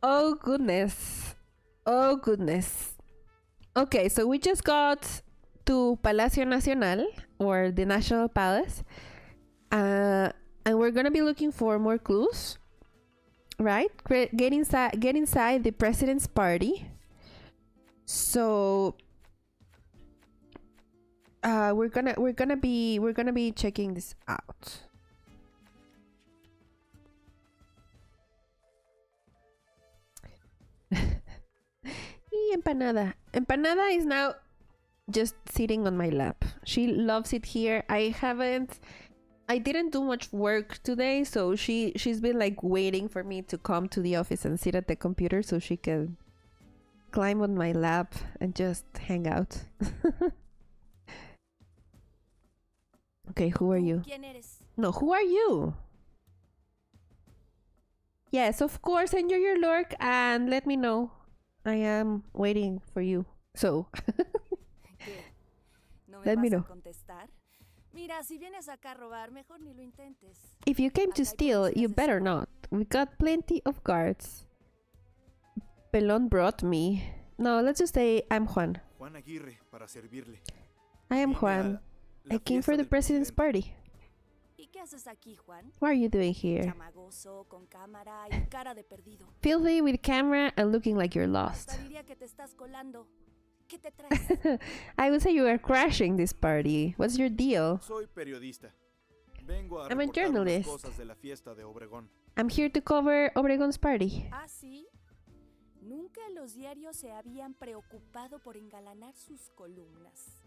Oh goodness. Oh goodness. Okay, so we just got to Palacio Nacional, or the National Palace. And we're gonna be looking for more clues, right? Get inside the president's party. So we're gonna be checking this out. Empanada. Empanada is now just sitting on my lap. She loves it here. I didn't do much work today, so she's been like waiting for me to come to the office and sit at the computer so she can climb on my lap and just hang out. Okay, who are you? No, who are you? Yes, of course, enjoy your lurk and let me know. I am waiting for you. So, let me know. If you came to steal, you better not. We got plenty of guards. Pelon brought me. No, let's just say I'm Juan. Juan Aguirre, para servirle. I am Juan. I came for the president's party. What are you doing here? Filthy with camera and looking like you're lost. I would say you are crashing this party. What's your deal? Soy periodista. Vengo a I'm a reportar unas journalist. cosas de la fiesta de Obregón. I'm here to cover Obregon's party. ¿Ah, sí? Nunca los diarios se habían preocupado por engalanar sus columnas.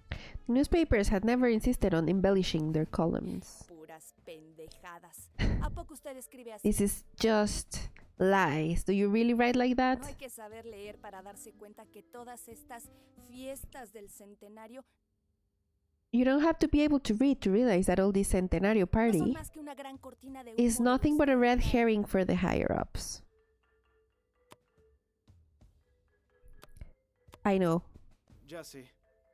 Newspapers had never insisted on embellishing their columns. Puras pendejadas. ¿A poco usted escribe así? This is just lies. Do you really write like that? No hay que saber leer para darse cuenta que todas estas fiestas del centenario You don't have to be able to read to realize that all this centenario no son party más que una gran cortina de is humo de nothing but a red obscuridad. herring for the higher-ups. I know. Ya sé.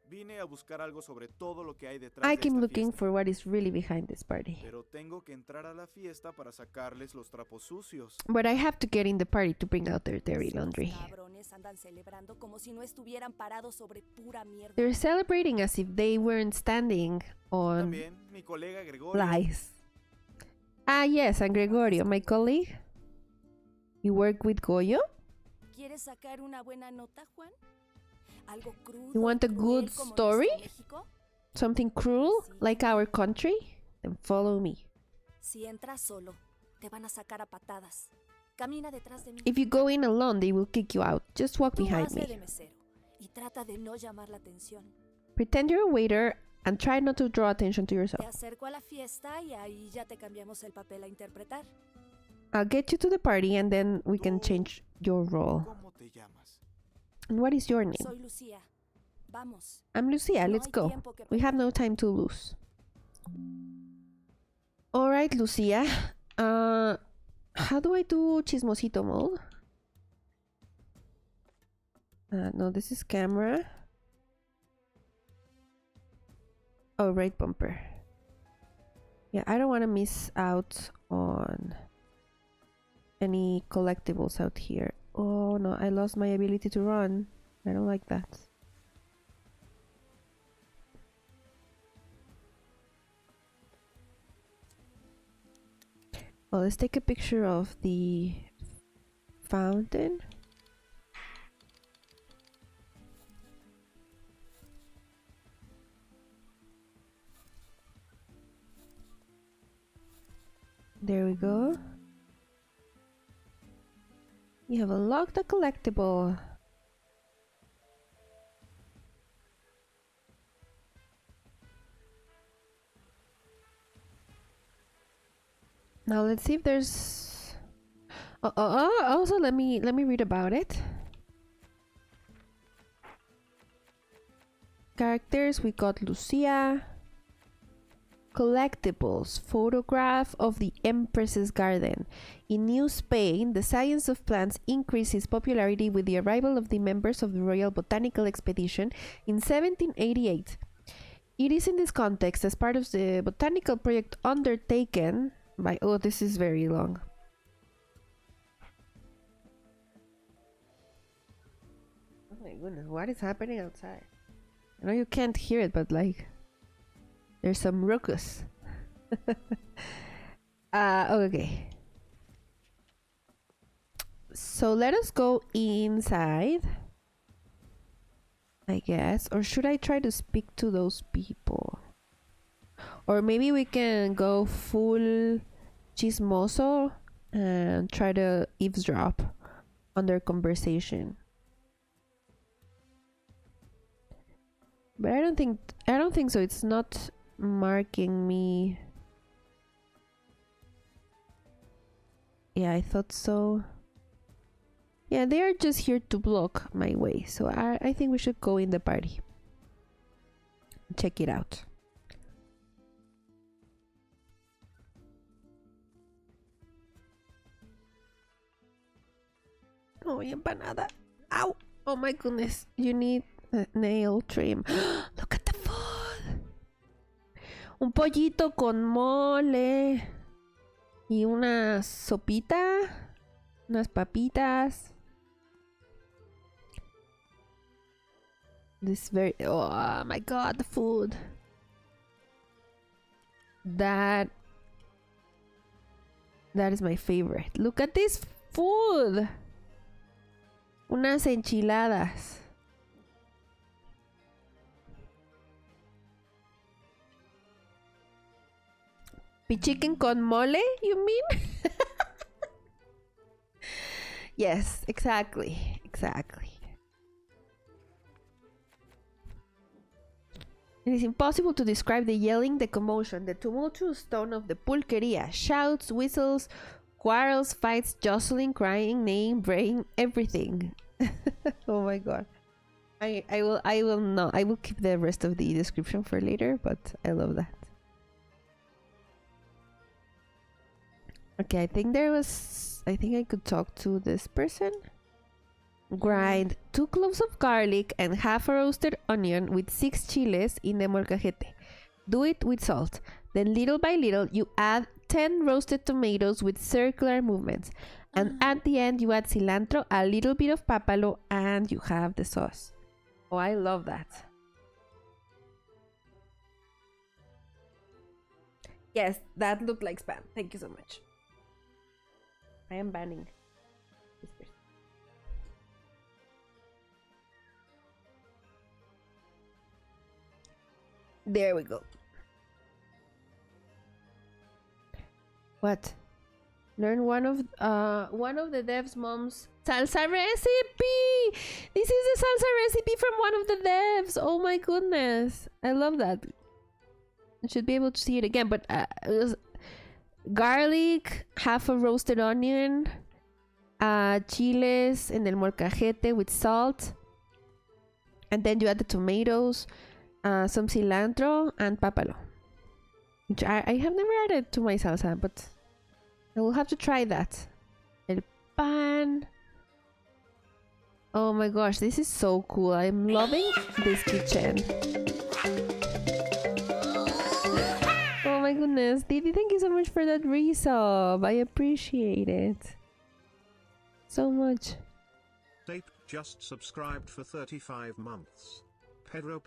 Vine a buscar algo sobre todo lo que hay detrás I de came esta looking fiesta. for what is really behind this party. Pero tengo que entrar a la fiesta para sacarles los trapos sucios. But I have to get in the party to bring out their dirty Esos laundry. cabrones andan celebrando como si no estuvieran parados sobre pura mierda. They're celebrating as if they weren't standing on También mi colega Gregorio. lies. Ah, yes, and Gregorio, my colleague. You work with Goyo? ¿Quieres sacar una buena nota, Juan? ¿Algo crudo, You want a cruel good como story? nuestro México? Something cruel, like our country? Then follow me. Si entras solo, te van a sacar a patadas. Camina detrás de mí. If you go in alone, they will kick you out. Just walk Tú behind hazle de me. mesero y trata de no llamar la atención. Pretend you're a waiter and try not to draw attention to Te yourself. acerco a la fiesta y ahí ya te cambiamos el papel a interpretar. I'll get you to the party and then we can change your role. ¿Cómo te llamas? And what is your name? Soy Lucía. Vamos. I'm Lucia, No let's hay go. tiempo que We have perder. no time to lose. Alright, Lucia. How do I do chismosito mode? No, this is camera. Oh, right bumper. Yeah, I don't want to miss out on any collectibles out here. Oh no, I lost my ability to run. I don't like that. Well, let's take a picture of the fountain. There we go. You have unlocked a collectible. Now let's see if there's. Also, let me read about it. Characters, we got Lucia. Collectibles, photograph of the Empress's Garden. In New Spain, the science of plants increased its popularity with the arrival of the members of the Royal Botanical Expedition in 1788. It is in this context, as part of the botanical project undertaken by... Oh, this is very long. goodness, what is happening outside? I know you can't hear it, but like, there's some ruckus. Okay. So let us go inside, I guess. Or should I try to speak to those people? Or maybe we can go full chismoso and try to eavesdrop on their conversation. But I don't think so. It's not marking me. Yeah, I thought so. Yeah, they are just here to block my way. So I think we should go in the party. Check it out. Oh, empanada. Ow! Oh my goodness. You need a nail trim. Look at the food. Un pollito con mole. Y una sopita. Unas papitas. This very... Oh my god, the food. That is my favorite. Look at this food. Unas enchiladas. Chicken con mole, you mean? Yes, exactly. It is impossible to describe the yelling, the commotion, the tumultuous tone of the pulqueria. Shouts, whistles, quarrels, fights, jostling, crying, neighing, braying, everything. Oh my god. I will keep the rest of the description for later, but I love that. Okay, I think I could talk to this person. Grind 2 cloves of garlic and half a roasted onion with 6 chiles in the molcajete. Do it with salt. Then little by little you add 10 roasted tomatoes with circular movements. And at the end you add cilantro, a little bit of papalo, and you have the sauce. Oh, I love that. Yes, that looked like spam. Thank you so much. I am banning this person. There we go. What? Learn one of the devs' mom's salsa recipe. This is a salsa recipe from one of the devs. Oh my goodness, I love that. I should be able to see it again, but it was garlic, half a roasted onion, chiles in el molcajete with salt, and then you add the tomatoes, some cilantro, and papalo, which I have never added to my salsa, but I will have to try that. El pan. Oh my gosh, this is so cool. I'm loving this kitchen. Oh my goodness, Didi, thank you so much for that resub. I appreciate it so much. Tape just subscribed for 35 months. Pedro.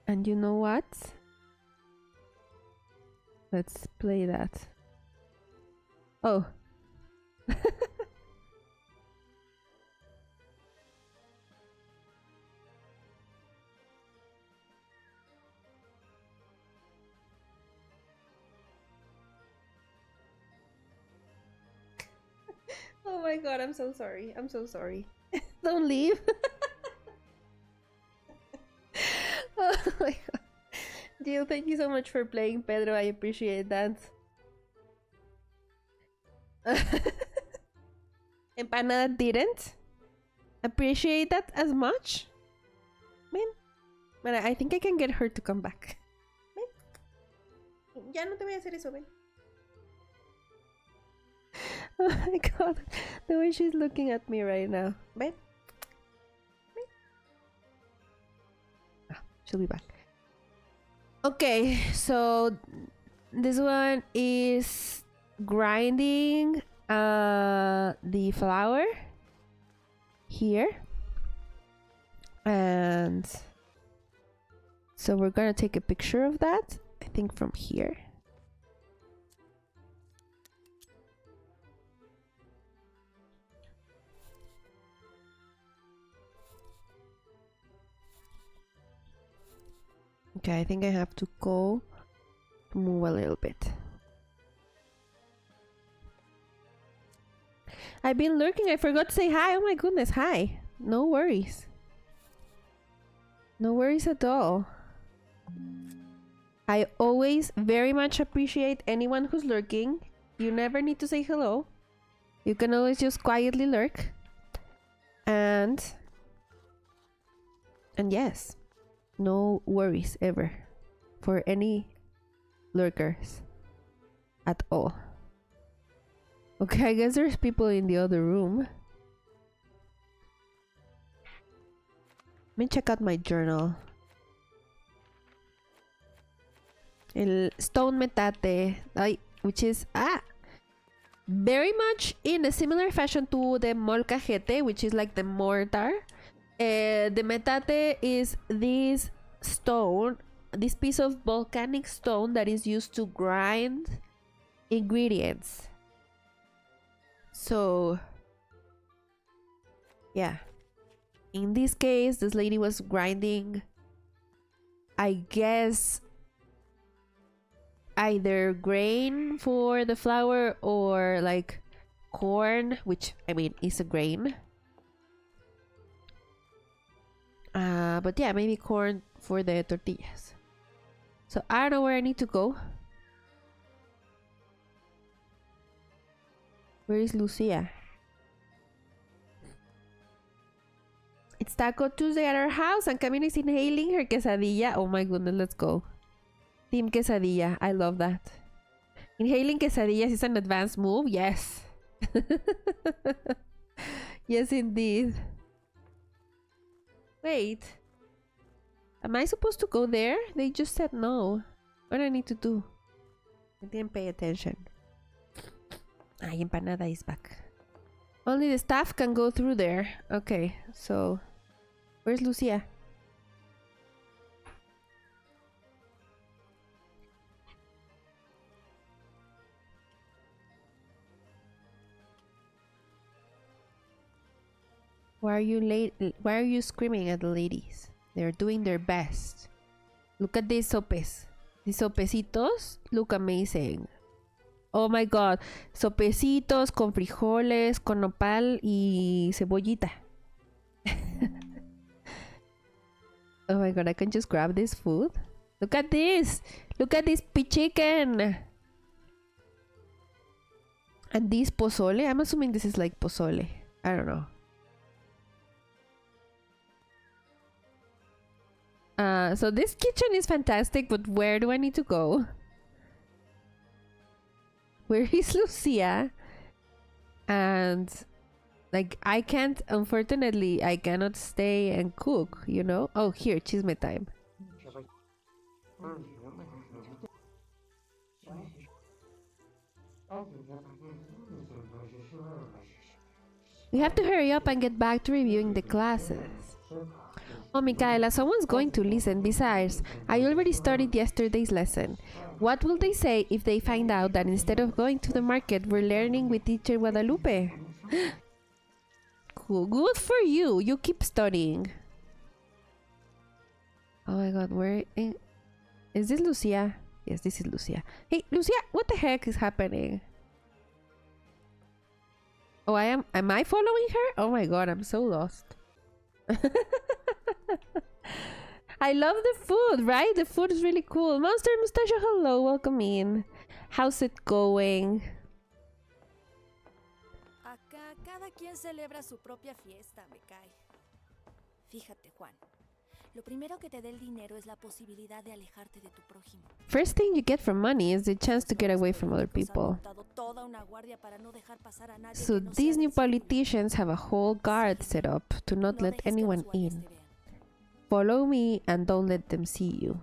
And you know what? Let's play that. Oh. Oh my god, I'm so sorry. Don't leave. Oh my god. Jill, thank you so much for playing Pedro. I appreciate that. Empanada didn't appreciate that as much. Man. But I think I can get her to come back. Ven. Ya no te voy a hacer eso, ven. Oh my god, the way she's looking at me right now. Ven. She'll be back. Okay, so this one is grinding the flour here. And so we're gonna take a picture of that, I think from here. Okay, I think I have to go move a little bit. I've been lurking. I forgot to say hi. Oh my goodness, hi. No worries. No worries at all. I always very much appreciate anyone who's lurking. You never need to say hello. You can always just quietly lurk. And yes, no worries ever for any lurkers at all. Okay, I guess there's people in the other room. Let me check out my journal. El stone metate, which is very much in a similar fashion to the molcajete, which is like the mortar. The metate is this stone, this piece of volcanic stone that is used to grind ingredients. So, yeah. In this case, this lady was grinding, I guess, either grain for the flour or like corn, which I mean is a grain. But yeah, maybe corn for the tortillas. So I don't know where I need to go. Where is Lucia? It's Taco Tuesday at our house and Camila is inhaling her quesadilla. Oh my goodness, let's go. Team quesadilla. I love that. Inhaling quesadillas is an advanced move. Yes. Yes, indeed. Wait. Am I supposed to go there? They just said no. What do I need to do? I didn't pay attention. Ay, empanada is back. Only the staff can go through there. Okay, so... Where's Lucia? Why are you screaming at the ladies? They're doing their best. Look at these sopes. These sopecitos look amazing. Oh my god. Sopecitos con frijoles, con nopal y cebollita. Oh my god, I can just grab this food. Look at this. Look at this chicken. And this pozole. I'm assuming this is like pozole. I don't know. So this kitchen is fantastic, but where do I need to go? Where is Lucia? And like I can't, unfortunately, I cannot stay and cook, you know? Oh, here, chisme time. We have to hurry up and get back to reviewing the classes. Oh, Michaela, someone's going to listen. Besides, I already started yesterday's lesson. What will they say if they find out that instead of going to the market, we're learning with teacher Guadalupe? Cool. Good for you. You keep studying. Oh my god, is this Lucia? Yes, this is Lucia. Hey, Lucia, what the heck is happening? Oh, am I following her? Oh my god, I'm so lost. I love the food, right? The food is really cool. Monster Mustache, hello, welcome in. How's it going? Acá cada quien celebra su propia fiesta, me cae. Fíjate, Juan. Lo primero que te dé el dinero es la posibilidad de alejarte de tu prójimo. First thing you get from money is the chance to get away from other people. So these new politicians have a whole guard set up to not let anyone in. Follow me and don't let them see you.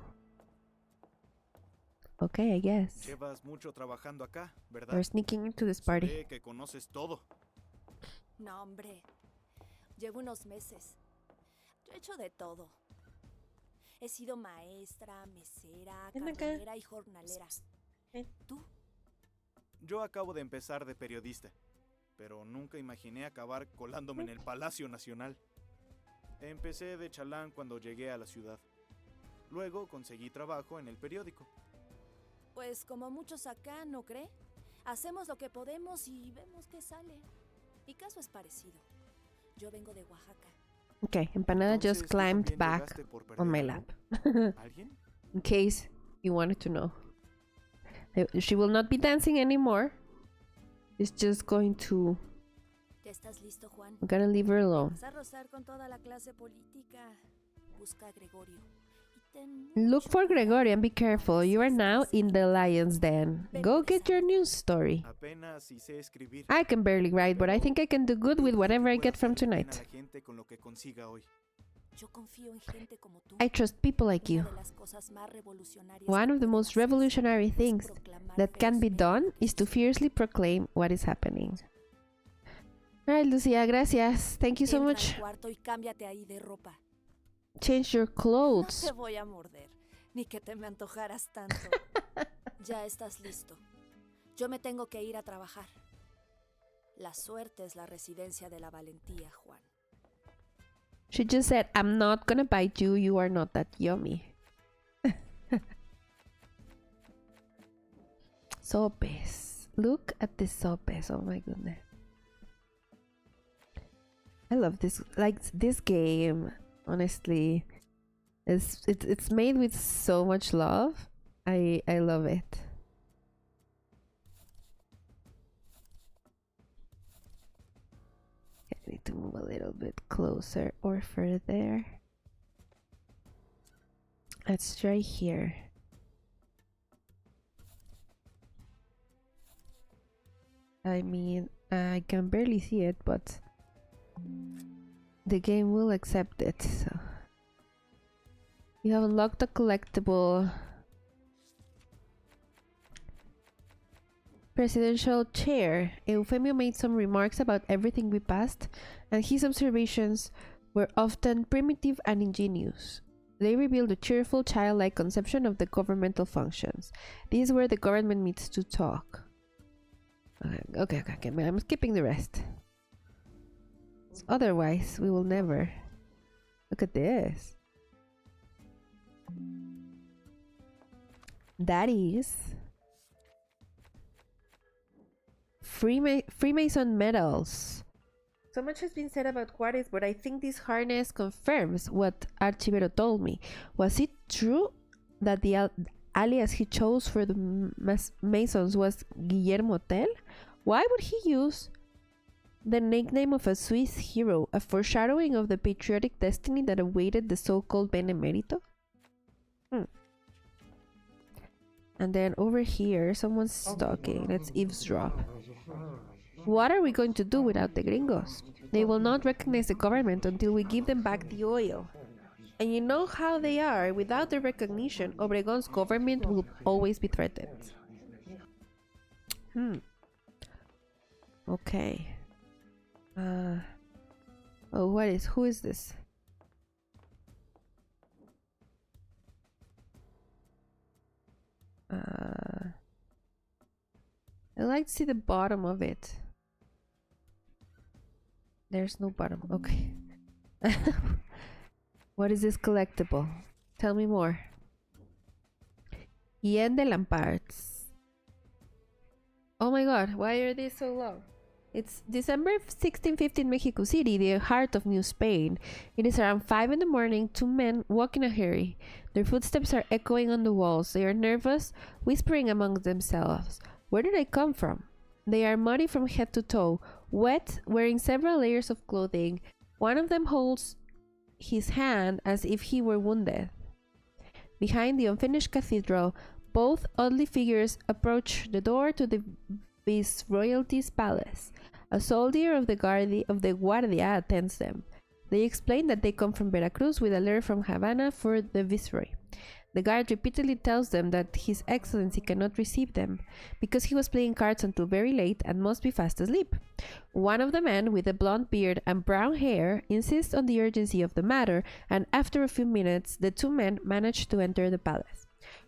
Okay, I guess. Llevas mucho trabajando acá, ¿verdad? We're sneaking into this Se party. ve que conoces todo. No, hombre. Llevo unos meses. Yo he hecho de todo. He sido maestra, mesera, Ven acá. camarera y jornalera. Ven. ¿Tú? Yo acabo de empezar de periodista, pero nunca imaginé acabar colándome en el Palacio Nacional. Empecé de chalán cuando llegué a la ciudad. Luego conseguí trabajo en el periódico. Pues como muchos acá, ¿no cree? Hacemos lo que podemos y vemos qué sale. Mi caso es parecido. Yo vengo de Oaxaca. Okay, Empanada just Entonces, ¿tú climbed también back llegaste por on my perder lap. algo? ¿Alguien? In case you wanted to know. She will not be dancing anymore. It's just going to... ¿Ya estás listo, Juan? I'm gonna leave her alone. Vas a rozar con toda la clase política. Busca a Gregorio. Y ten Look mucho for cuidado. Gregory and be careful. You are now in the lion's den. Go get your news story. Apenas si sé escribir. I can barely write, but I think I can do good with Creo que whatever I puedo get from hacerle bien a tonight. la gente con lo que consiga hoy. Yo confío en gente como tú. I trust people like Una you. de las cosas más revolucionarias One que of the pueden most hacerse revolutionary es things proclamar that can be ferozmente done lo que is to sucede. fiercely proclaim what is happening. Alright, Lucia, gracias. Thank you so Entra much. al cuarto y cámbiate ahí de ropa. Change your No clothes. te voy a morder, ni que te me antojaras tanto. Ya estás listo. Yo me tengo que ir a trabajar. La suerte es la residencia de la valentía, Juan. She just said, I'm not gonna bite you. You are not that yummy. Sopes. Look at the sopes. Oh my goodness. I love this. Like this game, honestly, it's made with so much love. I love it. I need to move a little bit closer or further. Let's try here. I mean, I can barely see it, but the game will accept it. So you have unlocked a collectible presidential chair. Eufemio made some remarks about everything we passed, and his observations were often primitive and ingenious. They revealed a cheerful, childlike conception of the governmental functions. This is where the government meets to talk. Okay, I'm skipping the rest. Otherwise, we will never. Look at this. That is Freemason medals. So much has been said about Juarez, but I think this harness confirms what Archivero told me. Was it true that the alias he chose for the Masons was Guillermo Tell? Why would he use the nickname of a Swiss hero, a foreshadowing of the patriotic destiny that awaited the so-called Benemerito? And then over here, someone's talking. Let's eavesdrop. What are we going to do without the gringos? They will not recognize the government until we give them back the oil. And you know how they are. Without the recognition, Obregon's government will always be threatened. Okay. Oh, who is this? I'd like to see the bottom of it. There's no bottom. Okay. What is this collectible? Tell me more. Yen de Lamparts. Oh my god, why are they so long? It's December 1615, Mexico City, the heart of New Spain. It is around 5 in the morning. Two men walk in a hurry. Their footsteps are echoing on the walls. They are nervous, whispering among themselves. Where did I come from? They are muddy from head to toe, wet, wearing several layers of clothing. One of them holds his hand as if he were wounded. Behind the unfinished cathedral, both oddly figures approach the door to the Viceroyalty's palace. A soldier of the Guardia attends them. They explain that they come from Veracruz with a letter from Havana for the Viceroy. The guard repeatedly tells them that His Excellency cannot receive them because he was playing cards until very late and must be fast asleep. One of the men with a blonde beard and brown hair insists on the urgency of the matter, and after a few minutes, the two men manage to enter the palace.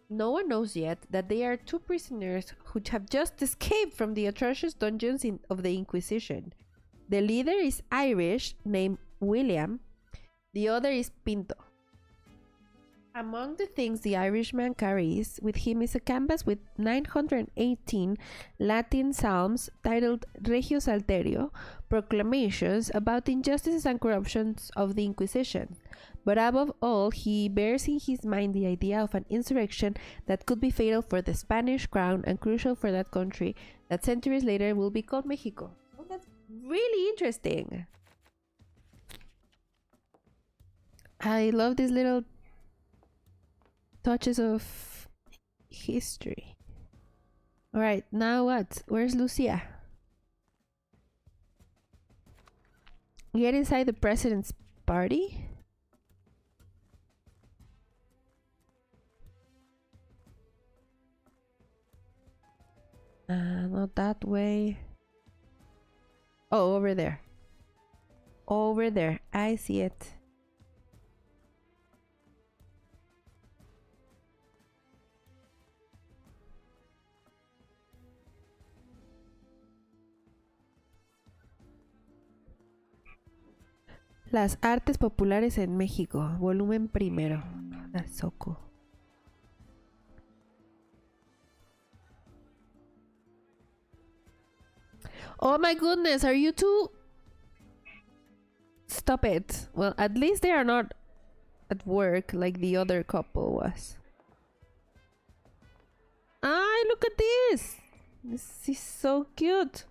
No one knows yet that they are two prisoners who have just escaped from the atrocious dungeons of the Inquisition. The leader is Irish, named William. The other is Pinto. Among the things the Irishman carries with him is a canvas with 918 Latin psalms titled Regio Salterio, proclamations about the injustices and corruptions of the Inquisition. But above all, he bears in his mind the idea of an insurrection that could be fatal for the Spanish crown and crucial for that country that centuries later will be called Mexico. Oh, that's really interesting. I love these little touches of history. Alright, now what? Where's Lucia? Get inside the president's party? Not that way. Oh, over there. Over there. I see it. Las artes populares en México, volumen primero. That's so cool. Oh my goodness, are you two? Stop it. Well, at least they are not at work like the other couple was. Ah, look at this. This is so cute.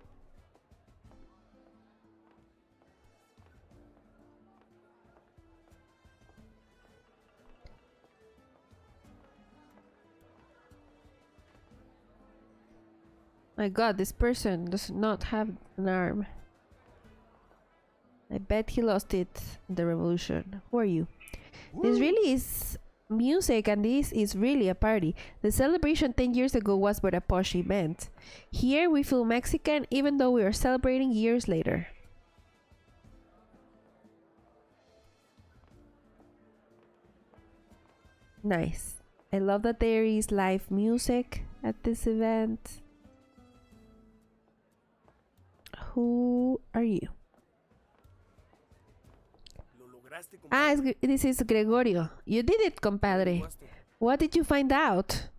My god, this person does not have an arm. I bet he lost it in the revolution. Who are you? Woo. This really is music, and this is really a party. The celebration 10 years ago was but a posh event. Here we feel Mexican even though we are celebrating years later. Nice. I love that there is live music at this event. Who are you? Ah, this is Gregorio. You did it, compadre. What did you find out?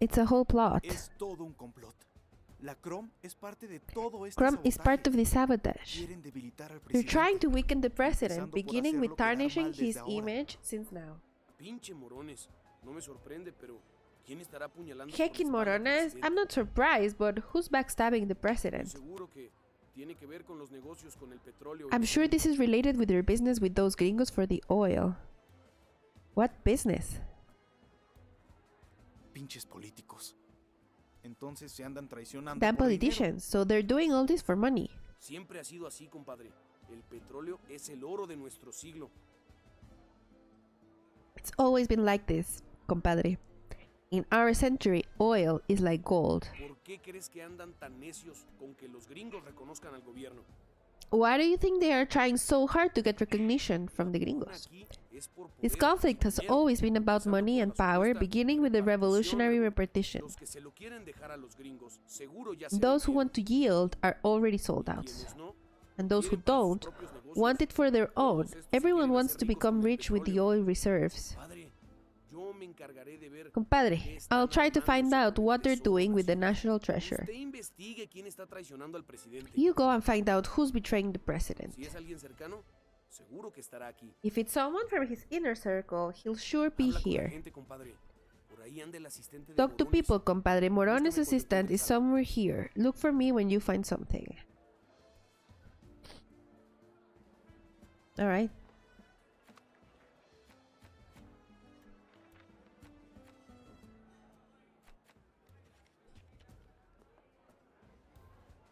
It's a whole plot. Chrome is part of the sabotage. They're trying to weaken the president, beginning with tarnishing his image since now. Heckin' morones, I'm not surprised, but who's backstabbing the president? I'm sure this is related with their business with those gringos for the oil. What business? Damn politicians, so they're doing all this for money. It's always been like this, compadre. In our century, oil is like gold. Why do you think they are trying so hard to get recognition from the gringos? This conflict has always been about money and power, beginning with the revolutionary repetition. Those who want to yield are already sold out. And those who don't want it for their own. Everyone wants to become rich with the oil reserves. Compadre, I'll try to find out what they're doing with the national treasure. You go and find out who's betraying the president. If it's someone from his inner circle, he'll sure be here. Talk to people, compadre. Morone's assistant is somewhere here. Look for me when you find something. Alright.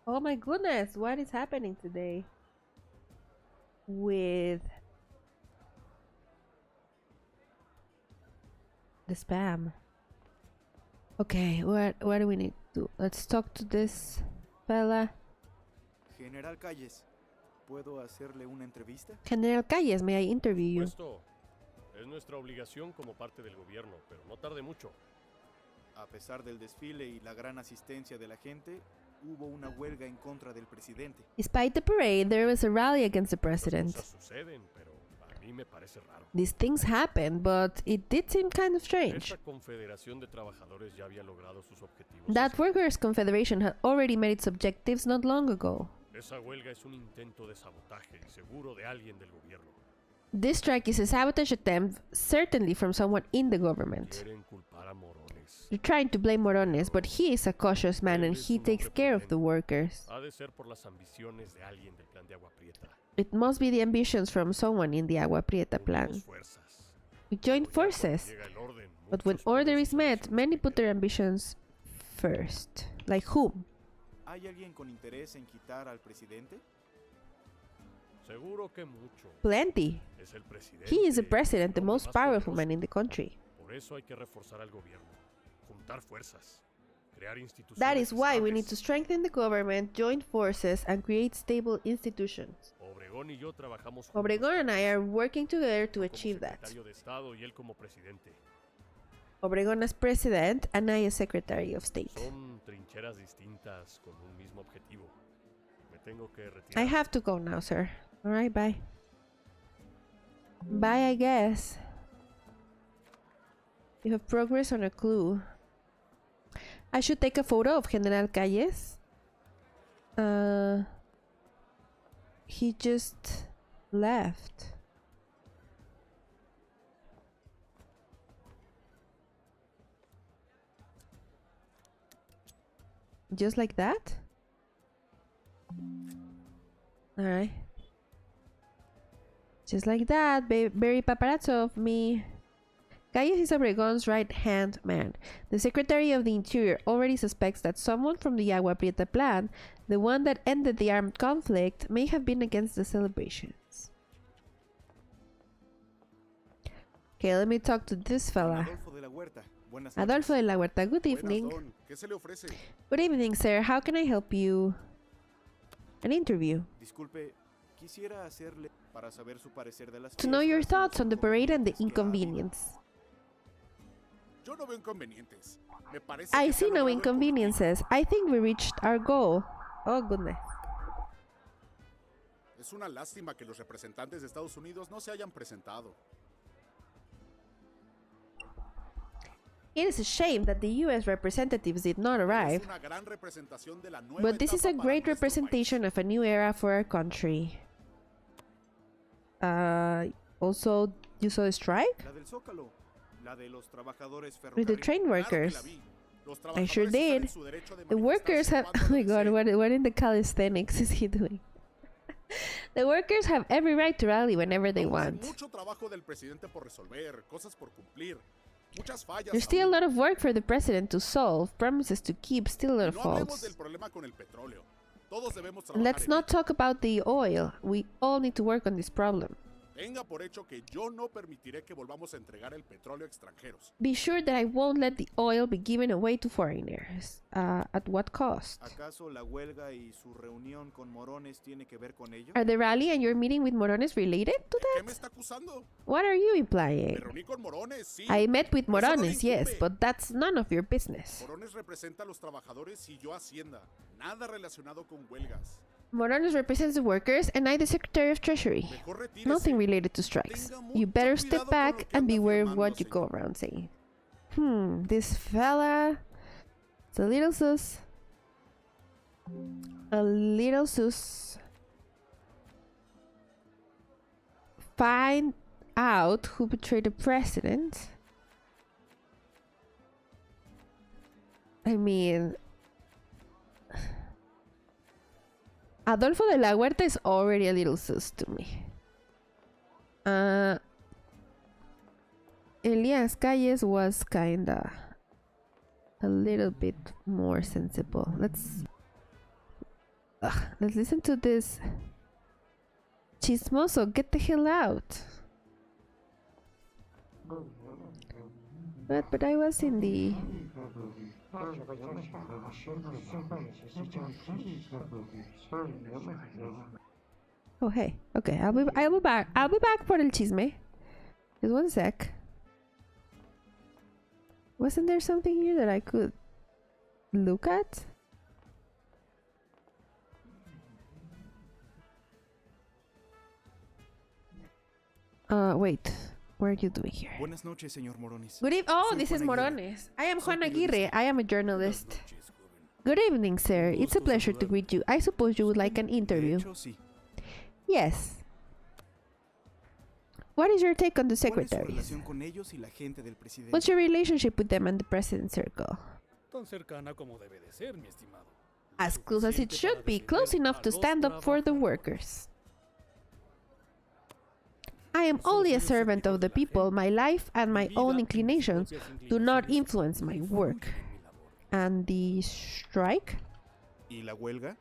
Oh my goodness, what is happening today with Spam. Okay, what do we need to do? Let's talk to this fella. General Calles, ¿puedo hacerle una entrevista? General Calles, may I interview you? Supuesto. Es nuestra obligación como parte del gobierno, pero no tarde mucho. A pesar del desfile y la gran asistencia de la gente, hubo una huelga en contra del presidente. Despite the parade, there was a rally against the president. Las cosas suceden, pero a mí me parece raro. These things happen, but it did seem kind of strange. Esta confederación de trabajadores ya había logrado sus objetivos. That Workers' Confederation had already met its objectives not long ago. Esa huelga es un intento de sabotaje, seguro de alguien del gobierno. This strike is a sabotage attempt, certainly from someone in the government. Quieren culpar a Morones. You're trying to blame Morones, but he is a cautious man and he takes care of the workers. Ha de ser por las ambiciones de alguien del plan de Agua Prieta. It must be the ambitions from someone in the Agua Prieta plan. Unimos fuerzas. We joined Pero ya cuando forces, llega el orden, but when muchos order ponen is sus met, ambiciones many put their primero. ambitions first. Like whom? ¿Hay alguien con interés en quitar al presidente? Seguro que mucho. Plenty. Es el presidente. He is the president, the el hombre most más powerful poderoso. man in the country. Por eso hay que reforzar al gobierno, juntar fuerzas, crear instituciones. That is why we need to estables. strengthen the government, join forces, and create stable institutions. Obregón y yo trabajamos juntos Obregón and I para are eso. working together to Como achieve that. secretario de Estado y él como presidente. Obregón as president and I as secretary of state. Son trincheras distintas con un mismo objetivo. Me tengo que I retirar. have to go now, sir. Alright, bye. Bye, I guess. You have progress on a clue. I should take a photo of General Calles. He just left. Just like that? Alright. Just like that, very paparazzo of me. Calles is Obregon's right-hand man. The Secretary of the Interior already suspects that someone from the Agua Prieta plan, the one that ended the armed conflict, may have been against the celebrations. Okay, let me talk to this fella. Adolfo de la Huerta. Buenas noches. Adolfo de la Huerta, good Buenas, evening. don. ¿Qué se le ofrece? Good evening, sir. How can I help you? An interview. Disculpe, quisiera hacerle para saber su parecer de las To know your fiestas y thoughts los on the parade and the inconvenientes que ha habido. inconvenience. Yo no veo inconvenientes. Me parece I que se see ha no logrado el inconveniences. I think we reached our goal. Oh, goodness. cometido. Es una lástima que los representantes de Estados Unidos no se hayan presentado. It is a shame that the US representatives did not arrive, Es una gran representación de la nueva but this is a etapa para great nuestro representation of a new era for our country. Also, you saw the strike? La del Zócalo, la de los trabajadores With the ferrocarriles. train país. Claro que workers. la vi. Los I sure trabajadores están did. en su derecho de The workers have. manifestarse Oh my cuando god, deseen. what in the calisthenics is he doing? The workers have every right to rally whenever they Aún hay want. mucho trabajo del presidente por resolver, cosas por cumplir, muchas fallas. There's still a aún. lot of work for the president to solve, promises to keep, still a lot Y of no hablemos faults. del problema con el petróleo. Todos debemos trabajar Let's en not ello. talk about the oil. We all need to work on this problem. Tenga por hecho que yo no permitiré que volvamos a entregar el petróleo a extranjeros. Be sure that I won't let the oil be given away to foreigners. At what cost? ¿Acaso la huelga y su reunión con Morones tiene que ver con ello? Are the rally and your meeting with Morones related to ¿Qué me that? está acusando? What are you Me implying? reuní con Morones, sí. I met with Pero eso no le Morones, yes, incumbe. but that's none of your business. Morones representa a los trabajadores y yo Hacienda. Nada relacionado con huelgas. Morones represents the workers and I the Secretary of Treasury. Mejor retírese. Nothing related to strikes. Tenga You mucho better cuidado step con lo back que and anda beware afirmando, what you go señor. around saying. This fella. It's a little sus. A little sus. Find out who betrayed the president. I mean, Adolfo de la Huerta is already a little sus to me. Elias Calles was kinda a little bit more sensible. Let's listen to this. Chismoso, get the hell out. But I was in the. Oh hey, okay. I'll be back. I'll be back for el chisme. Just one sec. Wasn't there something here that I could look at? Wait. What are you doing here? Buenas noches, señor Morones. Good evening. Oh, Soy this is Juan Aguirre. Morones. I am Soy Juan Aguirre. I am a Buenas journalist. noches, joven. Good evening, sir. It's a pleasure to greet you. I suppose you would like an De interview. hecho, sí. Yes. What is your take on the ¿Cuál es su secretaries? relación con ellos y la gente del presidente? What's your relationship with them and the president's circle? Tan cercana como debe de ser, mi estimado. As close as it should be, close enough to stand up for the workers. I am only a servant of the people. My life and my own inclinations do not influence my work. And the strike? ¿Y la huelga?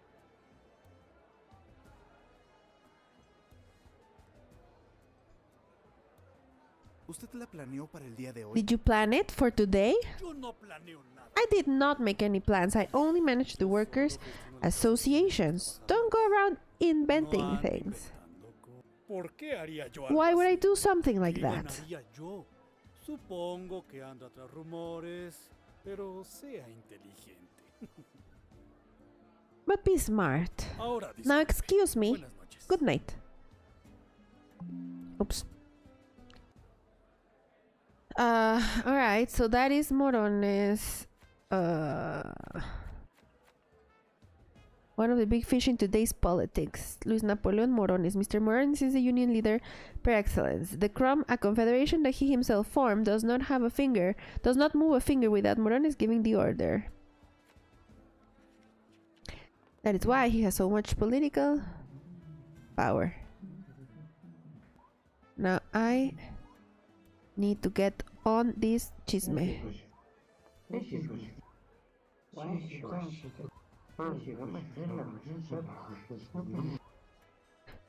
¿Usted la planeó para el día de hoy? Did you plan it for today? Yo no planeo nada. I did not make any plans. I only manage the workers' associations. Don't go around inventing things. ¿Por qué haría yo algo Why would I así? do something like ¿Qué that? ganaría yo? Supongo que anda tras rumores, pero sea inteligente. But be smart. Ahora Now disculpe. excuse me. Buenas noches. Good night. Oops. Alright, so that is Morones. One of the big fish in today's politics. Luis Napoleon Morones. Mr. Morones is the union leader per excellence. The CRUM, a confederation that he himself formed, does not move a finger without Morones giving the order. That is why he has so much political power. Now I need to get on this chisme.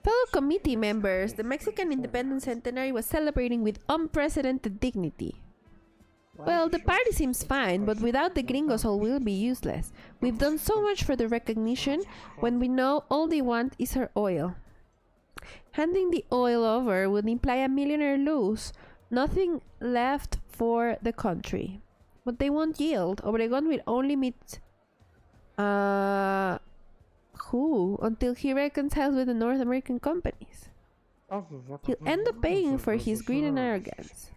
Fellow committee members, the Mexican Independence Centenary was celebrating with unprecedented dignity. Well, the party seems fine, but without the gringos all will be useless. We've done so much for the recognition when we know all they want is our oil. Handing the oil over would imply a millionaire lose, nothing left for the country. But they won't yield. Obregon will only meet who until he reconciles with the North American companies. He'll end up paying for his greed and arrogance.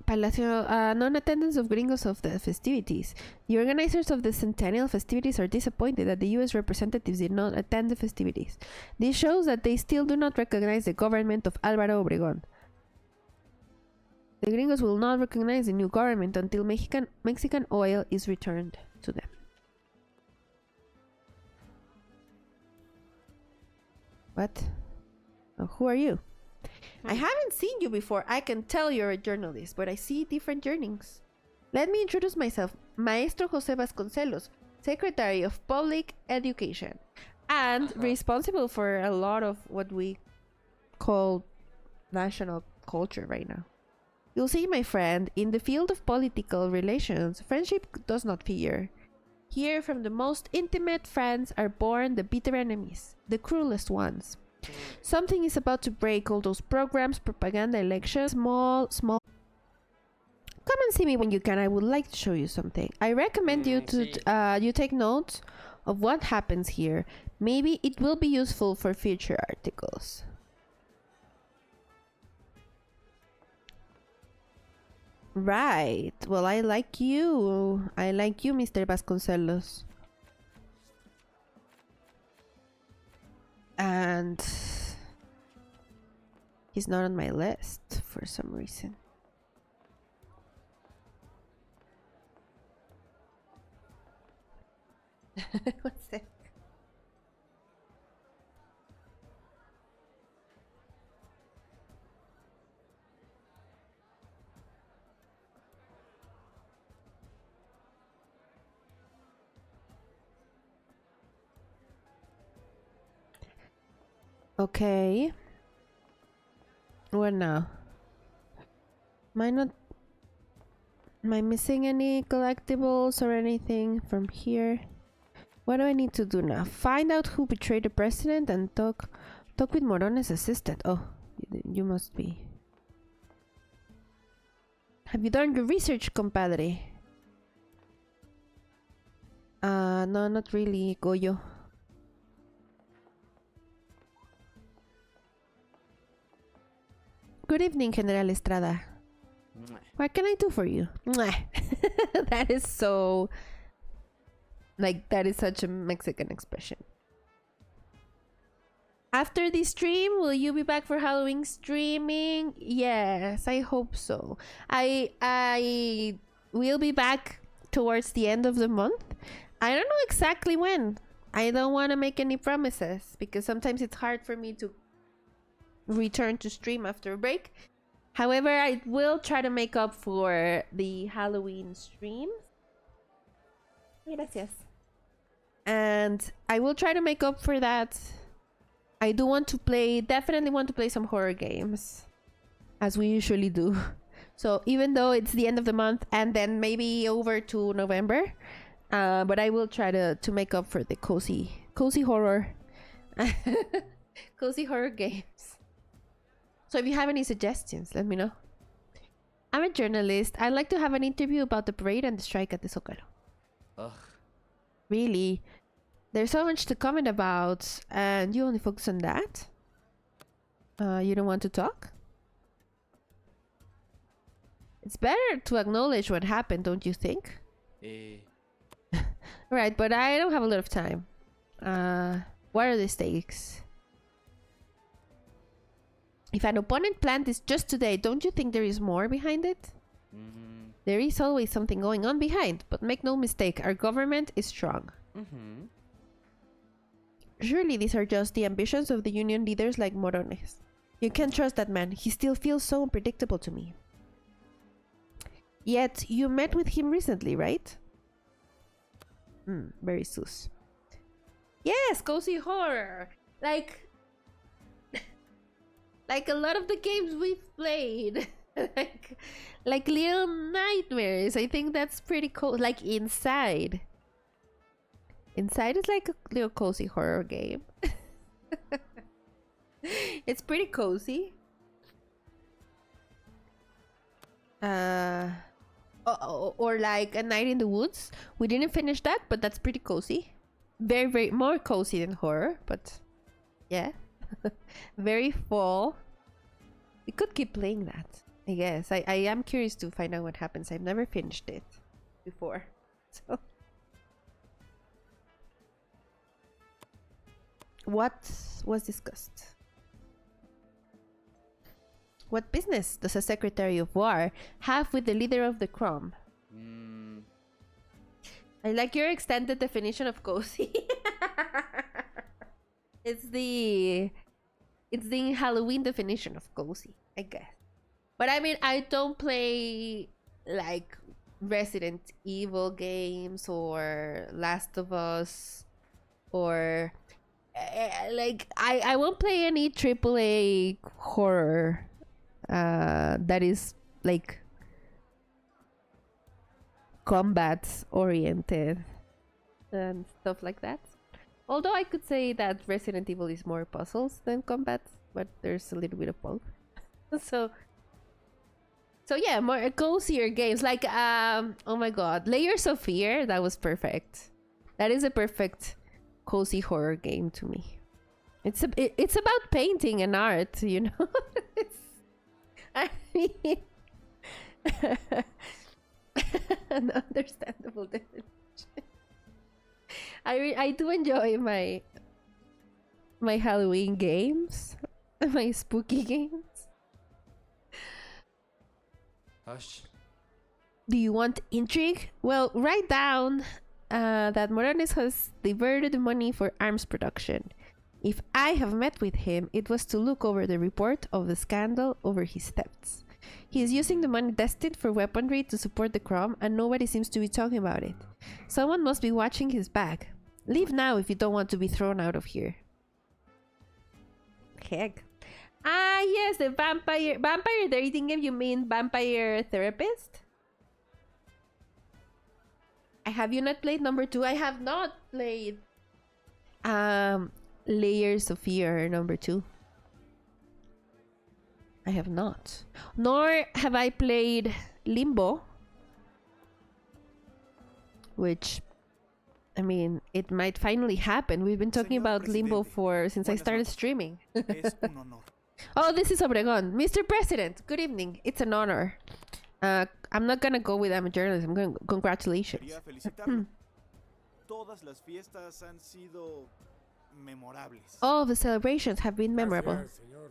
Palacio, non-attendance of gringos of the festivities. The organizers of the centennial festivities are disappointed that the U.S. representatives did not attend the festivities. This shows that they still do not recognize the government of Álvaro Obregón. The gringos will not recognize the new government until Mexican oil is returned to them. What? Oh, who are you? I haven't seen you before. I can tell you're a journalist, but I see different journings. Let me introduce myself. Maestro José Vasconcelos, Secretary of Public Education, and responsible for a lot of what we call national culture right now. You'll see, my friend, in the field of political relations, friendship does not figure. Here, from the most intimate friends are born the bitter enemies, the cruelest ones. Something is about to break. All those programs, propaganda, elections, small. Come and see me when you can. I would like to show you something. I recommend you to you take notes of what happens here. Maybe it will be useful for future articles. Right. Well, I like you. I like you, Mr. Vasconcelos. And he's not on my list for some reason. What's that? Okay. What now? Am I missing any collectibles or anything from here? What do I need to do now? Find out who betrayed the president and talk with Morones' assistant. Oh, you must be. Have you done your research, compadre? No, not really, Goyo. Good evening, General Estrada. What can I do for you? That is so... Like, that is such a Mexican expression. After the stream, will you be back for Halloween streaming? Yes, I hope so. I will be back towards the end of the month. I don't know exactly when. I don't want to make any promises because sometimes it's hard for me to return to stream after a break. However, I will try to make up for the Halloween streams. Gracias. And I will try to make up for that. I do want to play, definitely want to play some horror games, as we usually do. So even though it's the end of the month and then maybe over to November, but I will try to make up for the cozy horror, cozy horror games. So if you have any suggestions, let me know. I'm a journalist. I'd like to have an interview about the parade and the strike at the Zócalo. Ugh. Really? There's so much to comment about, and you only focus on that? You don't want to talk? It's better to acknowledge what happened, don't you think? Right, but I don't have a lot of time. What are the stakes? If an opponent planned this just today, don't you think there is more behind it? Mm-hmm. There is always something going on behind, but make no mistake, our government is strong. Mm-hmm. Surely these are just the ambitions of the union leaders like Morones. You can't trust that man. He still feels so unpredictable to me. Yet, you met with him recently, right? Very sus. Yes, cozy horror! Like a lot of the games we've played. like Little Nightmares. I think that's pretty cool. Like Inside. Inside is like a little cozy horror game. It's pretty cozy. Or like A Night in the Woods. We didn't finish that, but that's pretty cozy. Very, very more cozy than horror, but yeah. Very fall. We could keep playing that, I guess. I am curious to find out what happens. I've never finished it before. So what was discussed? What business does a Secretary of War have with the leader of the Crom? I like your extended definition of cozy. It's the Halloween definition of cozy, I guess. But I mean, I don't play like Resident Evil games or Last of Us or like I won't play any AAA horror that is like combat oriented and stuff like that. Although I could say that Resident Evil is more puzzles than combat, but there's a little bit of both. So yeah, more cozier games like oh my god, Layers of Fear. That was perfect. That is a perfect cozy horror game to me. It's about painting and art, you know. I mean, an understandable definition. I do enjoy my Halloween games, my spooky games. Hush. Do you want intrigue? Well, write down that Morones has diverted the money for arms production. If I have met with him, it was to look over the report of the scandal over his thefts. He is using the money destined for weaponry to support the Crom, and nobody seems to be talking about it. Someone must be watching his back. Leave now if you don't want to be thrown out of here. Heck. Ah, yes, the vampire dating game. You mean vampire therapist? Have you not played number 2? I have not played Layers of Fear number 2. I have not. Nor have I played Limbo, which, I mean, it might finally happen. We've been talking Señor about Limbo Presidente, since I buenas started noches. streaming. Es un honor. Oh, this is Obregon. Mr. President, good evening. It's an honor. I'm not gonna go with I'm a journalist. I'm going congratulations. Quería felicitarlo. Todas las fiestas han sido memorables. All the celebrations have been memorable. Gracias, señor.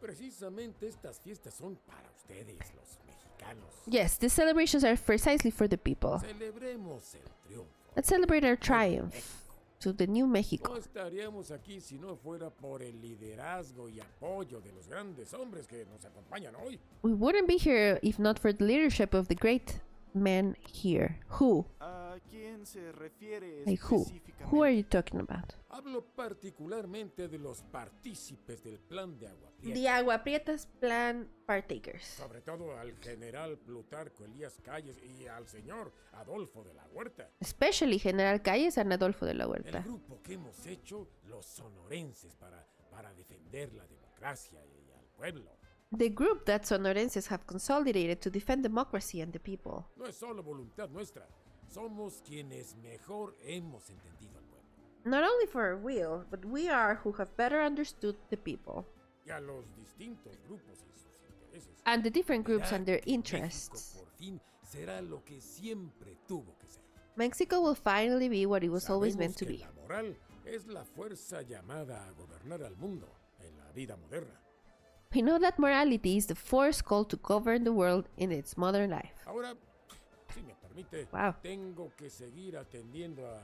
Precisamente estas fiestas son para ustedes, los mexicanos. Yes, the celebrations are precisely for the people. Celebremos el triunfo. Let's celebrate our triumph México. to the new No Mexico. estaríamos aquí si no fuera por el liderazgo y apoyo de los grandes hombres que nos acompañan hoy. We wouldn't be here if not for the leadership of the great men here. Who? ¿A quién se refiere Like who? específicamente? Who are you talking about? Hablo particularmente de los partícipes del plan de Agua Prieta. The Agua Prietas plan partakers. Sobre todo al general Plutarco Elías Calles y al señor Adolfo de la Huerta. Especially General Calles and Adolfo de la El Huerta. grupo que hemos hecho los sonorenses para defender la democracia y al pueblo. The group that Sonorenses have consolidated to defend democracy and the people. No es solo voluntad nuestra, somos quienes mejor hemos entendido al pueblo. Not only for our will, but we are who have better understood the people Y a los distintos grupos y sus intereses. and the different groups Verá and their que interests. México por fin será lo que siempre tuvo que ser. Mexico will finally be what it was always meant Sabemos to que be. la moral es la fuerza llamada a gobernar al mundo en la vida moderna. We know that morality is the force called to govern the world in its modern life. Ahora, si me permite, Wow. tengo que seguir atendiendo a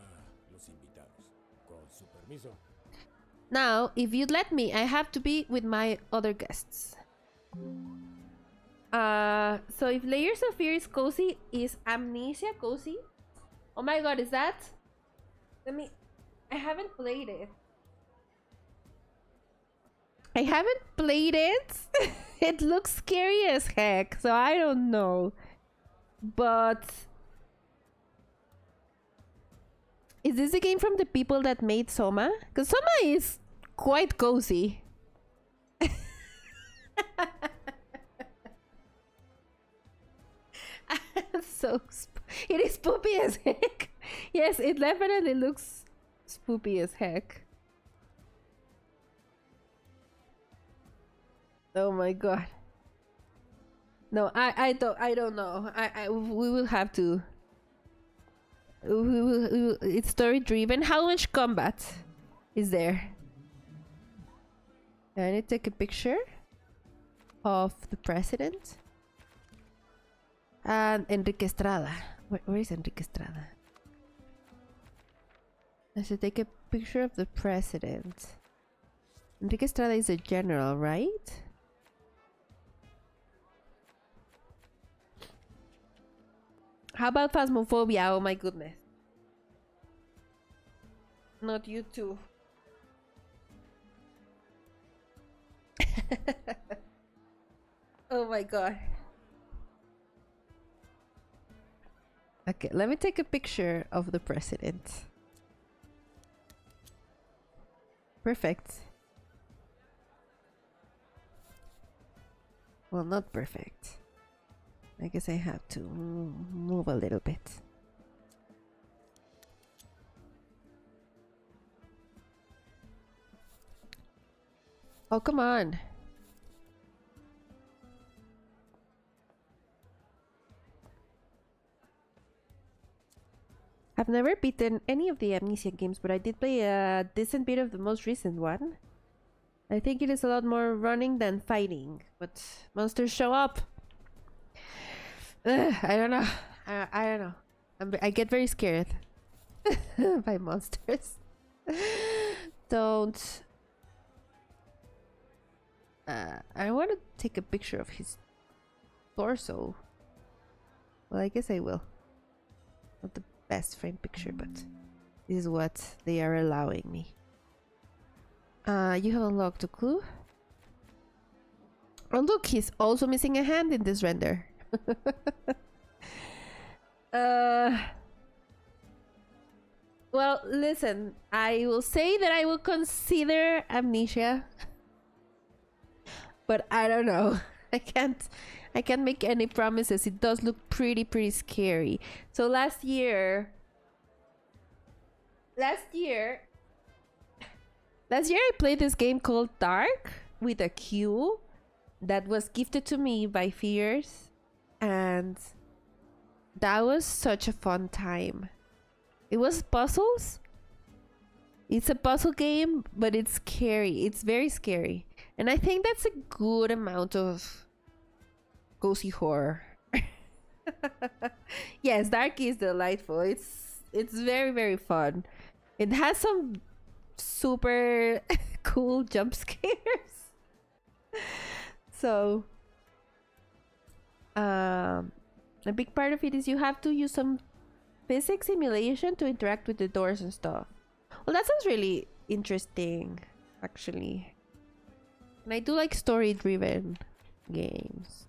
los invitados. Con su permiso. Now, if you'd let me, I have to be with my other guests. So if Layers of Fear is cozy, is Amnesia cozy? Oh my god, is that? I haven't played it. I haven't played it. It looks scary as heck, so I don't know. But is this the game from the people that made Soma? Because Soma is quite cozy. It is spoopy as heck. Yes, it definitely looks spoopy as heck. Oh my god. No, I don't know. We will have to. It's story driven. How much combat is there? I need to take a picture of the president and Enrique Estrada. Where is Enrique Estrada? I should take a picture of the president. Enrique Estrada is a general, right? How about Phasmophobia? Oh my goodness. Not you too. Oh my god. Okay, let me take a picture of the president. Perfect. Well, not perfect. I guess I have to move a little bit. Oh, come on. I've never beaten any of the Amnesia games, but I did play a decent bit of the most recent one. I think it is a lot more running than fighting, but monsters show up. I don't know. I don't know. I get very scared by monsters. Don't. I want to take a picture of his torso. Well, I guess I will. Not the best frame picture, but this is what they are allowing me. You have unlocked a clue. Oh look, he's also missing a hand in this render. Well, listen, I will say that I will consider Amnesia, but I don't know. I can't make any promises. It does look pretty scary. So last year I played this game called Dark with a Q that was gifted to me by Fears, and that was such a fun time. It was puzzles. It's a puzzle game, but it's scary. It's very scary. And I think that's a good amount of cozy horror. Yes, Dark is delightful. It's very fun. It has some super cool jump scares. So a big part of it is you have to use some physics simulation to interact with the doors and stuff. Well, that sounds really interesting, actually. And I do like story-driven games.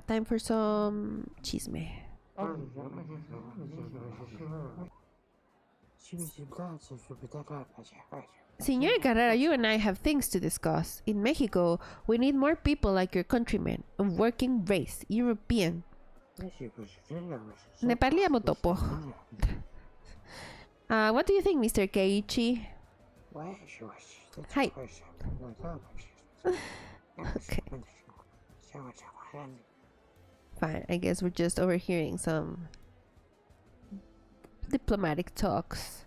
Time for some chisme. Señor Carrera, you and I have things to discuss. In Mexico, we need more people like your countrymen, a working race, European. Nepali Motopo. What do you think, Mr. Keiichi? Hi. Okay. Fine, I guess we're just overhearing some diplomatic talks.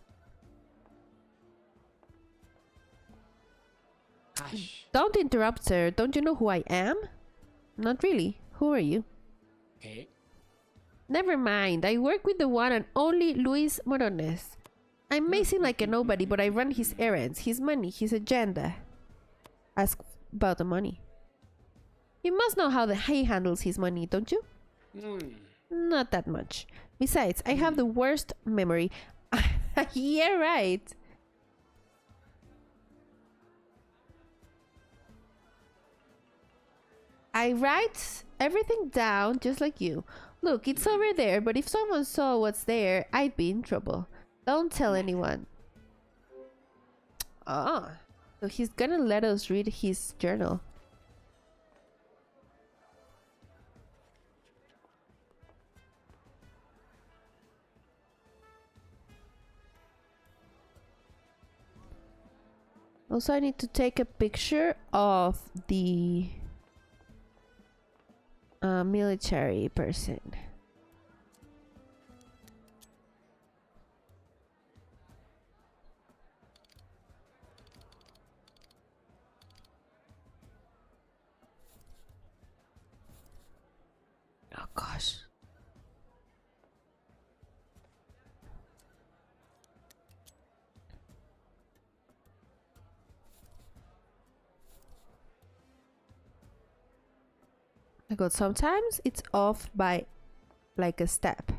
Hush. Don't interrupt, sir. Don't you know who I am? Not really. Who are you? ¿Qué? Never mind. I work with the one and only Luis Morones. I may seem like a nobody, but I run his errands, his money, his agenda. Ask about the money. You must know how he handles his money, don't you? Not that much. Besides, I have the worst memory. Yeah, right. I write everything down just like you. Look, it's over there, but if someone saw what's there, I'd be in trouble. Don't tell anyone. Ah, so he's gonna let us read his journal. Also, I need to take a picture of the military person. Oh gosh. My god, sometimes it's off by like a step.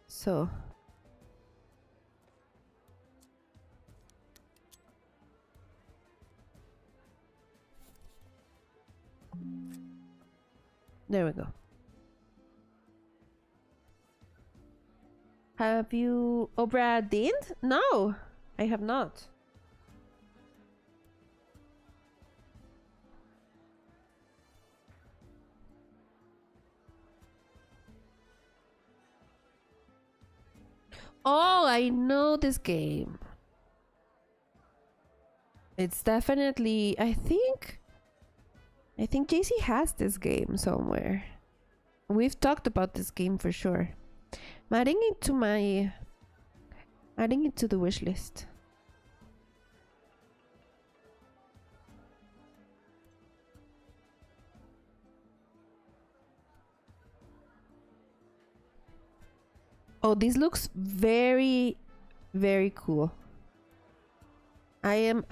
So there we go. Have you Obra Dint? No, I have not. Oh, I know this game. It's definitely, I think JC has this game somewhere. We've talked about this game for sure. I'm adding it to the wish list. Oh, this looks very, very cool. I am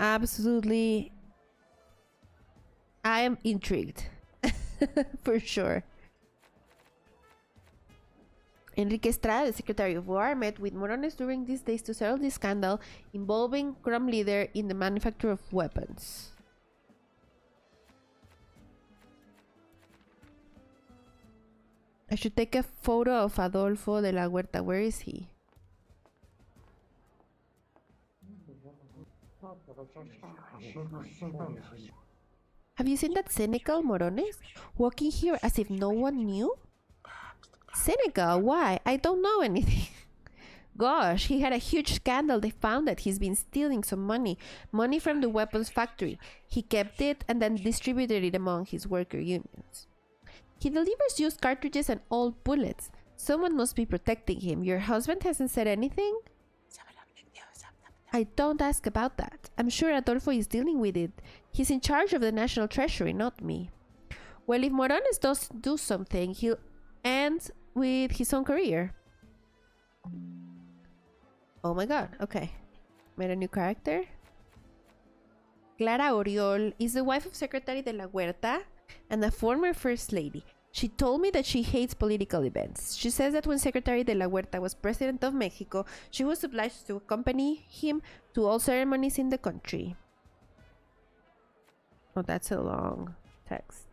intrigued. For sure. Enrique Estrada, the Secretary of War, met with Morones during these days to settle this scandal involving Crum leader in the manufacture of weapons. I should take a photo of Adolfo de la Huerta. Where is he? Have you seen that cynical Morones walking here as if no one knew? Cynical? Why? I don't know anything. Gosh, he had a huge scandal. They found that he's been stealing some money from the weapons factory. He kept it and then distributed it among his worker unions. He delivers used cartridges and old bullets. Someone must be protecting him. Your husband hasn't said anything? I don't ask about that. I'm sure Adolfo is dealing with it. He's in charge of the National Treasury, not me. Well, if Morones does do something, he'll end with his own career. Oh my god, okay. Made a new character. Clara Oriol is the wife of Secretary de la Huerta and a former First Lady. She told me that she hates political events. She says that when Secretary de la Huerta was president of Mexico, she was obliged to accompany him to all ceremonies in the country. Oh, that's a long text.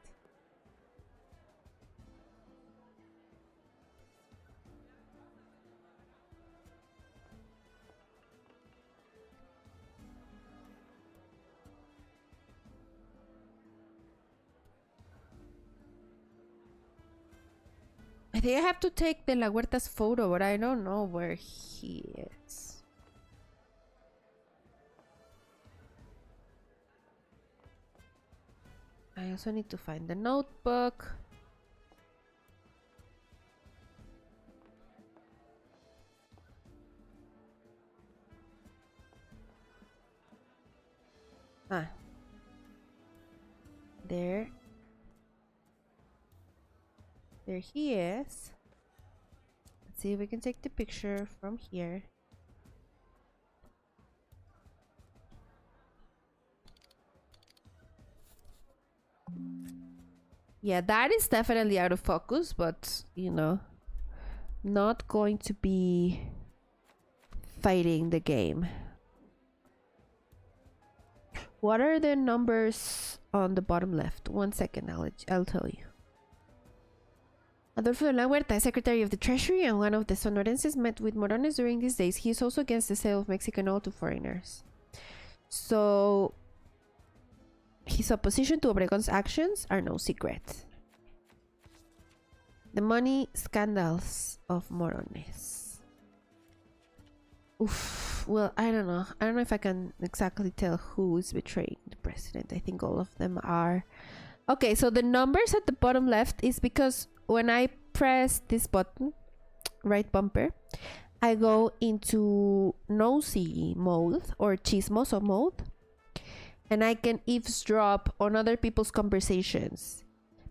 I think I have to take De La Huerta's photo, but I don't know where he is. I also need to find the notebook. Ah. There. There he is. Let's see if we can take the picture from here. Yeah, that is definitely out of focus, but you know, not going to be fighting the game. What are the numbers on the bottom left? 1 second, I'll tell you. Adolfo de la Huerta, Secretary of the Treasury and one of the Sonorenses, met with Morones during these days. He is also against the sale of Mexican oil to foreigners. So, his opposition to Obregon's actions are no secret. The money scandals of Morones. Oof. Well, I don't know. I don't know if I can exactly tell who is betraying the president. I think all of them are. Okay, so the numbers at the bottom left is because when I press this button, right bumper, I go into nosy mode or chismoso mode, and I can eavesdrop on other people's conversations.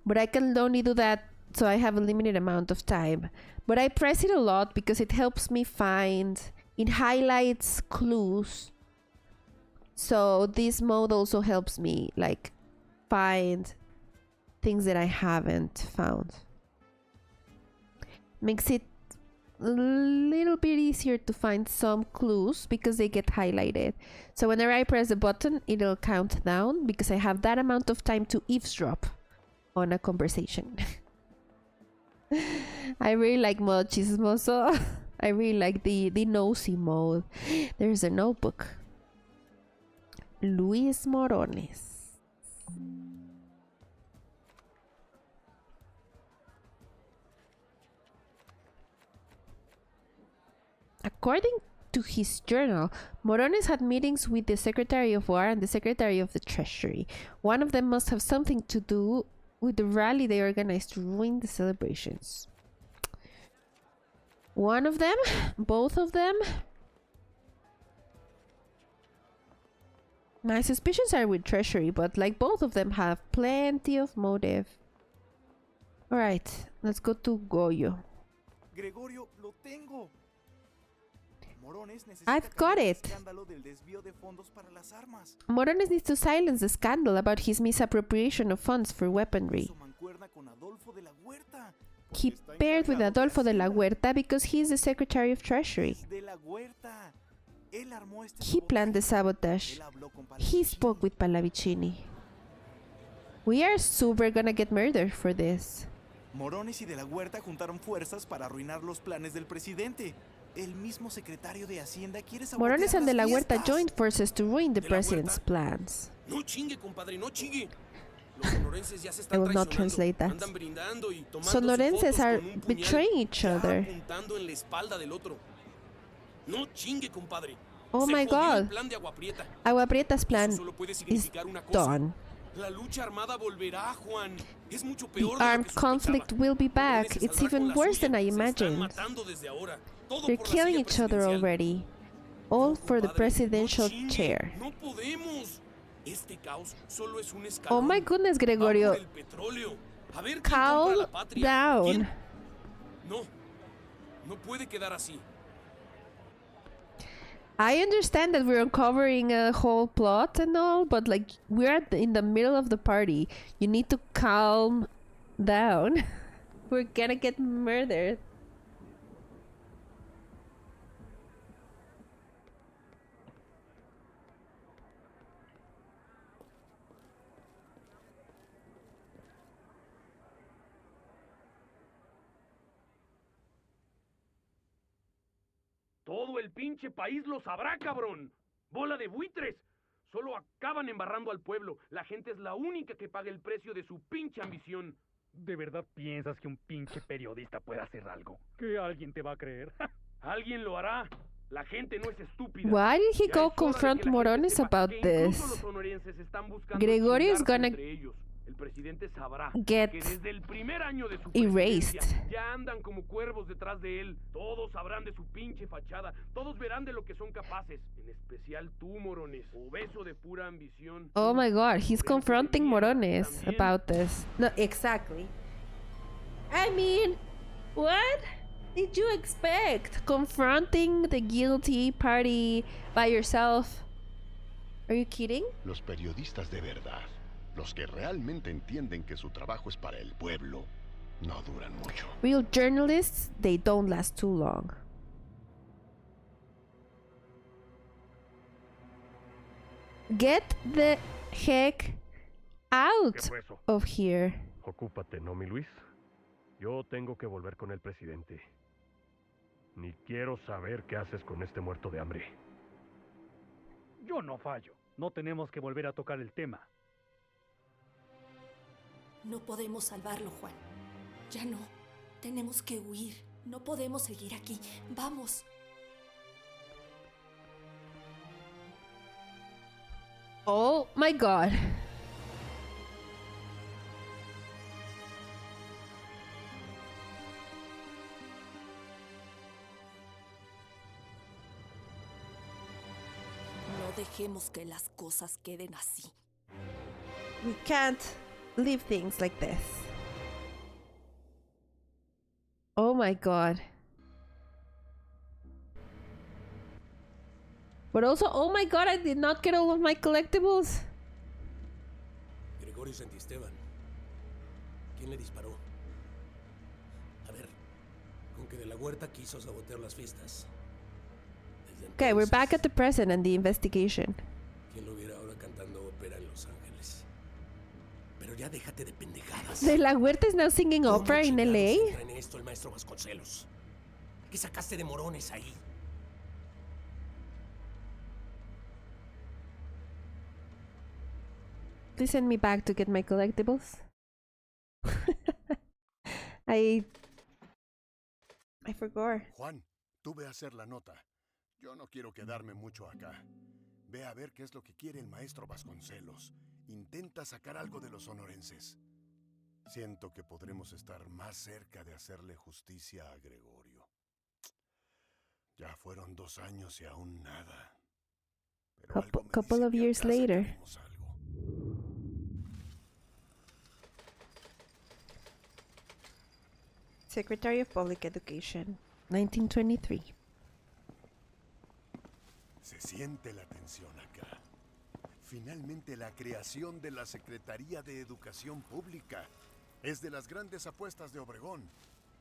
But I can only do that, so I have a limited amount of time. But I press it a lot because it helps me find, it highlights clues. So this mode also helps me like find things that I haven't found. Makes it a little bit easier to find some clues because they get highlighted. So whenever I press the button, it'll count down because I have that amount of time to eavesdrop on a conversation. I really like mode chismoso. I really like the nosy mode. There's a notebook. Luis Morones. According to his journal, Morones had meetings with the Secretary of War and the Secretary of the Treasury. One of them must have something to do with the rally they organized to ruin the celebrations. One of them? Both of them? My suspicions are with Treasury, but like both of them have plenty of motive. Alright, let's go to Goyo. Gregorio, lo tengo. I've got it. Morones needs to silence the scandal about his misappropriation of funds for weaponry. He paired with Adolfo de la Huerta because he's the Secretary of Treasury. De la Huerta. Él armó este He planned the sabotage. Él habló con He Pallavicini. spoke with Pallavicini. We are super gonna get murdered for this. Morones y de la Huerta juntaron fuerzas para arruinar los planes del presidente. El mismo secretario de Hacienda quiere sabotear Morones and de la las Huerta fiestas. joined forces to ruin the ¿De la president's Huerta? plans. No chingue, compadre, no chingue. Los sonorenses ya se I están will not traicionando. translate that. Andan brindando y tomando Sonorenses fotos are con un puñal betraying each ya other. apuntando en la espalda del otro. No chingue, compadre. Oh Se my jodió el God. plan de Agua Prieta. Agua Prieta's plan Eso solo puede is significar una cosa. done. La lucha armada volverá, Juan. Es mucho The peor de lo armed que sospechaba. conflict will be back. Morones se It's saldrá con even la worse suya. than I Se están imagined. matando desde ahora. Todo They're por la killing silla each other presidencial. already. All No, for the compadre, presidential no chingue, chair. No podemos. Este caos solo es un Oh escalón. my goodness, Va Gregorio. por el petróleo. A ver quién Calm compra la patria. down. ¿Quién? No. No puede quedar así. I understand that we're uncovering a whole plot and all, but like we're in the middle of the party. You need to calm down. We're gonna get murdered. Todo el pinche país lo sabrá, cabrón. Bola de buitres. Solo acaban embarrando al pueblo. La gente es la única que paga el precio de su pinche ambición. ¿De verdad piensas que un pinche periodista puede hacer algo? ¿Que alguien te va a creer? Alguien lo hará. La gente no es estúpida. Why did he Ya go es hora de confront que la gente Morones sepa about que incluso this? los sonorenses están buscando Gregorio is chingarse gonna entre ellos. El presidente sabrá get que desde el primer año de su erased. presidencia ya andan como cuervos detrás de él. Todos sabrán de su pinche fachada. Todos verán de lo que son capaces. En especial tú, Morones. Obeso de pura ambición. Oh my God, he's Sonorense de confronting mierda, Morones también. about this. No, exactly. I mean, what did you expect? Confronting the guilty party by yourself? Are you kidding? Los periodistas de verdad, los que realmente entienden que su trabajo es para el pueblo, no duran mucho. Real journalists, they don't last too long. Get the heck out ¿Qué fue eso? of here. Ocúpate, ¿no, mi Luis? Yo tengo que volver con el presidente. Ni quiero saber qué haces con este muerto de hambre. Yo no fallo. No tenemos que volver a tocar el tema. No podemos salvarlo, Juan. Ya no. Tenemos que huir. No podemos seguir aquí. Vamos. Oh my God. No dejemos que las cosas queden así. We can't leave things like this. Oh my God. But also, oh my God, I did not get all of my collectibles. Gregorio Santisteban. ¿Quién le disparó? A ver, con que de la Huerta quiso sabotear las fiestas. Desde Okay, we're back at entonces, the present and the investigation. ¿quién lo viera ahora cantando ópera en Los Ángeles? Pero ya déjate de pendejadas. De la Huerta is now singing ¿Cómo opera in chingados LA? entra en esto el maestro Vasconcelos? ¿Qué sacaste de Morones ahí? Please send me back to get my collectibles. I forgot. Juan, tú ve a hacer la nota. Yo no quiero quedarme mucho acá. Ve a ver qué es lo que quiere el maestro Vasconcelos. Intenta sacar algo de los sonorenses. Siento que podremos estar más cerca de hacerle justicia a Gregorio. Ya fueron 2 años y aún nada. Pero algo me Couple dice of que years acá later. sacaremos algo. Secretary of Public Education, 1923. Se siente la tensión acá. Finalmente la creación de la Secretaría de Educación Pública es de las grandes apuestas de Obregón.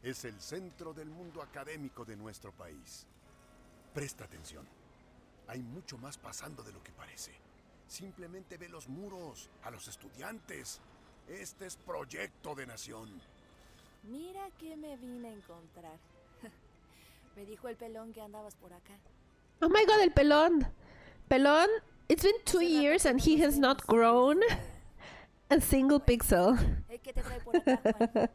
Es el centro del mundo académico de nuestro país. Presta atención. Hay mucho más pasando de lo que parece. Simplemente ve los muros, a los estudiantes. Este es proyecto de nación. Mira que me vine a encontrar. Me dijo el pelón que andabas por acá. Oh my god, el pelón. Pelón, it's been 2 years and he has not grown a single pixel. ¿Qué te trae por acá, Juan?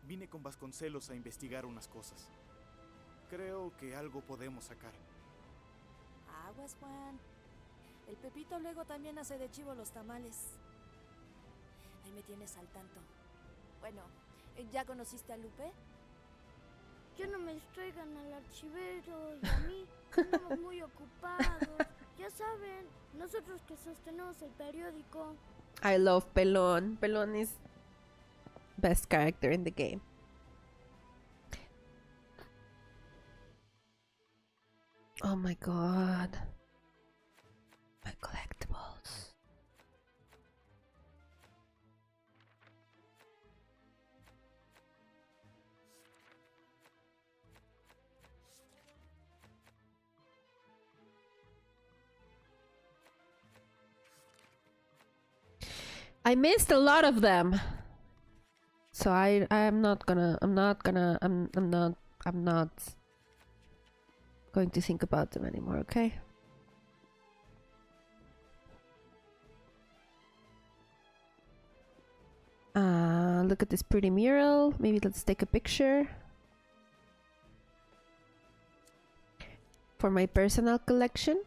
Vine con Vasconcelos a investigar unas cosas. Creo que algo podemos sacar. Aguas, Juan. El Pepito luego también hace de chivo los tamales. Ahí me tienes al tanto. Bueno, ¿ya conociste a Lupe? Ya no me distraigan al archivero y a mí. Andamos muy ocupados. Ya saben, nosotros que sostenemos el periódico. I love Pelón. Pelón is best character in the game. Oh my god. My collectibles. I missed a lot of them. So I'm not going to think about them anymore, okay? Look at this pretty mural. Maybe let's take a picture for my personal collection.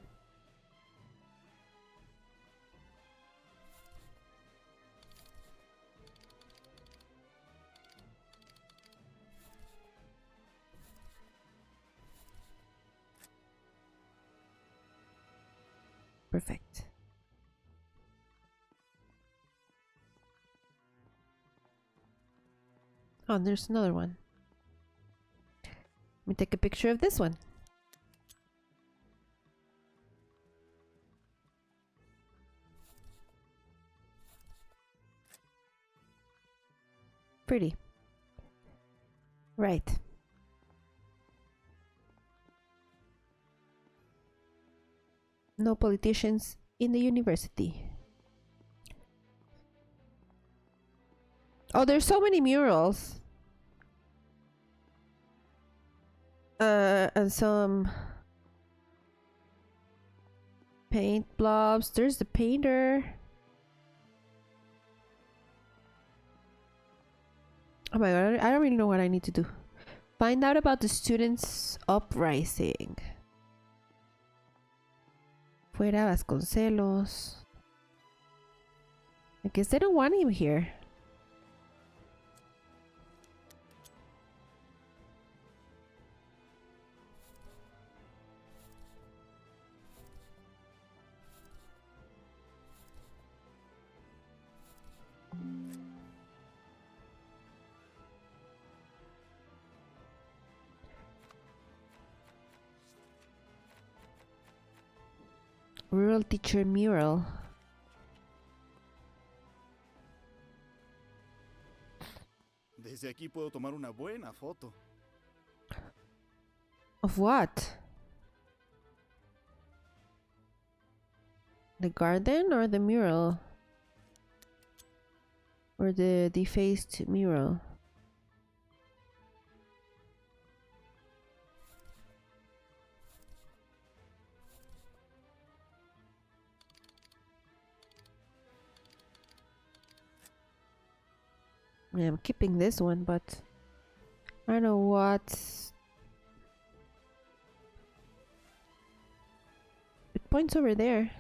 Perfect. Oh, and there's another one. Let me take a picture of this one. Pretty. Right. No politicians in the university. Oh, there's so many murals. And some paint blobs. There's the painter. Oh my god, I don't really know what I need to do. Find out about the students' uprising. Fuera Vasconcelos. I guess they don't want him here. Rural teacher mural. Desde aquí puedo tomar una buena foto. Of what? The garden or the mural? Or the defaced mural? Yeah, I'm keeping this one, but I don't know what. It points over there.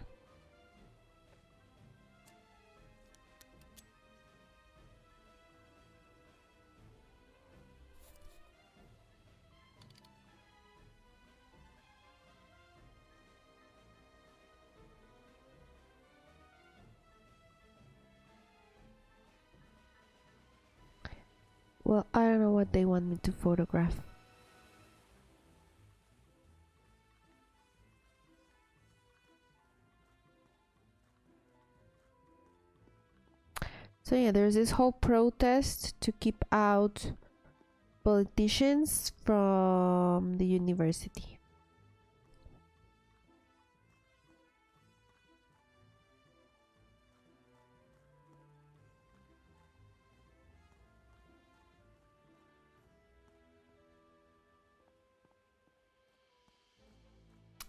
Well, I don't know what they want me to photograph. So yeah, there's this whole protest to keep out politicians from the university.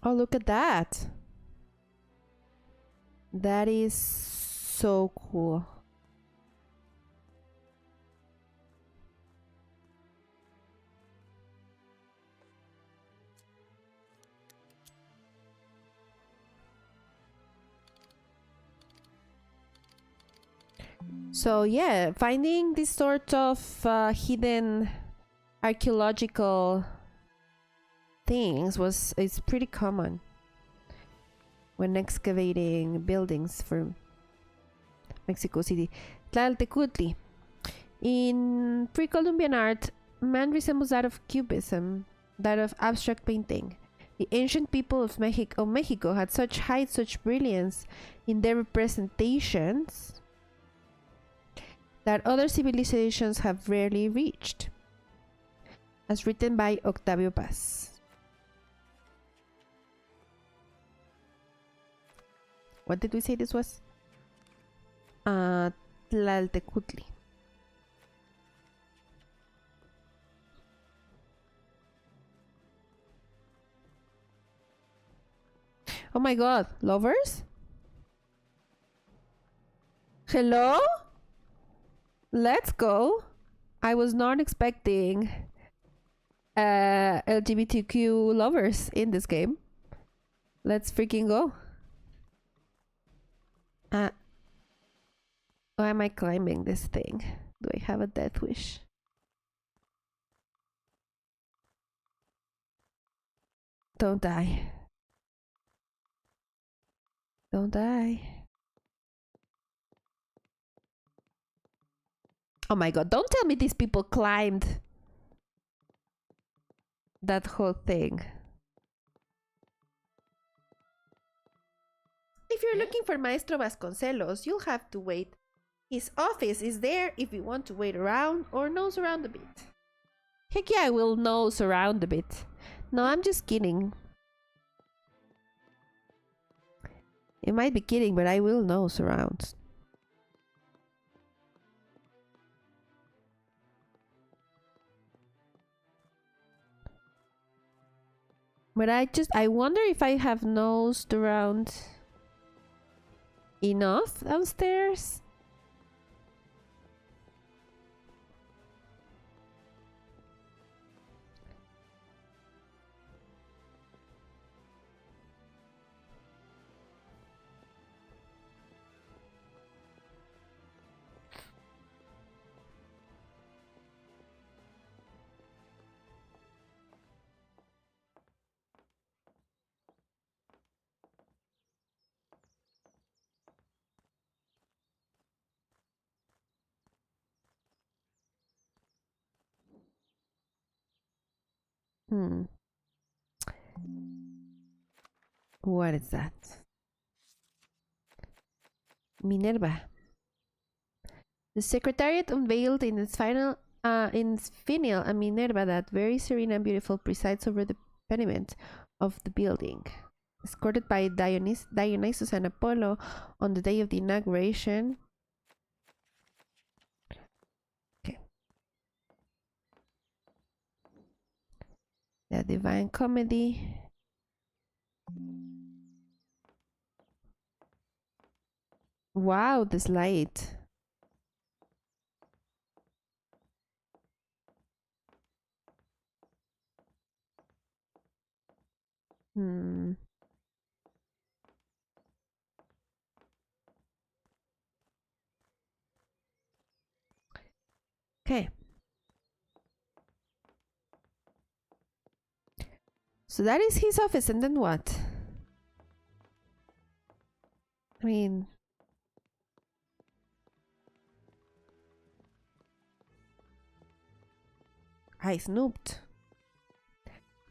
Oh, look at that. That is so cool. So yeah, finding this sort of hidden archaeological things is pretty common when excavating buildings for Mexico City. Tlaltecutli. In pre-Columbian art, man resembles that of Cubism, that of abstract painting. The ancient people of Mexico had such height, such brilliance in their representations that other civilizations have rarely reached. As written by Octavio Paz. What did we say this was? Tlaltecutli. Oh my god, lovers? Hello? Let's go. I was not expecting LGBTQ lovers in this game. Let's freaking go. Why am I climbing this thing? Do I have a death wish? Don't die. Don't die. Oh my god, don't tell me these people climbed that whole thing. If you're looking for Maestro Vasconcelos, you'll have to wait. His office is there if you want to wait around or nose around a bit. Heck yeah, I will nose around a bit. No, I'm just kidding. You might be kidding, but I will nose around. But I wonder if I have nosed around enough downstairs. What is that? Minerva. The Secretariat unveiled in its finial a Minerva that, very serene and beautiful, presides over the pediment of the building. Escorted by Dionysus and Apollo on the day of the inauguration. Okay. The Divine Comedy. Wow, this light. Okay. So that is his office, and then what? I mean... I snooped.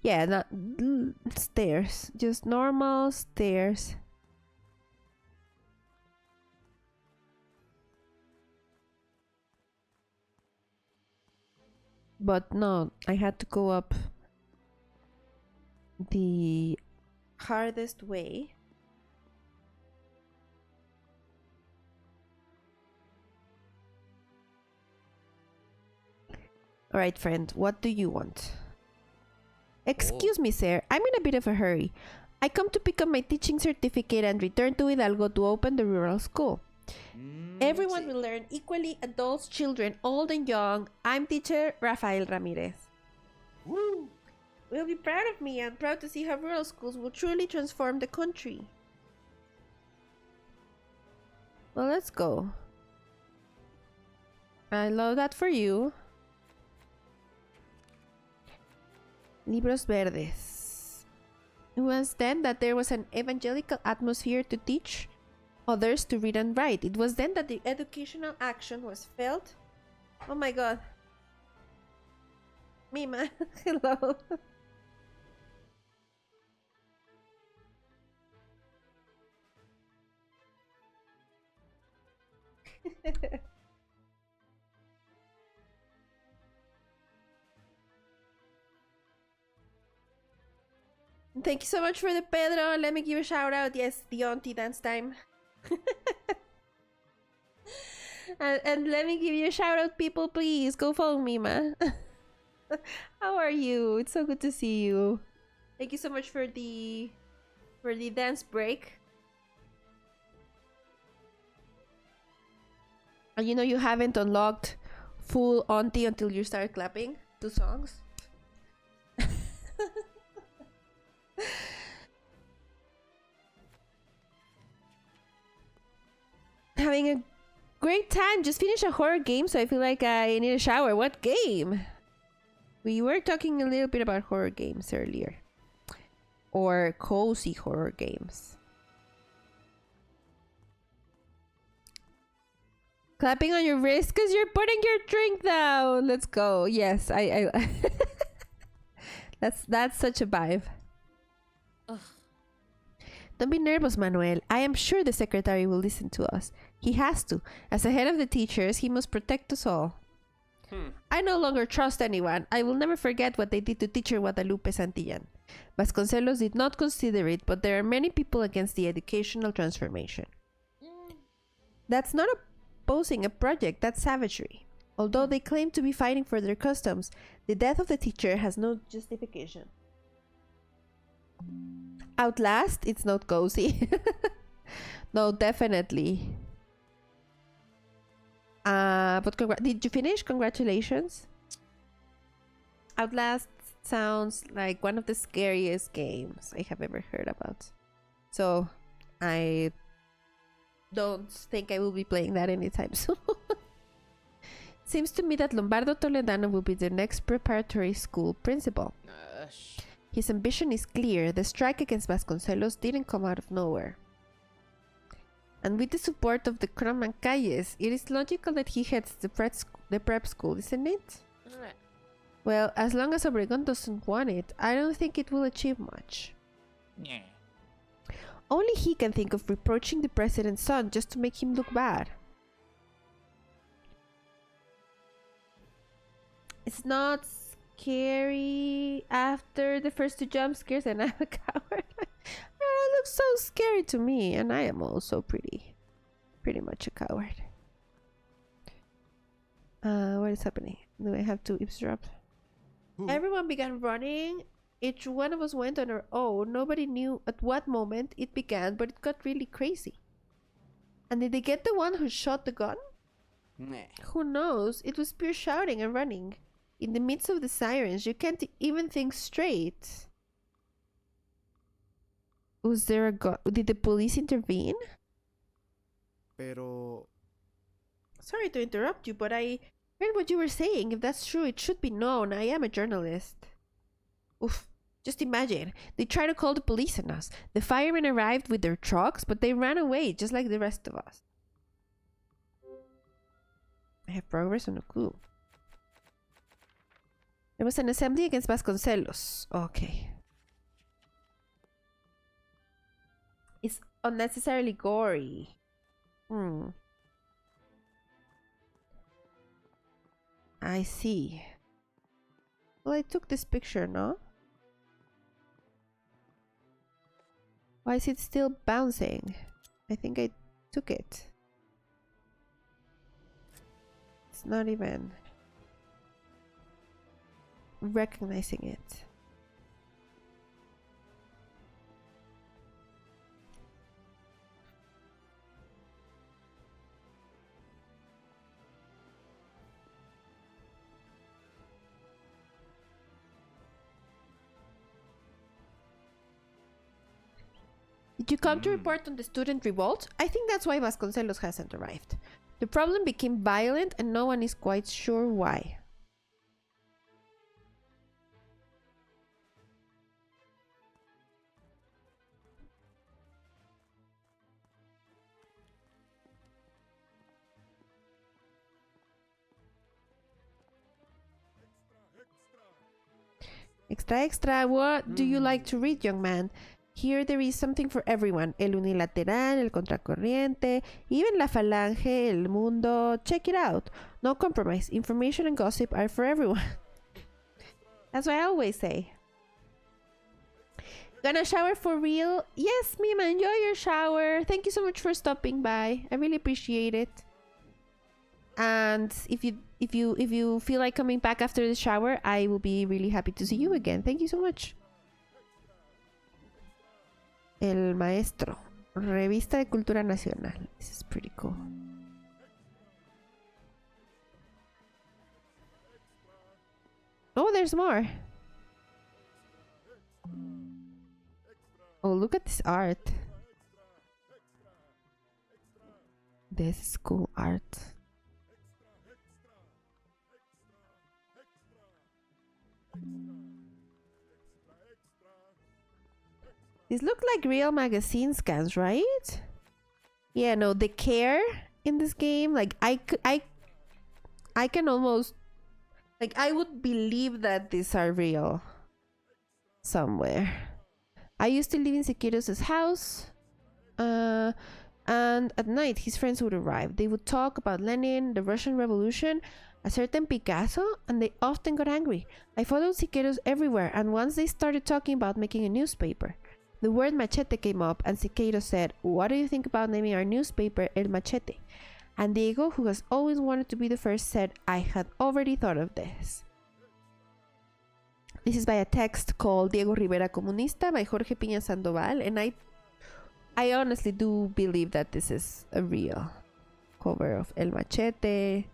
Yeah, not stairs. Just normal stairs. But no, I had to go up the hardest way. Alright, friend, what do you want? Excuse me, sir. I'm in a bit of a hurry. I come to pick up my teaching certificate and return to Hidalgo to open the rural school. Everyone will learn equally, adults, children, old and young. I'm teacher Rafael Ramirez. Woo! Will be proud of me and proud to see how rural schools will truly transform the country. Well, let's go. I love that for you. Libros verdes. It was then that there was an evangelical atmosphere to teach others to read and write. It was then that the educational action was felt. Oh my god. Mima, hello. Thank you so much for the Pedro. Let me give a shout out. Yes, the auntie dance time. and let me give you a shout out, people. Please go follow me, ma. How are you? It's so good to see you. Thank you so much for the dance break. And you know you haven't unlocked full auntie until you start clapping 2 songs. Having a great time. Just finished a horror game, so I feel like I need a shower. What game? We were talking a little bit about horror games earlier. Or cozy horror games. Clapping on your wrist because you're putting your drink down. Let's go. Yes, I That's such a vibe. Ugh. Don't be nervous, Manuel. I am sure the secretary will listen to us. He has to. As the head of the teachers, he must protect us all. I no longer trust anyone. I will never forget what they did to teacher Guadalupe Santillan. Vasconcelos did not consider it, but there are many people against the educational transformation. That's not opposing a project, that's savagery. Although they claim to be fighting for their customs, the death of the teacher has no justification. Outlast, it's not cozy. No, definitely. But did you finish? Congratulations. Outlast sounds like one of the scariest games I have ever heard about. So, I don't think I will be playing that anytime soon. Seems to me that Lombardo Toledano will be the next preparatory school principal. His ambition is clear. The strike against Vasconcelos didn't come out of nowhere. And with the support of the Cromancalles, it is logical that he heads the prep school, isn't it? Well, as long as Obregón doesn't want it, I don't think it will achieve much. Yeah. Only he can think of reproaching the president's son just to make him look bad. It's not scary after the first 2 jump scares and I'm a coward. It looks so scary to me, and I am also pretty much a coward. What is happening? Do I have to eavesdrop? Everyone began running. Each one of us went on our own. Nobody knew at what moment it began, but it got really crazy. And did they get the one who shot the gun? Nah. Who knows? It was pure shouting and running. In the midst of the sirens, you can't even think straight. Was there a gun? Did the police intervene? Pero... Sorry to interrupt you, but I heard what you were saying. If that's true, it should be known. I am a journalist. Oof. Just imagine. They tried to call the police on us. The firemen arrived with their trucks, but they ran away, just like the rest of us. I have progress on a coup. There was an assembly against Vasconcelos. Okay. It's unnecessarily gory. I see. Well, I took this picture, no? Why is it still bouncing? I think I took it. It's not even recognizing it. Did you come to report on the student revolt? I think that's why Vasconcelos hasn't arrived. The problem became violent and no one is quite sure why. Extra, extra. What do you like to read, young man? Here there is something for everyone. El unilateral, el contracorriente, even la falange, el mundo. Check it out. No compromise. Information and gossip are for everyone. That's what I always say. Gonna shower for real? Yes, Mima, enjoy your shower. Thank you so much for stopping by. I really appreciate it. And if you feel like coming back after the shower, I will be really happy to see you again. Thank you so much. El Maestro. Revista de Cultura Nacional. This is pretty cool. Oh, there's more. Oh, look at this art. This is cool art. These look like real magazine scans, right? Yeah, no, the care in this game, like I can almost, like I would believe that these are real somewhere. I used to live in Siqueiros' house, and at night his friends would arrive. They would talk about Lenin, the Russian Revolution, a certain Picasso, and they often got angry. I followed Siqueiros everywhere, and once they started talking about making a newspaper. The word machete came up, and Siqueiros said, "What do you think about naming our newspaper El Machete?" And Diego, who has always wanted to be the first, said, "I had already thought of this." This is by a text called Diego Rivera Comunista by Jorge Piña Sandoval, and I honestly do believe that this is a real cover of El Machete.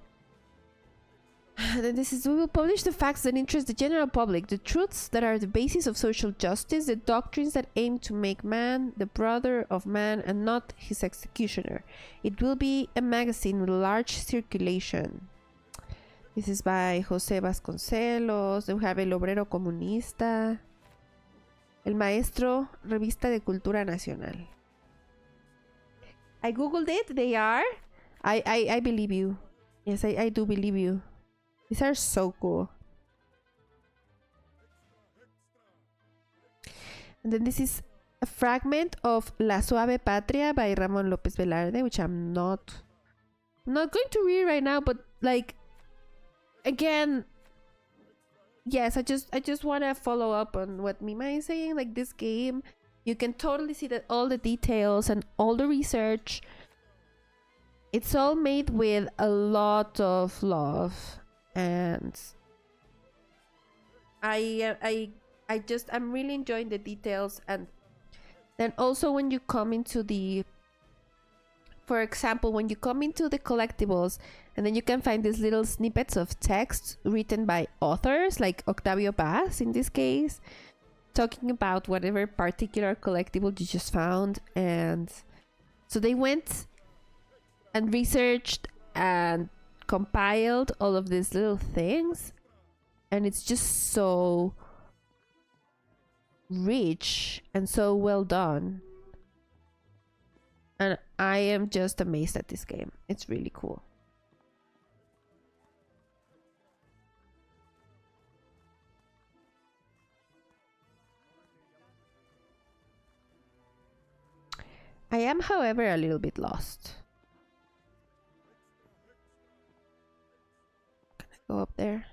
Then this is, we will publish the facts that interest the general public, the truths that are the basis of social justice, the doctrines that aim to make man the brother of man and not his executioner. It will be a magazine with large circulation. This is by José Vasconcelos. We have El Obrero Comunista. El Maestro, Revista de Cultura Nacional. I googled it. They are. I believe you. Yes, I do believe you. These are so cool. And then this is a fragment of La Suave Patria by Ramón López Velarde, which I'm not going to read right now, but like, again, yes, I just want to follow up on what Mima is saying. Like, this game, you can totally see that all the details and all the research, it's all made with a lot of love. And I'm really enjoying the details. And then also when you come into the, for example, when you come into the collectibles, and then you can find these little snippets of text written by authors like Octavio Paz in this case, talking about whatever particular collectible you just found. And so they went and researched and compiled all of these little things, and it's just so rich and so well done, and I am just amazed at this game. It's really cool. I am, however, a little bit lost. Go up there.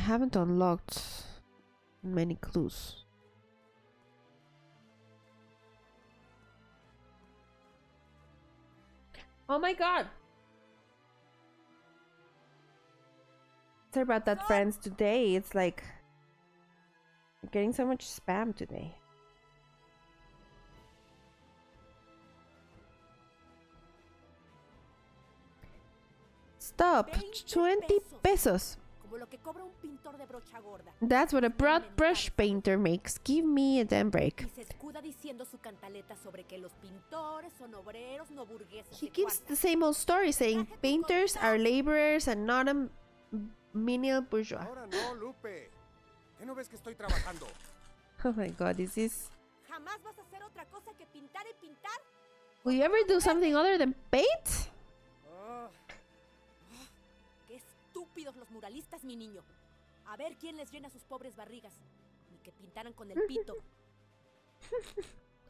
haven't unlocked many clues. Oh my god! Sorry about that, friends. Today it's like I'm getting so much spam today. Stop! 20 pesos. That's what a broad brush painter makes. Give me a damn break. He keeps the same old story saying painters are laborers and not a menial bourgeois. Ahora no, Lupe. ¿Qué no ves que estoy trabajando? Oh my god, is this... Will you ever do something other than paint? Qué estúpidos los muralistas, mi niño. A ver quién les llena sus pobres barrigas. Ni que pintaran con el pito.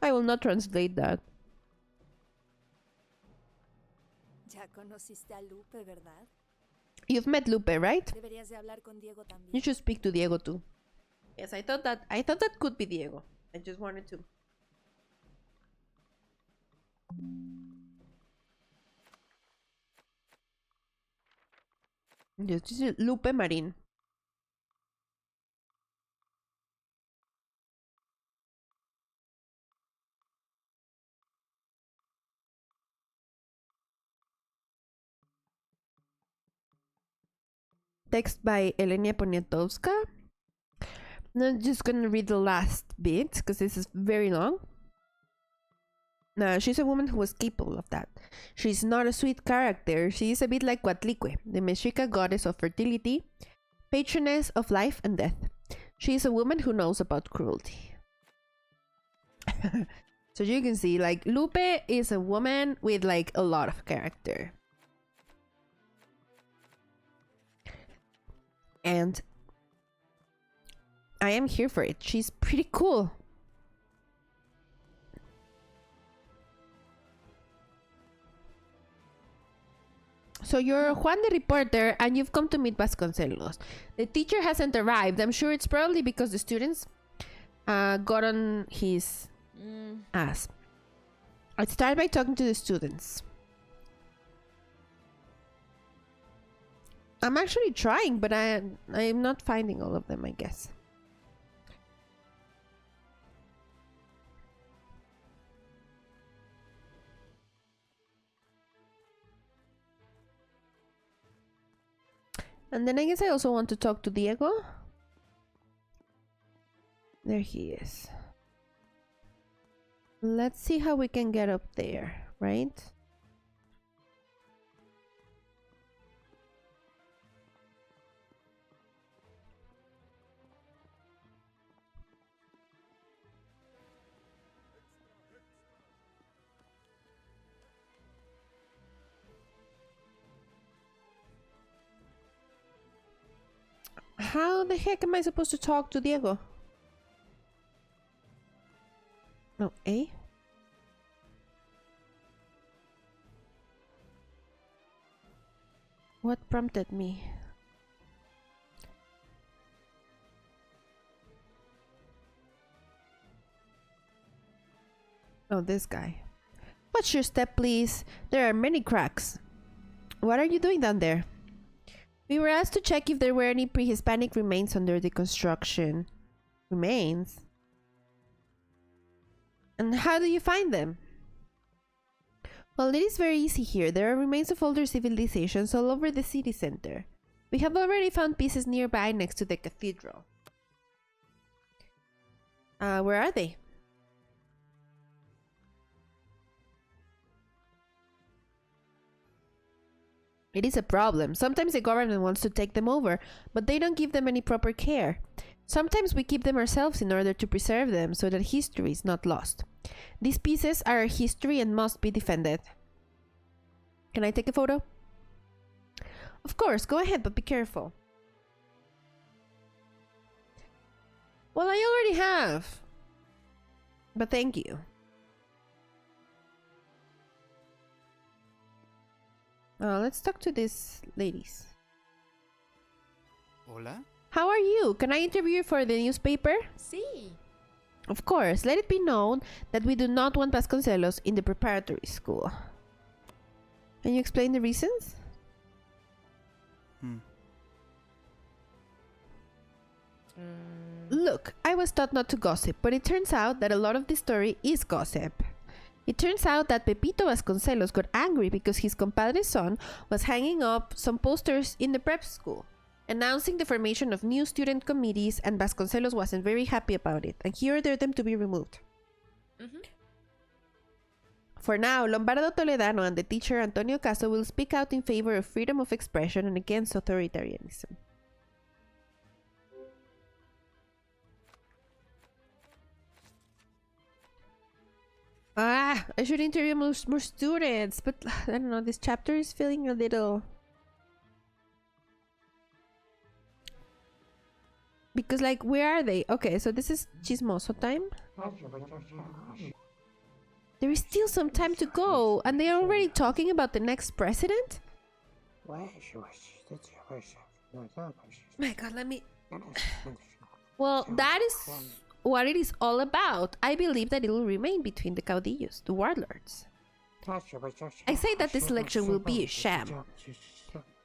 I will not translate that. Ya conociste a Lupe, ¿verdad? You've met Lupe, right? Deberías de hablar con Diego también. You should speak to Diego too. Yes, I thought that could be Diego. I just wanted to. Yes, this is Lupe Marin. Text by Elenia Poniatowska. I'm just gonna read the last bit because this is very long. She's a woman who was capable of that. She's not a sweet character. She is a bit like Coatlicue, the Mexica goddess of fertility, patroness of life and death. She is a woman who knows about cruelty. So you can see, like, Lupe is a woman with, like, a lot of character. And I am here for it. She's pretty cool. So you're Juan the reporter and you've come to meet Vasconcelos. The teacher hasn't arrived. I'm sure it's probably because the students got on his ass. I'd start by talking to the students. I'm actually trying, but I'm not finding all of them, I guess. And then I guess I also want to talk to Diego. There he is. Let's see how we can get up there, right? How the heck am I supposed to talk to Diego? No, eh? What prompted me? Oh, this guy. Watch your step, please. There are many cracks. What are you doing down there? We were asked to check if there were any pre-Hispanic remains under the construction. Remains? And how do you find them? Well, it is very easy here. There are remains of older civilizations all over the city center. We have already found pieces nearby next to the cathedral. Where are they? It is a problem. Sometimes the government wants to take them over, but they don't give them any proper care. Sometimes we keep them ourselves in order to preserve them so that history is not lost. These pieces are our history and must be defended. Can I take a photo? Of course, go ahead, but be careful. Well, I already have. But thank you. Let's talk to these ladies. Hola. How are you? Can I interview you for the newspaper? Sí. Of course. Let it be known that we do not want Vasconcelos in the preparatory school. Can you explain the reasons? Look, I was taught not to gossip, but it turns out that a lot of this story is gossip. It turns out that Pepito Vasconcelos got angry because his compadre's son was hanging up some posters in the prep school, announcing the formation of new student committees, and Vasconcelos wasn't very happy about it, and he ordered them to be removed. For now, Lombardo Toledano and the teacher Antonio Caso will speak out in favor of freedom of expression and against authoritarianism. I should interview more students, but I don't know, this chapter is feeling a little... Because, like, where are they? Okay, so this is chismoso time. There is still some time to go, and they are already talking about the next president? My god, let me... Well, that is what it is all about. I believe that it will remain between the caudillos, the warlords. I say that this election will be a sham.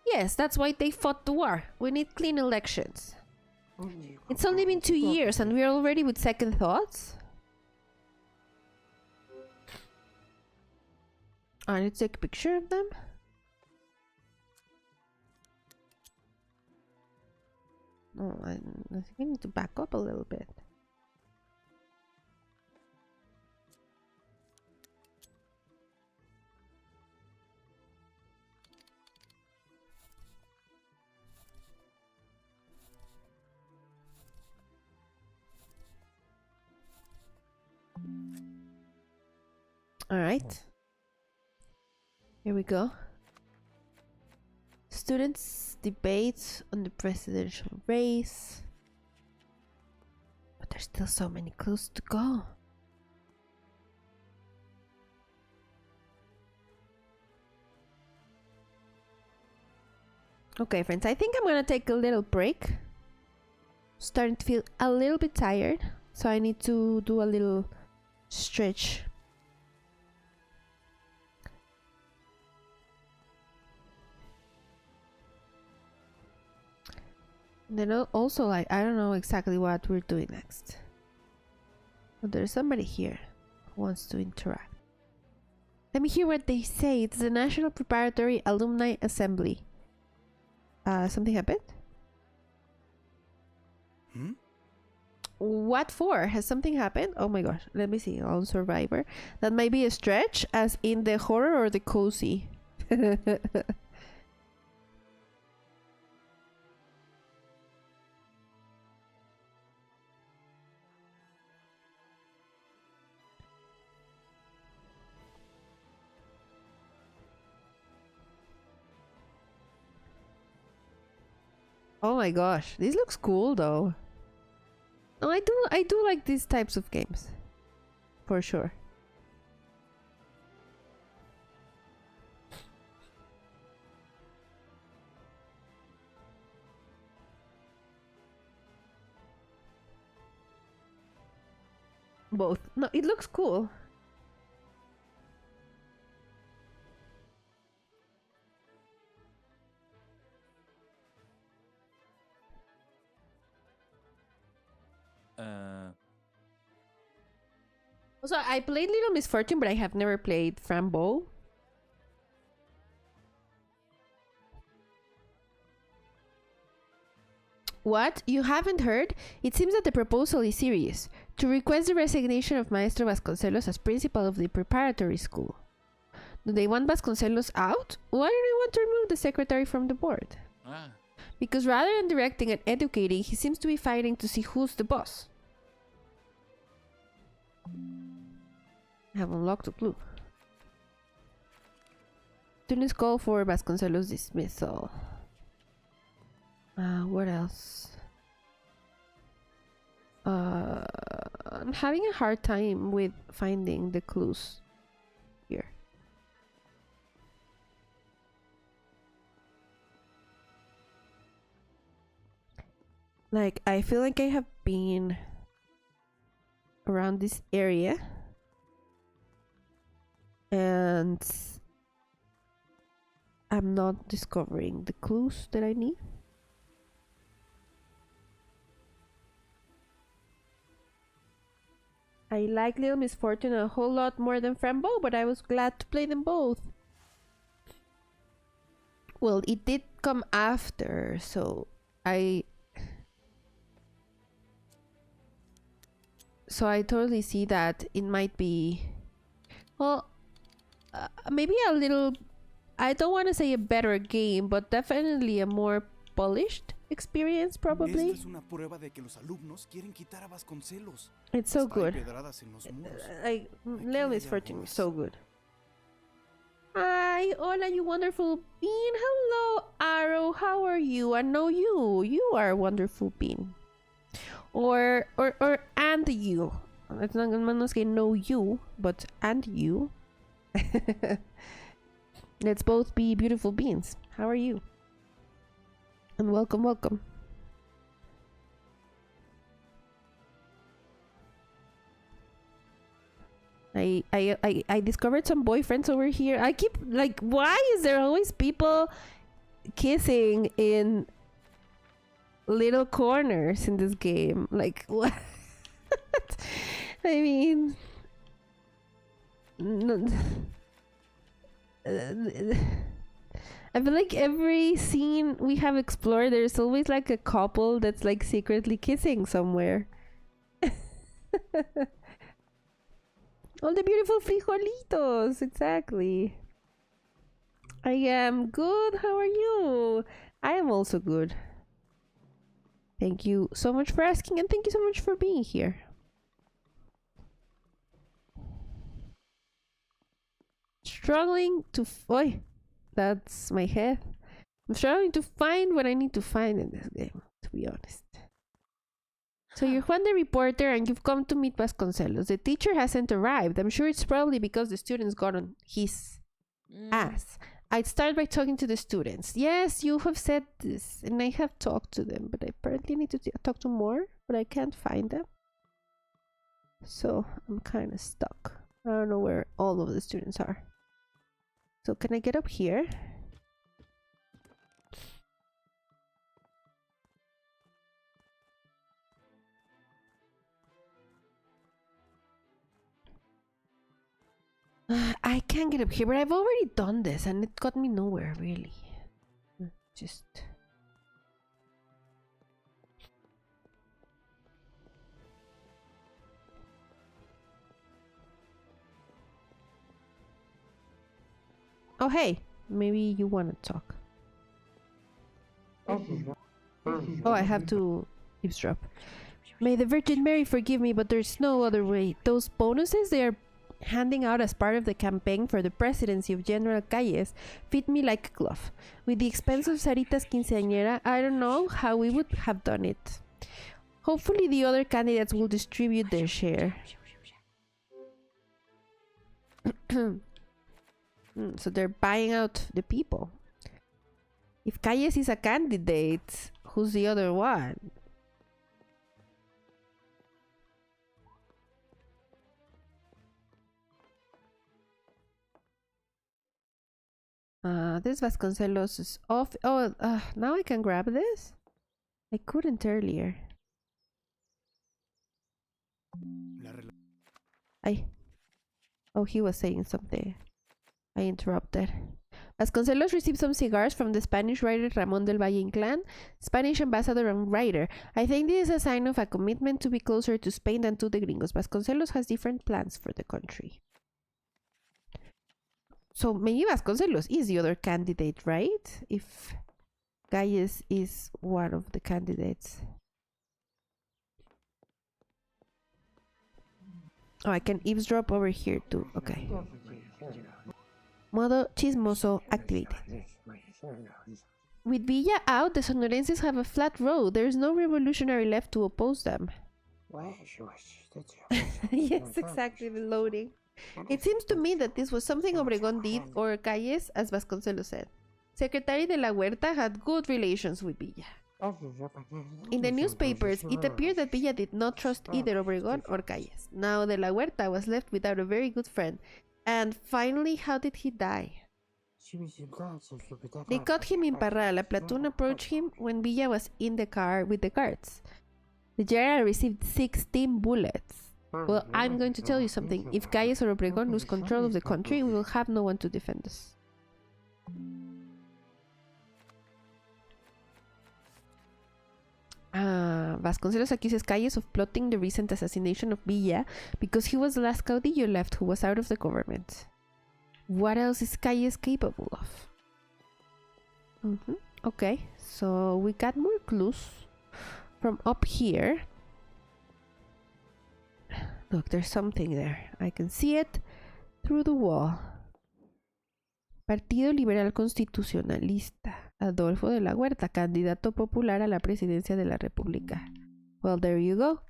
Yes, that's why they fought the war. We need clean elections. It's only been 2 years and we're already with second thoughts? I need to take a picture of them. Oh, I think I need to back up a little bit. All right. Here we go. Students debate on the presidential race. But there's still so many clues to go. Okay, friends, I think I'm gonna take a little break. Starting to feel a little bit tired, so I need to do a little stretch. Then also, like, I don't know exactly what we're doing next. But there's somebody here who wants to interact. Let me hear what they say. It's the National Preparatory Alumni Assembly. Something happened? What for? Has something happened? Oh my gosh. Let me see. On Survivor. That might be a stretch, as in the horror or the cozy. Oh my gosh, this looks cool though. No, I do like these types of games. For sure. Both. No, it looks cool. Also, I played Little Misfortune, but I have never played Frambo. What? You haven't heard? It seems that the proposal is serious. To request the resignation of Maestro Vasconcelos as principal of the preparatory school. Do they want Vasconcelos out? Why do they want to remove the secretary from the board? Because rather than directing and educating, he seems to be fighting to see who's the boss. I have unlocked a clue. Students call for Vasconcelos' dismissal. What else? I'm having a hard time with finding the clues here. Like, I feel like I have been around this area. And I'm not discovering the clues that I need. I like Little Miss Fortune a whole lot more than Frambo, but I was glad to play them both. Well, it did come after, so I totally see that it might be, well, maybe a little, I don't want to say a better game, but definitely a more polished experience, probably. Esta es una prueba de que los alumnos quieren quitar a Vasconcelos. It's so Hasta hay good. pedradas en los muros. Like, Little Miss Fortune is so good. Hi, hola, you wonderful bean. Hello, Arrow. How are you? I know you. You are a wonderful bean. Or and you. It's not gonna say know you, but and you. Let's both be beautiful beans. How are you? And welcome, welcome. I discovered some boyfriends over here. I keep like, why is there always people kissing in little corners in this game? Like, what? I mean, no, I feel like every scene we have explored, there's always like a couple that's like secretly kissing somewhere. All the beautiful frijolitos, exactly. I am good. How are you? I am also good. Thank you so much for asking, and thank you so much for being here. Struggling to Oy, that's my head. I'm struggling to find what I need to find in this game, to be honest. So you're Juan the reporter and you've come to meet Vasconcelos. The teacher hasn't arrived. I'm sure it's probably because the students got on his ass. I'd start by talking to the students. Yes, you have said this, and I have talked to them, but I apparently need to talk to more, but I can't find them. So I'm kind of stuck. I don't know where all of the students are. So can I get up here? I can't get up here, but I've already done this and it got me nowhere, really. Just... Oh, hey, maybe you want to talk. Oh, I have to eavesdrop. May the Virgin Mary forgive me, but there's no other way. Those bonuses they are handing out as part of the campaign for the presidency of General Calles fit me like a glove. With the expense of Sarita's quinceañera, I don't know how we would have done it. Hopefully the other candidates will distribute their share. So they're buying out the people. If Calles is a candidate, who's the other one? This Vasconcelos is off. Oh, now I can grab this? I couldn't earlier. Oh, he was saying something. I interrupted. Vasconcelos received some cigars from the Spanish writer Ramón del Valle Inclán, Spanish ambassador and writer. I think this is a sign of a commitment to be closer to Spain than to the gringos. Vasconcelos has different plans for the country. So maybe Vasconcelos is the other candidate, right? If Calles is one of the candidates. Oh, I can eavesdrop over here too. Okay. Modo chismoso activated. With Villa out, the Sonorenses have a flat road. There is no revolutionary left to oppose them. Yes, exactly, the loading. It seems to me that this was something Obregón did, or Calles, as Vasconcelos said. Secretary de la Huerta had good relations with Villa. In the newspapers, it appeared that Villa did not trust either Obregón or Calles. Now De la Huerta was left without a very good friend. And finally, how did he die? They caught him in Parral. A platoon approached him when Villa was in the car with the guards. The general received 16 bullets. Well, I'm going to tell you something. If Calles or Obregón lose control of the country, we will have no one to defend us. Vasconcelos accuses Calles of plotting the recent assassination of Villa because he was the last caudillo left who was out of the government. What else is Calles capable of? Okay, so we got more clues from up here. Look, there's something there. I can see it through the wall. Partido Liberal Constitucionalista. Adolfo de la Huerta, candidato popular a la presidencia de la República. Well, there you go.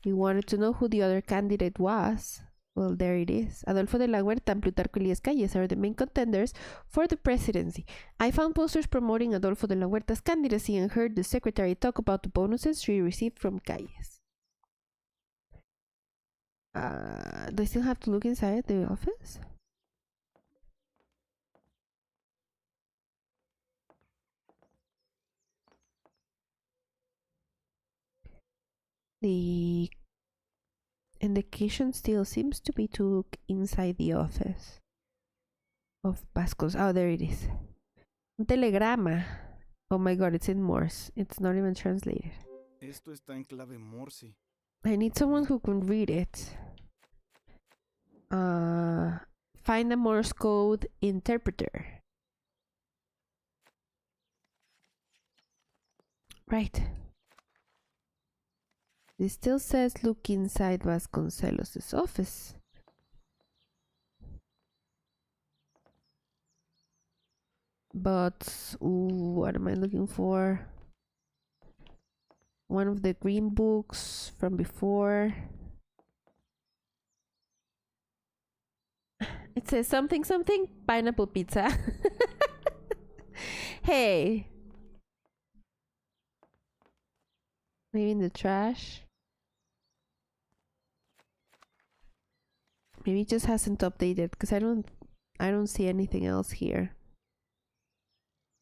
You wanted to know who the other candidate was. Well, there it is. Adolfo de la Huerta and Plutarco Elías Calles are the main contenders for the presidency. I found posters promoting Adolfo de la Huerta's candidacy and heard the secretary talk about the bonuses she received from Calles. Do I still have to look inside the office? The indication still seems to be to look inside the office of Vasco's. Oh, there it is. Un telegrama. Oh my god, it's in Morse. It's not even translated. Esto está en clave Morse. I need someone who can read it. Find a Morse code interpreter. Right. It still says look inside Vasconcelos' office. But what am I looking for? One of the green books from before. It says something pineapple pizza. Hey. Maybe in the trash. Maybe it just hasn't updated because I don't see anything else here.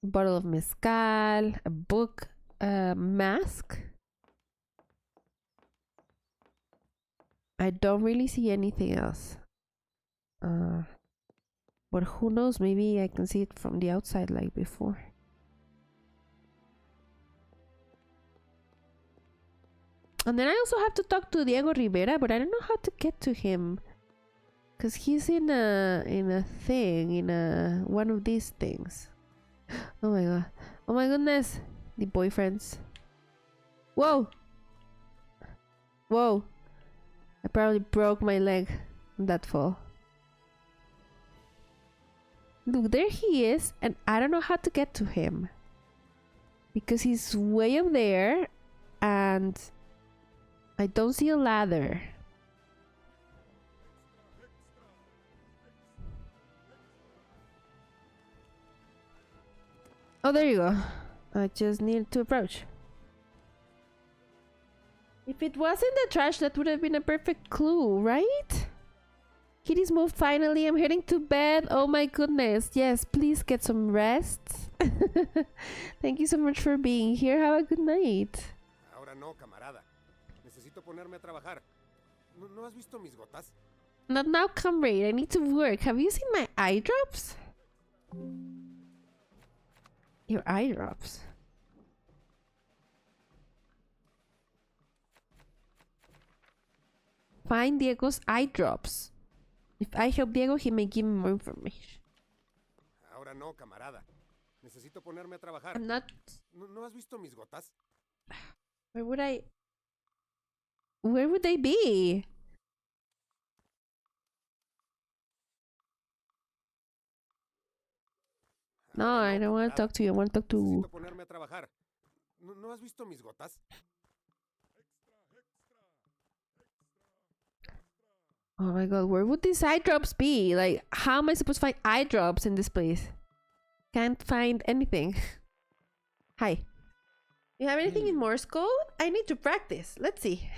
A bottle of mezcal, a book, a mask. I don't really see anything else. But who knows, maybe I can see it from the outside like before. And then I also have to talk to Diego Rivera, but I don't know how to get to him. Cause he's in a one of these things. Oh my god. Oh my goodness. The boyfriends. Whoa. Whoa. I probably broke my leg on that fall. Look, there he is, and I don't know how to get to him. Because he's way up there, and I don't see a ladder. Oh, there you go. I just need to approach. If it wasn't the trash, that would have been a perfect clue, right? Kitty's moved finally. I'm heading to bed. Oh my goodness. Yes, please get some rest. Thank you so much for being here. Have a good night. Ahora no, camarada. Necesito ponerme a trabajar. ¿No has visto mis gotas? Not now, comrade. I need to work. Have you seen my eye drops? Your eye drops. Find Diego's eye drops. If I help Diego, he may give me more information. Ahora no, camarada. Necesito ponerme a trabajar. I'm not... ¿No has visto mis gotas? Where would I... Where would they be? No, I don't want to talk to you. I want to talk to... Necesito ponerme a trabajar. ¿No has visto mis gotas? Oh my god, where would these eye drops be? Like, how am I supposed to find eye drops in this place? Can't find anything. Hi. You have anything in Morse code? I need to practice. Let's see.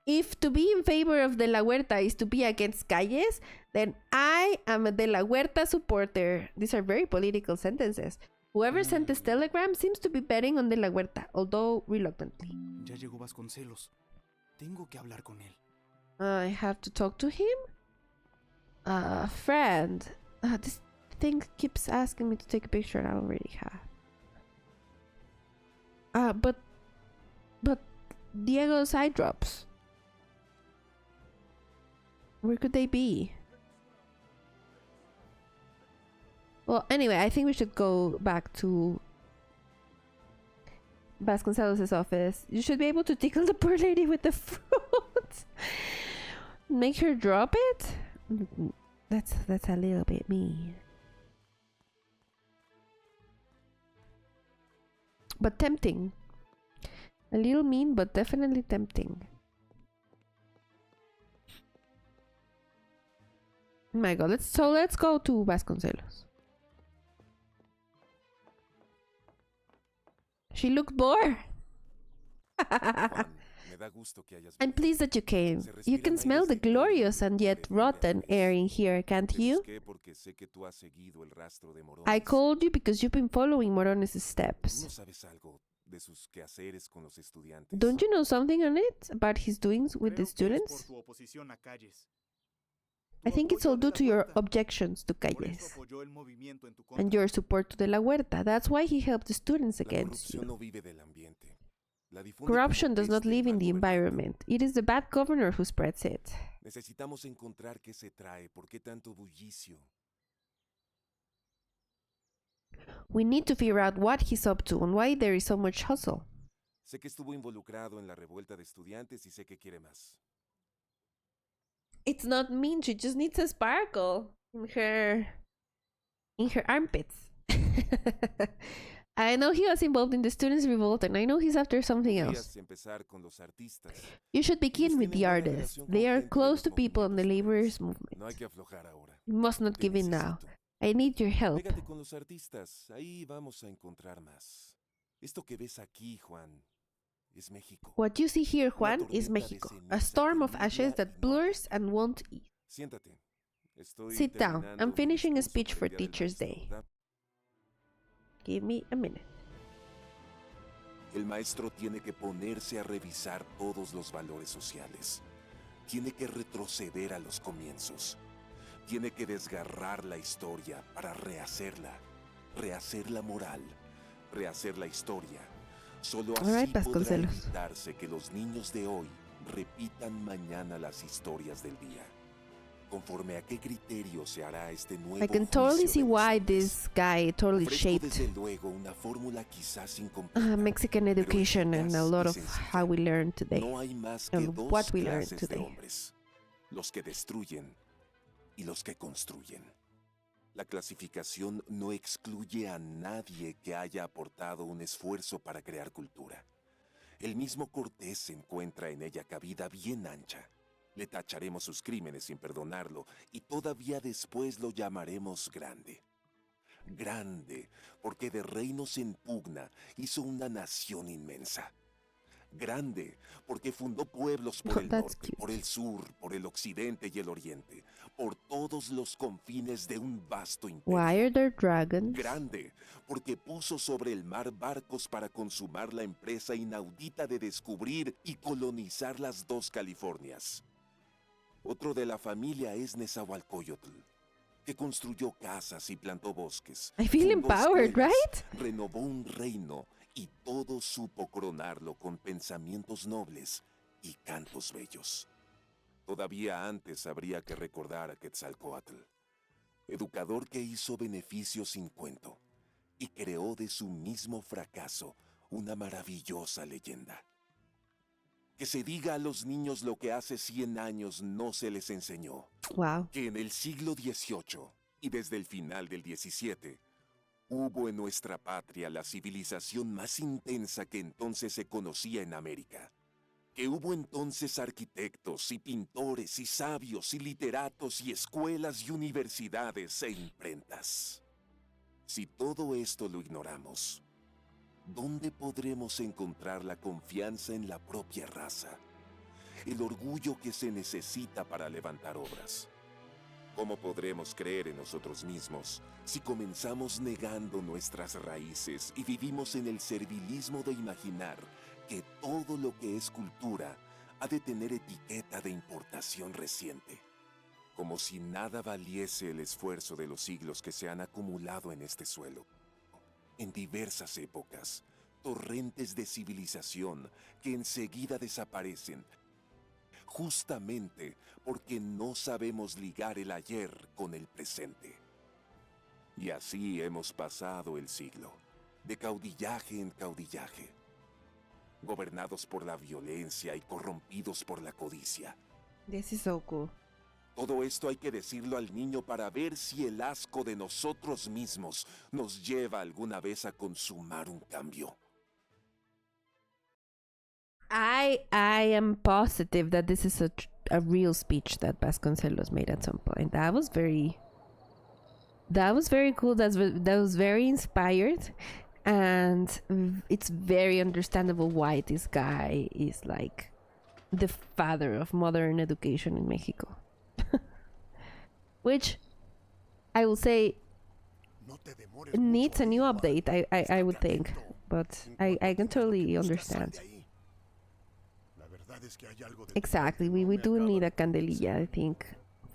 If to be in favor of De La Huerta is to be against Calles, then I am a De La Huerta supporter. These are very political sentences. Whoever sent this telegram seems to be betting on De La Huerta, although reluctantly. Ya llegó Vasconcelos. Tengo que hablar con él. I have to talk to him? Friend. This thing keeps asking me to take a picture and I already have. But Diego's eye drops. Where could they be? Well, anyway, I think we should go back to Vasconcelos' office. You should be able to tickle the poor lady with the fruit. Make her drop it? That's a little bit mean. But tempting. A little mean, but definitely tempting. Oh my god, let's go to Vasconcelos. She looked bored. I'm pleased that you came. You can smell the glorious and yet rotten air in here, can't you? I called you because you've been following Morones' steps. Don't you know something on it about his doings with the students? I think it's all due to your objections to Calles and your support to De La Huerta. That's why he helped the students against you. Corruption does not live in the environment. It is the bad governor who spreads it. We need to figure out what he's up to and why there is so much hustle. It's not mean, she just needs a sparkle in her armpits. I know he was involved in the students' revolt and I know he's after something else. You should begin with the artists. They are close to people in the laborers' movement. You must not give in now. I need your help. What you see here, Juan, is Mexico. A storm of ashes that blurs and won't ease. Sit down. I'm finishing a speech for Teacher's Day. Give me a minute. El maestro tiene que ponerse a revisar todos los valores sociales. Tiene que retroceder a los comienzos. Tiene que desgarrar la historia para rehacerla. Rehacer la moral. Rehacer la historia. Solo así podrá evitarse que los niños de hoy repitan mañana las historias del día. Conforme a qué criterio se hará este nuevo I can totally see why this guy totally shaped Mexican education and a lot of how we learn today and what we learn today. Los que destruyen y los que construyen. La clasificación no excluye a nadie que haya aportado un esfuerzo para crear cultura. El mismo Cortés se encuentra en ella cabida bien ancha. Le tacharemos sus crímenes sin perdonarlo y todavía después lo llamaremos grande. Grande, porque de reinos en pugna hizo una nación inmensa. Grande, porque fundó pueblos por el norte, por el sur, por el occidente y el oriente, por todos los confines de un vasto imperio. Why are there dragons? Grande, porque puso sobre el mar barcos para consumar la empresa inaudita de descubrir y colonizar las dos Californias. Otro de la familia es Nezahualcóyotl, que construyó casas y plantó bosques. I feel empowered, right? Renovó un reino y todo supo coronarlo con pensamientos nobles y cantos bellos. Todavía antes habría que recordar a Quetzalcóatl, educador que hizo beneficios sin cuento y creó de su mismo fracaso una maravillosa leyenda. Que se diga a los niños lo que hace 100 años no se les enseñó. Wow. Que en el siglo XVIII y desde el final del XVII hubo en nuestra patria la civilización más intensa que entonces se conocía en América. Que hubo entonces arquitectos y pintores y sabios y literatos y escuelas y universidades e imprentas. Si todo esto lo ignoramos, ¿dónde podremos encontrar la confianza en la propia raza? El orgullo que se necesita para levantar obras. ¿Cómo podremos creer en nosotros mismos si comenzamos negando nuestras raíces y vivimos en el servilismo de imaginar que todo lo que es cultura ha de tener etiqueta de importación reciente? Como si nada valiese el esfuerzo de los siglos que se han acumulado en este suelo. En diversas épocas, torrentes de civilización que enseguida desaparecen, justamente porque no sabemos ligar el ayer con el presente. Y así hemos pasado el siglo, de caudillaje en caudillaje, gobernados por la violencia y corrompidos por la codicia. This is so cool. Todo esto hay que decirlo al niño para ver si el asco de nosotros mismos nos lleva alguna vez a consumar un cambio. I am positive that this is a real speech that Vasconcelos made at some point. That was very cool. That was very inspired, and it's very understandable why this guy is like the father of modern education in Mexico. Which I will say needs a new update, I would think, but I can totally understand. Exactly, we do need a Candelilla, I think,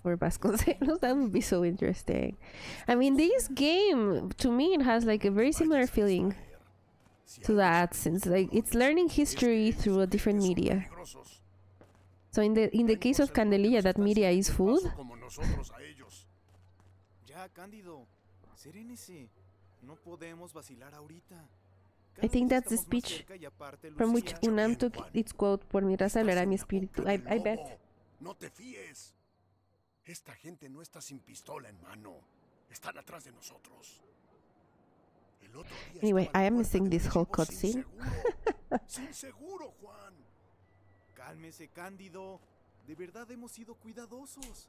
for Vasconcelos. That would be so interesting. I mean, this game, to me, it has like a very similar feeling to that, since like it's learning history through a different media. So in the case of Candelilla, that media is food. Ya, Cándido, serénese. No podemos vacilar ahorita. I think that's the speech from which UNAM took its quote, por mi raza hablará mi espíritu. I bet. No te fíes. Esta gente no está sin pistola en mano. Están atrás de nosotros. Anyway, I am missing this whole cutscene. Sin seguro, Juan. Cálmese, Cándido. De verdad hemos sido cuidadosos.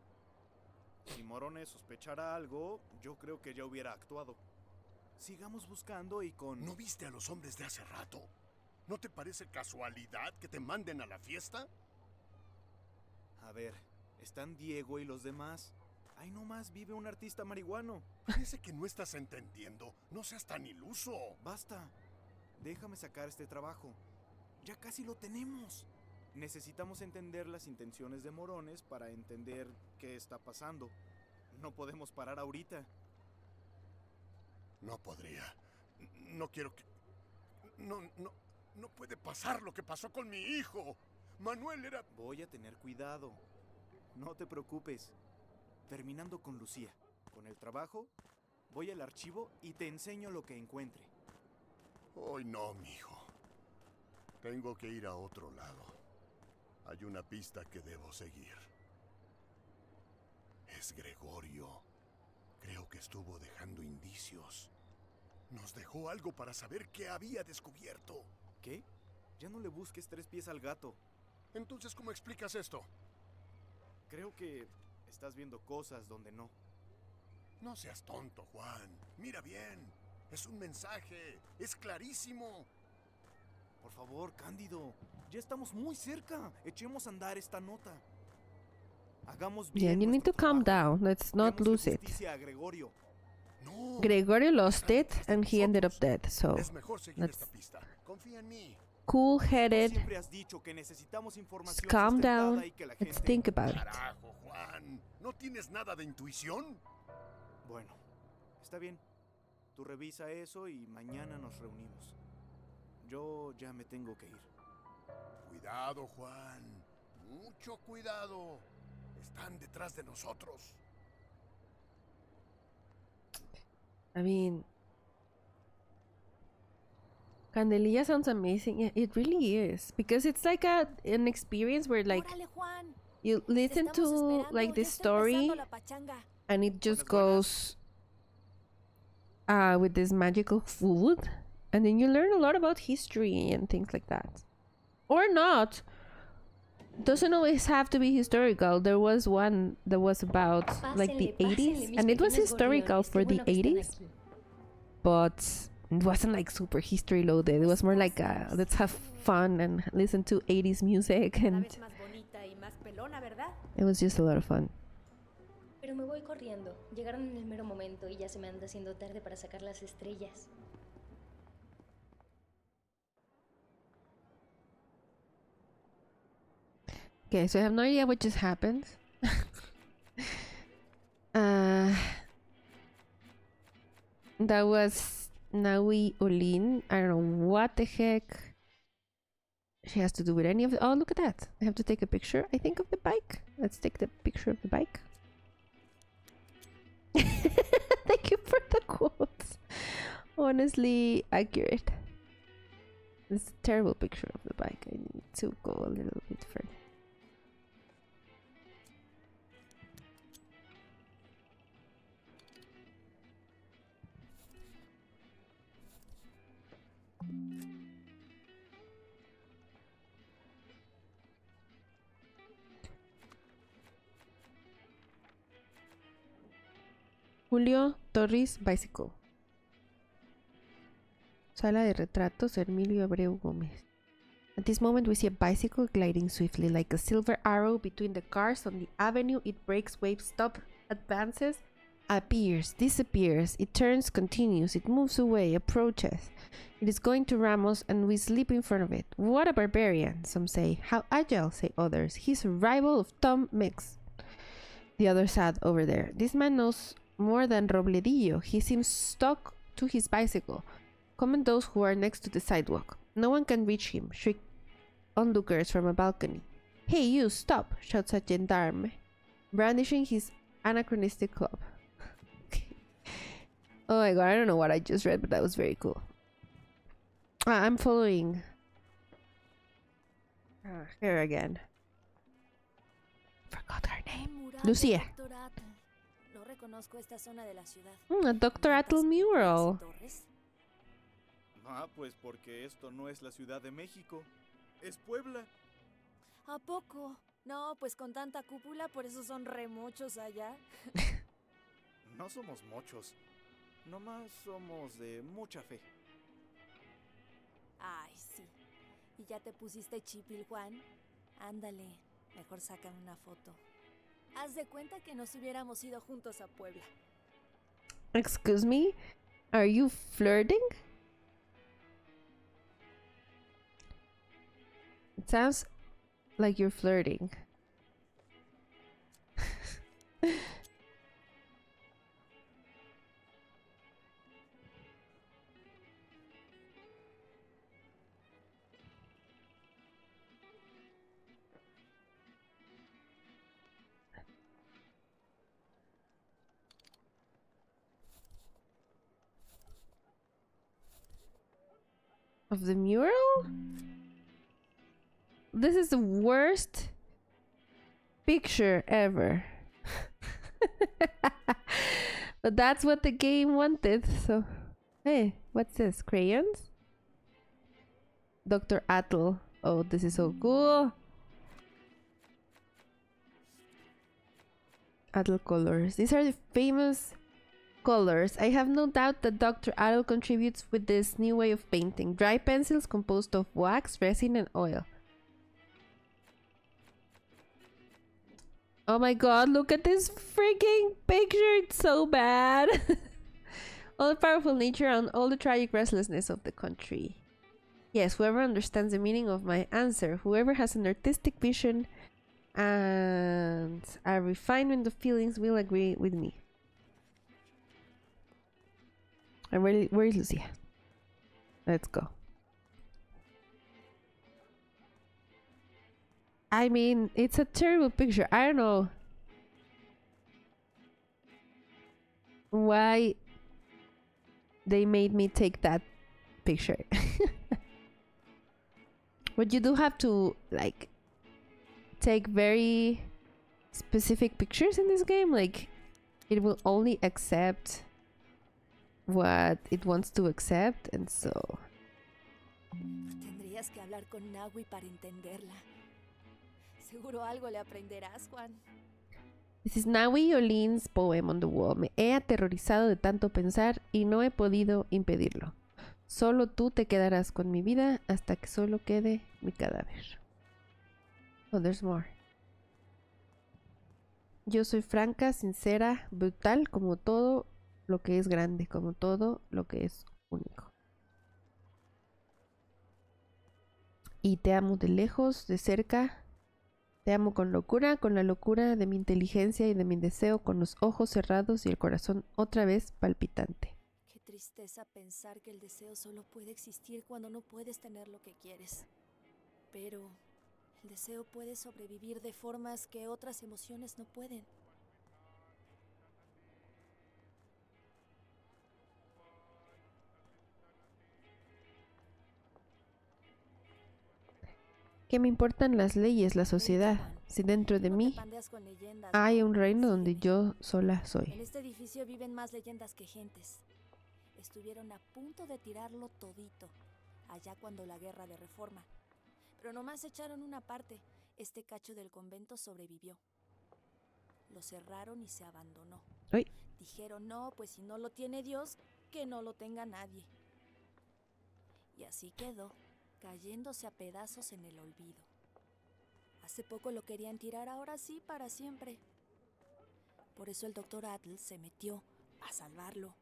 Si Morones sospechara algo, yo creo que ya hubiera actuado. Sigamos buscando y con... ¿No viste a los hombres de hace rato? ¿No te parece casualidad que te manden a la fiesta? A ver, están Diego y los demás. Ahí nomás vive un artista marihuano. Parece que no estás entendiendo. No seas tan iluso. Basta. Déjame sacar este trabajo. Ya casi lo tenemos. Necesitamos entender las intenciones de Morones para entender qué está pasando. No podemos parar ahorita. No podría. No quiero que... No puede pasar lo que pasó con mi hijo. Manuel era... Voy a tener cuidado. No te preocupes. Terminando con Lucía, con el trabajo, voy al archivo y te enseño lo que encuentre. Hoy no, mijo. Tengo que ir a otro lado. Hay una pista que debo seguir. Es Gregorio. Creo que estuvo dejando indicios. Nos dejó algo para saber qué había descubierto. ¿Qué? Ya no le busques 3 pies al gato. Entonces, ¿cómo explicas esto? Creo que estás viendo cosas donde no. No seas tonto, Juan. Mira bien. Es un mensaje. Es clarísimo. Por favor, Cándido. Ya estamos muy cerca. Echemos a andar esta nota. Hagamos bien. Yeah, you need to calm down. Let's not lose it. Gregorio. No. Gregorio lost it and he ended up dead. So let's cool-headed. Calm down. Let's think about it. Carajo, Juan. ¿No tienes nada de intuición? Bueno, está bien. Tú revisa eso y mañana nos reunimos. Yo ya me tengo que ir. Cuidado, Juan. Mucho cuidado. Están detrás de nosotros. I mean, Candelilla sounds amazing. Yeah, it really is, because it's like an experience where like you listen to like this story and it just goes with this magical food, and then you learn a lot about history and things like that. Or not. Doesn't always have to be historical. There was one that was about like the 80s, and it was historical for the 80s, but It wasn't like super history loaded. It was more like let's have fun and listen to 80s music, and it was just a lot of fun. Pero me voy corriendo. Llegaron en el mero momento y ya se me anda haciendo tarde para sacar las estrellas. Okay, so I have no idea what just happened. That was Naui Olin. I don't know what the heck she has to do with any of the... Oh, look at that. I have to take a picture, I think, of the bike. Let's take the picture of the bike. Thank you for the quotes. Honestly accurate. It's a terrible picture of the bike. I need to go a little bit further. Julio Torres Bicycle. Sala de retratos, Emilio Abreu Gómez. At this moment we see a bicycle gliding swiftly like a silver arrow between the cars on the avenue. It breaks, waves, stops, advances, appears, disappears. It turns, continues. It moves away, approaches. It is going to Ramos and we sleep in front of it. What a barbarian, some say. How agile, say others. He's a rival of Tom Mix. The other sat over there. This man knows more than Robledillo. He seems stuck to his bicycle. Comment those who are next to the sidewalk. No one can reach him, shriek onlookers from a balcony. Hey you, stop, shouts a gendarme, brandishing his anachronistic club. Oh my god, I don't know what I just read, but that was very cool. I'm following her again. Forgot her name. Lucia. No reconozco esta zona de la ciudad. A Dr. Atle mural. Ah, pues porque esto no es la Ciudad de México, es Puebla. ¿A poco? No, pues con tanta cúpula, por eso son re muchos allá. No somos muchos, nomás somos de mucha fe. Ay, sí. ¿Y ya te pusiste chipil, Juan? Ándale, mejor sácame una foto. Haz de cuenta que nos hubiéramos ido juntos a Puebla. Excuse me? Are you flirting? It sounds like you're flirting. Of the mural? This is the worst picture ever. But that's what the game wanted, so... Hey, what's this? Crayons? Dr. Atle. Oh, this is so cool. Atle colors. These are the famous colors. I have no doubt that Dr. Atle contributes with this new way of painting. Dry pencils composed of wax, resin, and oil. Oh my god, look at this freaking picture. It's so bad. All the powerful nature and all the tragic restlessness of the country. Yes, whoever understands the meaning of my answer, whoever has an artistic vision and a refinement of feelings will agree with me. Where is Lucia? Let's go. I mean, it's a terrible picture. I don't know why they made me take that picture. But you do have to, like, take very specific pictures in this game. Like, it will only accept what it wants to accept, and so... Tendrías que hablar con Naui para entenderla. Seguro algo le aprenderás, Juan. This is Naui Olin's poem on the wall. Me he aterrorizado de tanto pensar y no he podido impedirlo. Solo tú te quedarás con mi vida hasta que solo quede mi cadáver. Oh, there's more. Yo soy franca, sincera, brutal, como todo lo que es grande, como todo lo que es único. Y te amo de lejos, de cerca. Te amo con la locura de mi inteligencia y de mi deseo, con los ojos cerrados y el corazón otra vez palpitante. Qué tristeza pensar que el deseo solo puede existir cuando no puedes tener lo que quieres. Pero el deseo puede sobrevivir de formas que otras emociones no pueden. ¿Qué me importan las leyes, la sociedad? Si dentro de mí hay un reino donde yo sola En soy. este edificio viven más leyendas que gentes. Estuvieron a punto de tirarlo todito, allá cuando la guerra de reforma. Pero nomás echaron una parte. Este cacho del convento sobrevivió. Lo cerraron y se abandonó. Uy. Dijeron, no, pues si no lo tiene Dios, que no lo tenga nadie. Y así quedó, cayéndose a pedazos en el olvido. Hace poco lo querían tirar, ahora sí, para siempre. Por eso el doctor Atl se metió a salvarlo.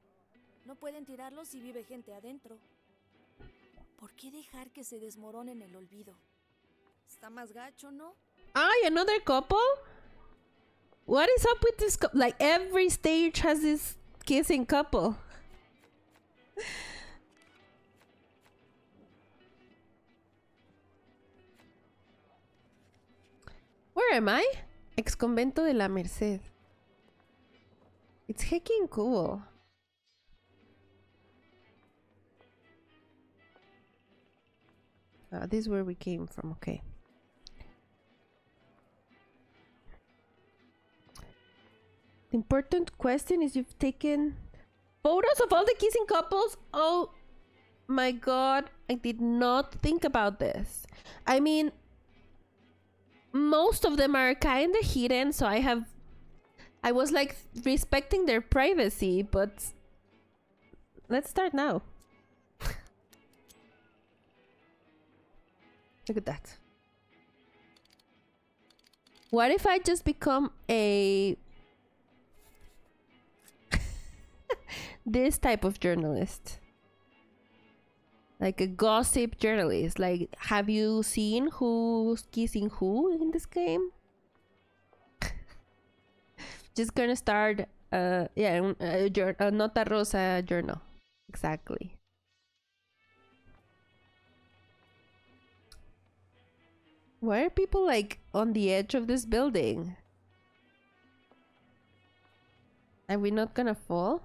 No pueden tirarlo si vive gente adentro. ¿Por qué dejar que se desmorone en el olvido? Está más gacho, ¿no? Ay, another couple? What is up with this couple? Like every stage has this kissing couple. Where am I? Ex convento de la Merced. It's hecking cool. This is where we came from, okay. The important question is you've taken photos of all the kissing couples? Oh my god, I did not think about this. I mean, most of them are kind of hidden, so I was like respecting their privacy, but let's start now. Look at that. What if I just become a this type of journalist? Like a gossip journalist. Like, have you seen who's kissing who in this game? Just gonna start a Nota Rosa journal. Exactly. Why are people like on the edge of this building? Are we not gonna fall?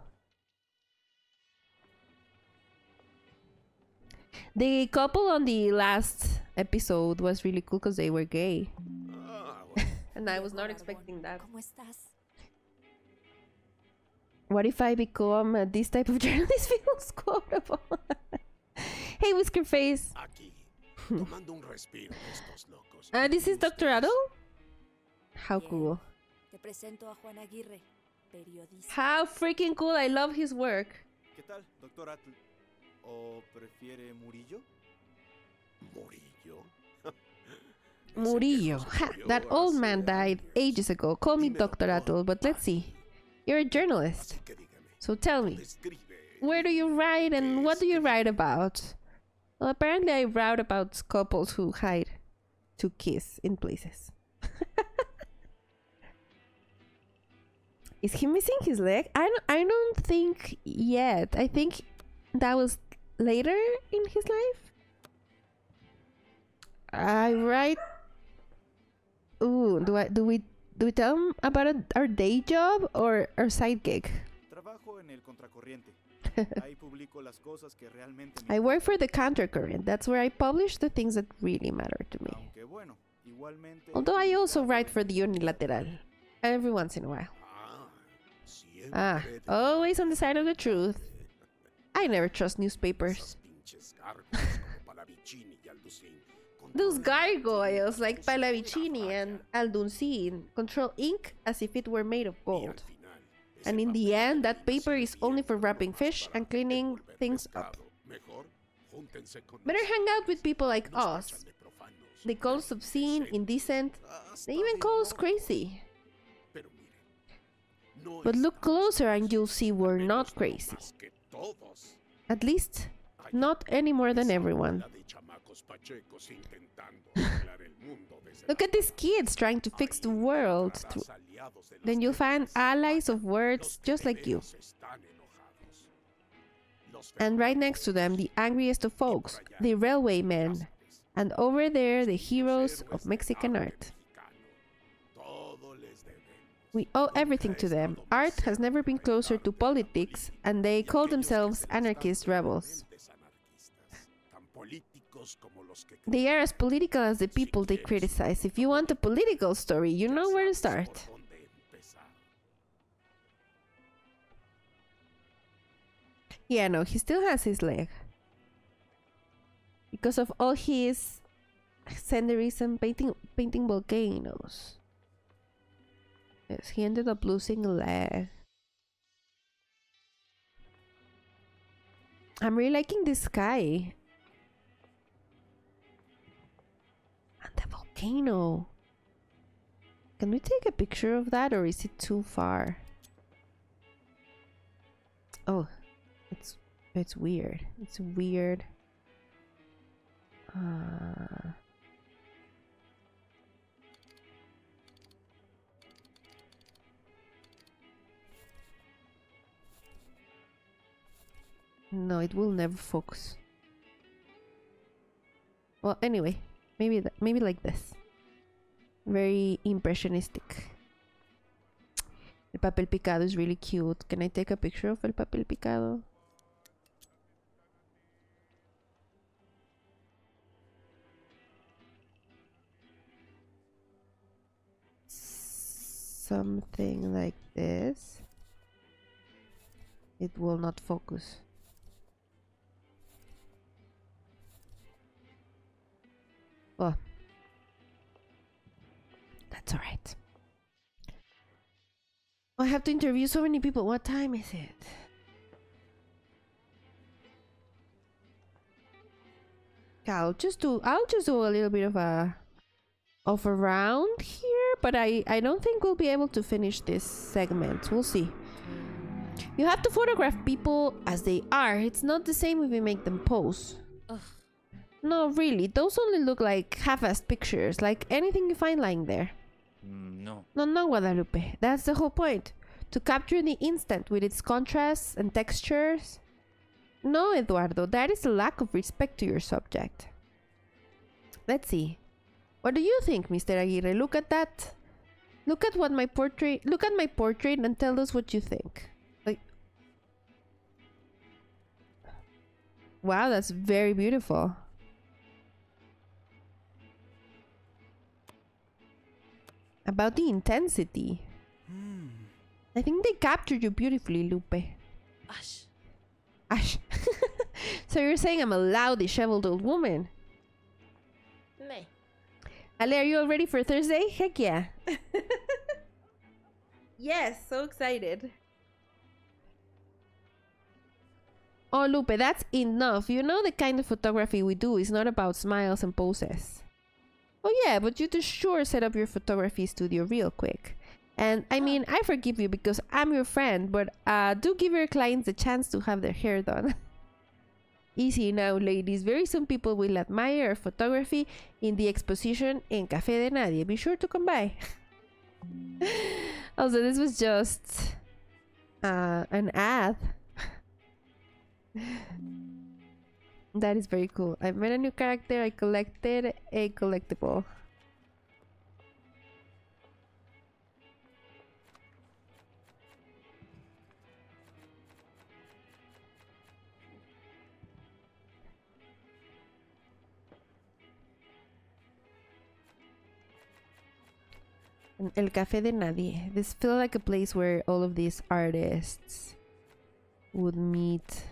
The couple on the last episode was really cool because they were gay. And I was not expecting that. ¿Cómo estás? What if I become this type of journalist feels quotable? Hey, Whisker Face. Aquí, tomando un respiro de estos locos. This is Dr. Adol? How cool. Te presento a Juan Aguirre, periodista. How freaking cool. I love his work. ¿Qué tal, doctor Atl? ¿O prefiere Murillo? ¿Murillo? Murillo. Ha, that old man died ages ago. Call me Dr. Atul, but let's see. You're a journalist. So tell me, where do you write and what do you write about? Well, apparently I write about couples who hide to kiss in places. Is he missing his leg? I don't think yet. I think that was later in his life. I write. Ooh, do we tell him about our day job or our side gig? Trabajo en el contracorriente. Ahí publico las cosas que realmente I work for the Countercurrent. That's where I publish the things that really matter to me. Aunque bueno, igualmente. Although I also write for the Unilateral every once in a while. Always on the side of the truth. I never trust newspapers. Those gargoyles like Pallavicini and Alduncin control ink as if it were made of gold. And in the end, that paper is only for wrapping fish and cleaning things up. Better hang out with people like us. They call us obscene, indecent. They even call us crazy. But look closer and you'll see we're not crazy. At least, not any more than everyone. Look at these kids trying to fix the world. Then you'll find allies of words just like you. And right next to them, the angriest of folks, the railway men. And over there, the heroes of Mexican art. We owe everything to them. Art has never been closer to politics, and they call themselves anarchist rebels. They are as political as the people they criticize. If you want a political story, you know where to start. Yeah, no, he still has his leg. Because of all his senderism painting volcanoes. Yes, he ended up losing a leg. I'm really liking this sky. And the volcano. Can we take a picture of that, or is it too far? Oh, it's weird. It's weird. No, it will never focus. Well, anyway, maybe like this. Very impressionistic. El papel picado is really cute. Can I take a picture of el papel picado? Something like this. It will not focus. Well, that's alright. I have to interview so many people. What time is it? I'll just do a little bit of a round here, but I don't think we'll be able to finish this segment. We'll see. You have to photograph people as they are. It's not the same if you make them pose. Ugh. No, really, those only look like half-assed pictures, like anything you find lying there. No. No, Guadalupe. That's the whole point. To capture the instant with its contrasts and textures. No, Eduardo, that is a lack of respect to your subject. Let's see. What do you think, Mr. Aguirre? Look at that. Look at my portrait and tell us what you think. Like, wow, that's very beautiful. About the intensity. I think they captured you beautifully, Lupe. Ash. So you're saying I'm a loud, disheveled old woman? Me. Ale, are you all ready for Thursday? Heck yeah. Yes, so excited. Oh, Lupe, that's enough. You know the kind of photography we do is not about smiles and poses. Oh yeah, but you just sure set up your photography studio real quick. And I mean, I forgive you because I'm your friend, but do give your clients a chance to have their hair done. Easy now, ladies. Very soon people will admire our photography in the exposition in Café de Nadie. Be sure to come by. Also, this was just an ad. That is very cool. I made a new character. I collected a collectible. El Café de Nadie. This feels like a place where all of these artists would meet.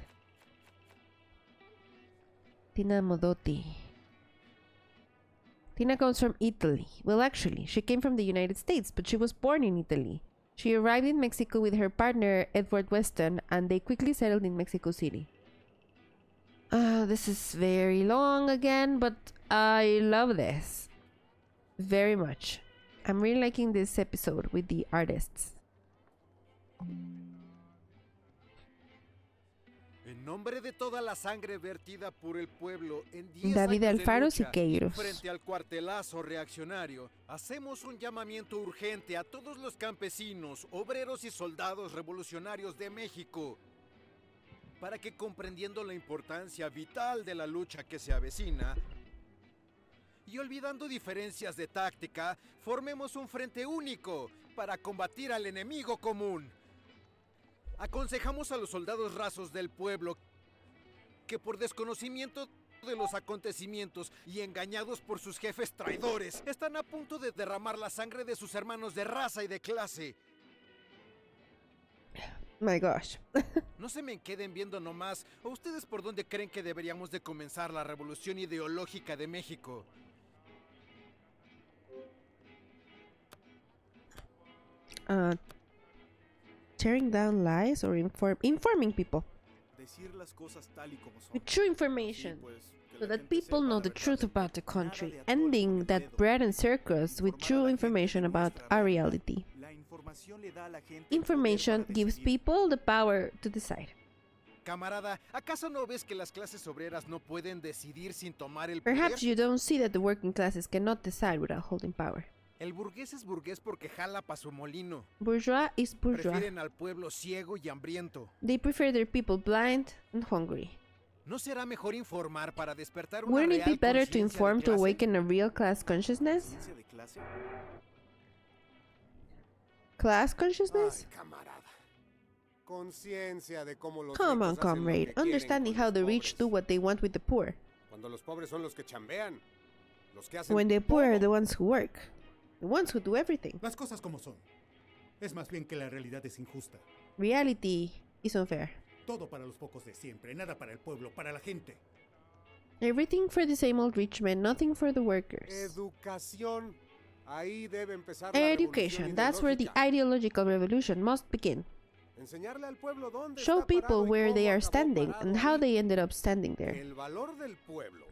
Tina Modotti. Tina comes from Italy. Well, actually, she came from the United States, but she was born in Italy. She arrived in Mexico with her partner, Edward Weston, and they quickly settled in Mexico City. This is very long again, but I love this very much. I'm really liking this episode with the artists. En nombre de toda la sangre vertida por el pueblo en 10 David años de Alfaro lucha, Siqueiros. frente al cuartelazo reaccionario, hacemos un llamamiento urgente a todos los campesinos, obreros y soldados revolucionarios de México para que, comprendiendo la importancia vital de la lucha que se avecina y olvidando diferencias de táctica, formemos un frente único para combatir al enemigo común. Aconsejamos a los soldados rasos del pueblo que, por desconocimiento de los acontecimientos y engañados por sus jefes traidores, están a punto de derramar la sangre de sus hermanos de raza y de clase. My gosh. No se me queden viendo nomás. ¿O ustedes por dónde creen que deberíamos de comenzar la revolución ideológica de México? Tearing down lies or informing people Decir las cosas tal y como son. with true information, Sí, pues, que so la that gente people sepa know la the verdad. truth about the country, Nada de ending that bread and circus with true information about our reality. La información le da a la gente el Information poder para gives decidir. people the power to decide. Camarada, ¿acaso no ves que las clases obreras no pueden decidir sin tomar el Perhaps poder? you don't see that the working classes cannot decide without holding power. El burgués es burgués porque jala pa' su molino. Bourgeois is bourgeois. Prefieren al pueblo ciego y hambriento. They prefer their people blind and hungry. ¿No será mejor informar para despertar una Wouldn't it be real better to conciencia de inform to clase? awaken a real class consciousness? ¿Conciencia de clase? Class consciousness? Ay, camarada. Conciencia de cómo los Come on, ricos hacen lo comrade. que quieren Understanding con how los the rich pobres. do what they want with the poor. Cuando los pobres son los que chambean. Los que hacen When the poor are todo. the ones who work. The ones who do everything. Las cosas como son. Es más bien que la realidad es injusta. Reality is unfair. Todo para los pocos de siempre, nada para el pueblo, para la gente. Everything for the same old rich men, nothing for the workers. Educación. Ahí debe empezar la Education, revolución that's where the ideológica. ideological revolution must begin. Enseñarle al pueblo dónde Show está people parado y where they cómo are acabó standing parado and how ahí. they ended up standing there. El valor del pueblo.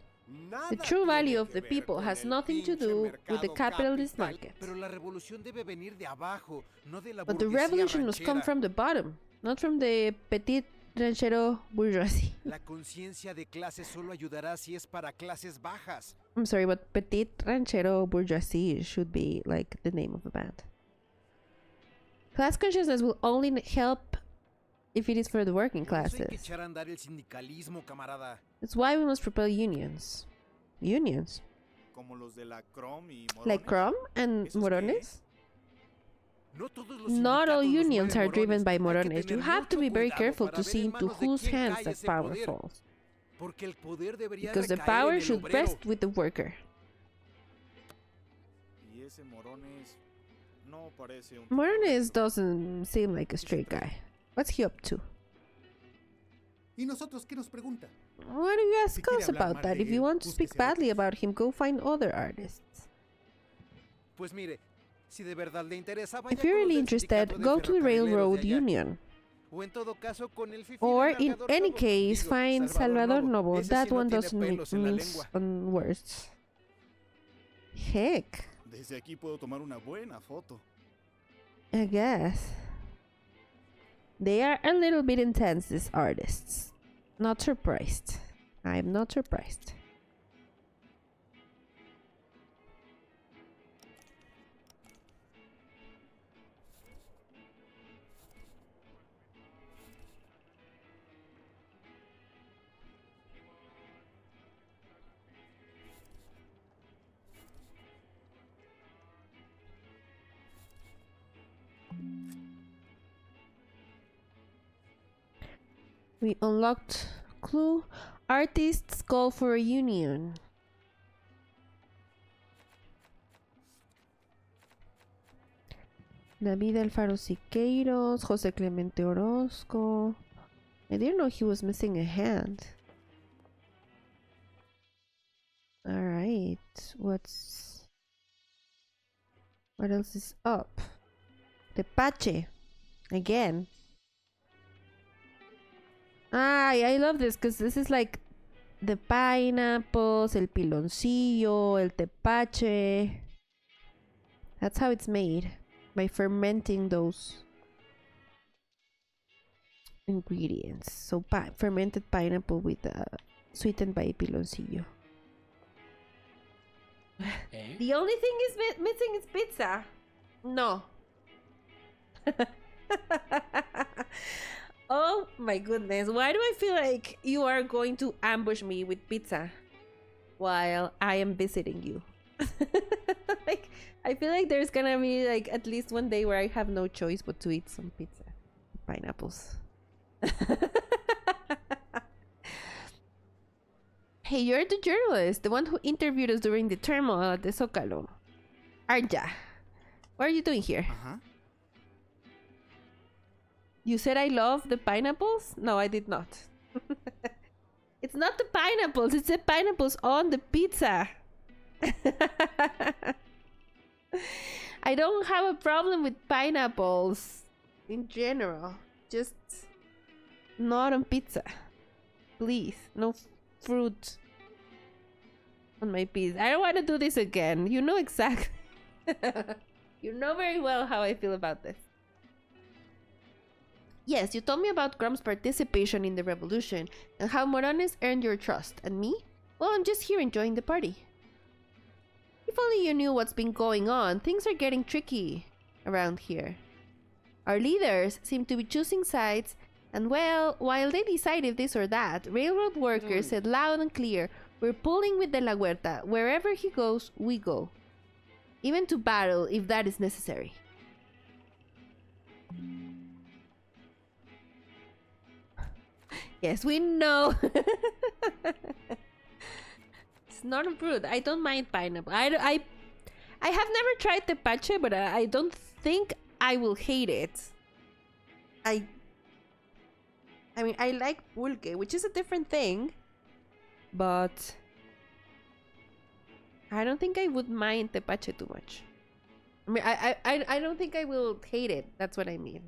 The true value of the people has nothing to do with the capitalist market. Pero la revolución debe venir de abajo, no de la But the burguesía revolution must come ranchera. from the bottom, not from the petit ranchero bourgeoisie. La conciencia de clase solo ayudará si es para clases bajas. I'm sorry, but petit ranchero bourgeoisie should be like the name of a band. Class consciousness will only help if it is for the working Por eso hay que classes. echar a andar el sindicalismo, camarada. That's why we must propel unions. Unions? Como los de la Crom y Morones. Like Crom and ¿Esos qué? Morones? No todos los Not all sindicatos los unions mueven are driven morones. by Hay que Morones. You tener have to mucho be very cuidado careful para to ver see en into manos de whose quién hands cae that ese power poder. falls. Porque el poder debería Because the recaer power en el should obrero. rest with the worker. Y ese Morones no parece un... Morones doesn't seem like a straight guy. What's he up to? ¿Y nosotros qué nos pregunta? Why do you ask Si quiere us hablar about mal that? de If you él, want to speak búsquese badly otros. about him, go find other artists. Pues mire, si de verdad le interesa, vaya If you're con los really del interested, sindicato de go to the ferrocarrileros de Railroad allá. Union. O en todo caso, con el fifí Or del in nalgador any Novo. case, Digo, find Salvador Novo. Ese That sí no one tiene doesn't pelos en la mix lengua. on words. Heck, Desde aquí puedo tomar una buena foto. I guess. They are a little bit intense, these artists. Not surprised. I'm not surprised. We unlocked clue. Artists call for a union. David Alfaro Siqueiros, José Clemente Orozco. I didn't know he was missing a hand. Alright, what else is up? Tepache. Again. I love this because this is like the pineapples, el piloncillo, el tepache. That's how it's made, by fermenting those ingredients. So fermented pineapple with sweetened by piloncillo. Eh? The only thing is missing is pizza. No. Oh my goodness. Why do I feel like you are going to ambush me with pizza while I am visiting you? Like, I feel like there's gonna be like at least one day where I have no choice but to eat some pizza. Pineapples. Hey, you're the journalist, the one who interviewed us during the turmoil at the Zócalo. Arja, what are you doing here? You said I love the pineapples? No, I did not. It's not the pineapples, it's the pineapples on the pizza. I don't have a problem with pineapples in general. Just not on pizza. Please, no fruit on my pizza. I don't want to do this again. You know exactly. You know very well how I feel about this. Yes, you told me about Grum's participation in the revolution and how Morones earned your trust. And me? Well, I'm just here enjoying the party. If only you knew what's been going on, things are getting tricky around here. Our leaders seem to be choosing sides, and well, while they decide if this or that, railroad workers said loud and clear, we're pulling with De La Huerta. Wherever he goes, we go. Even to battle if that is necessary. Yes, we know. It's not a fruit. I don't mind pineapple. I have never tried tepache, but I don't think I will hate it. I mean, I like pulque, which is a different thing, but I don't think I would mind tepache too much. I mean, I don't think I will hate it. That's what I mean.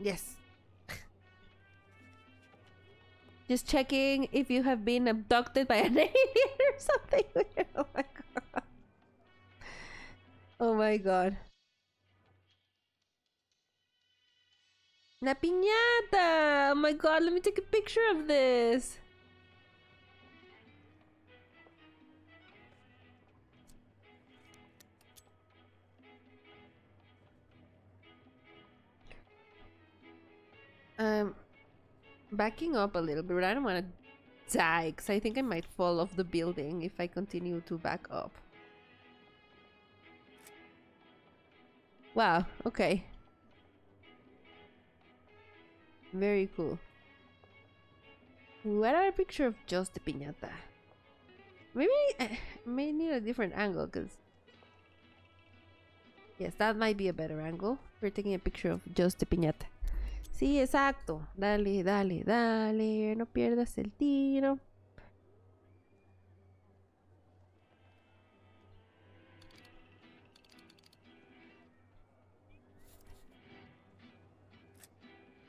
Yes. Just checking if you have been abducted by an alien or something. Oh my god. Oh my god. La piñata! Oh my god, let me take a picture of this. Backing up a little bit, but I don't want to die because I think I might fall off the building if I continue to back up. Wow, okay. Very cool. What about a picture of just the piñata? Maybe I may need a different angle because... Yes, that might be a better angle. We're taking a picture of just the piñata. Sí, exacto. Dale, dale, dale. No pierdas el tiro.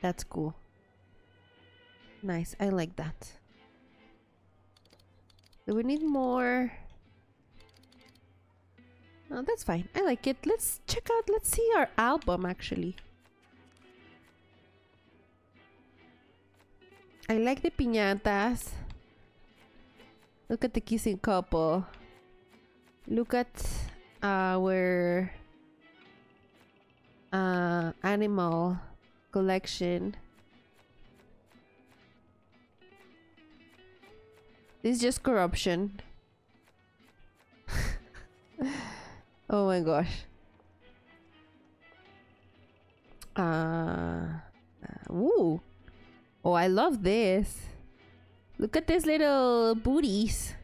That's cool. Nice. I like that. Do we need more? No, that's fine. I like it. Let's check out. Let's see our album actually. I like the piñatas. Look at the kissing couple. Look at our animal collection. This is just corruption. Oh my gosh. Ooh. Oh, I love this. Look at these little booties.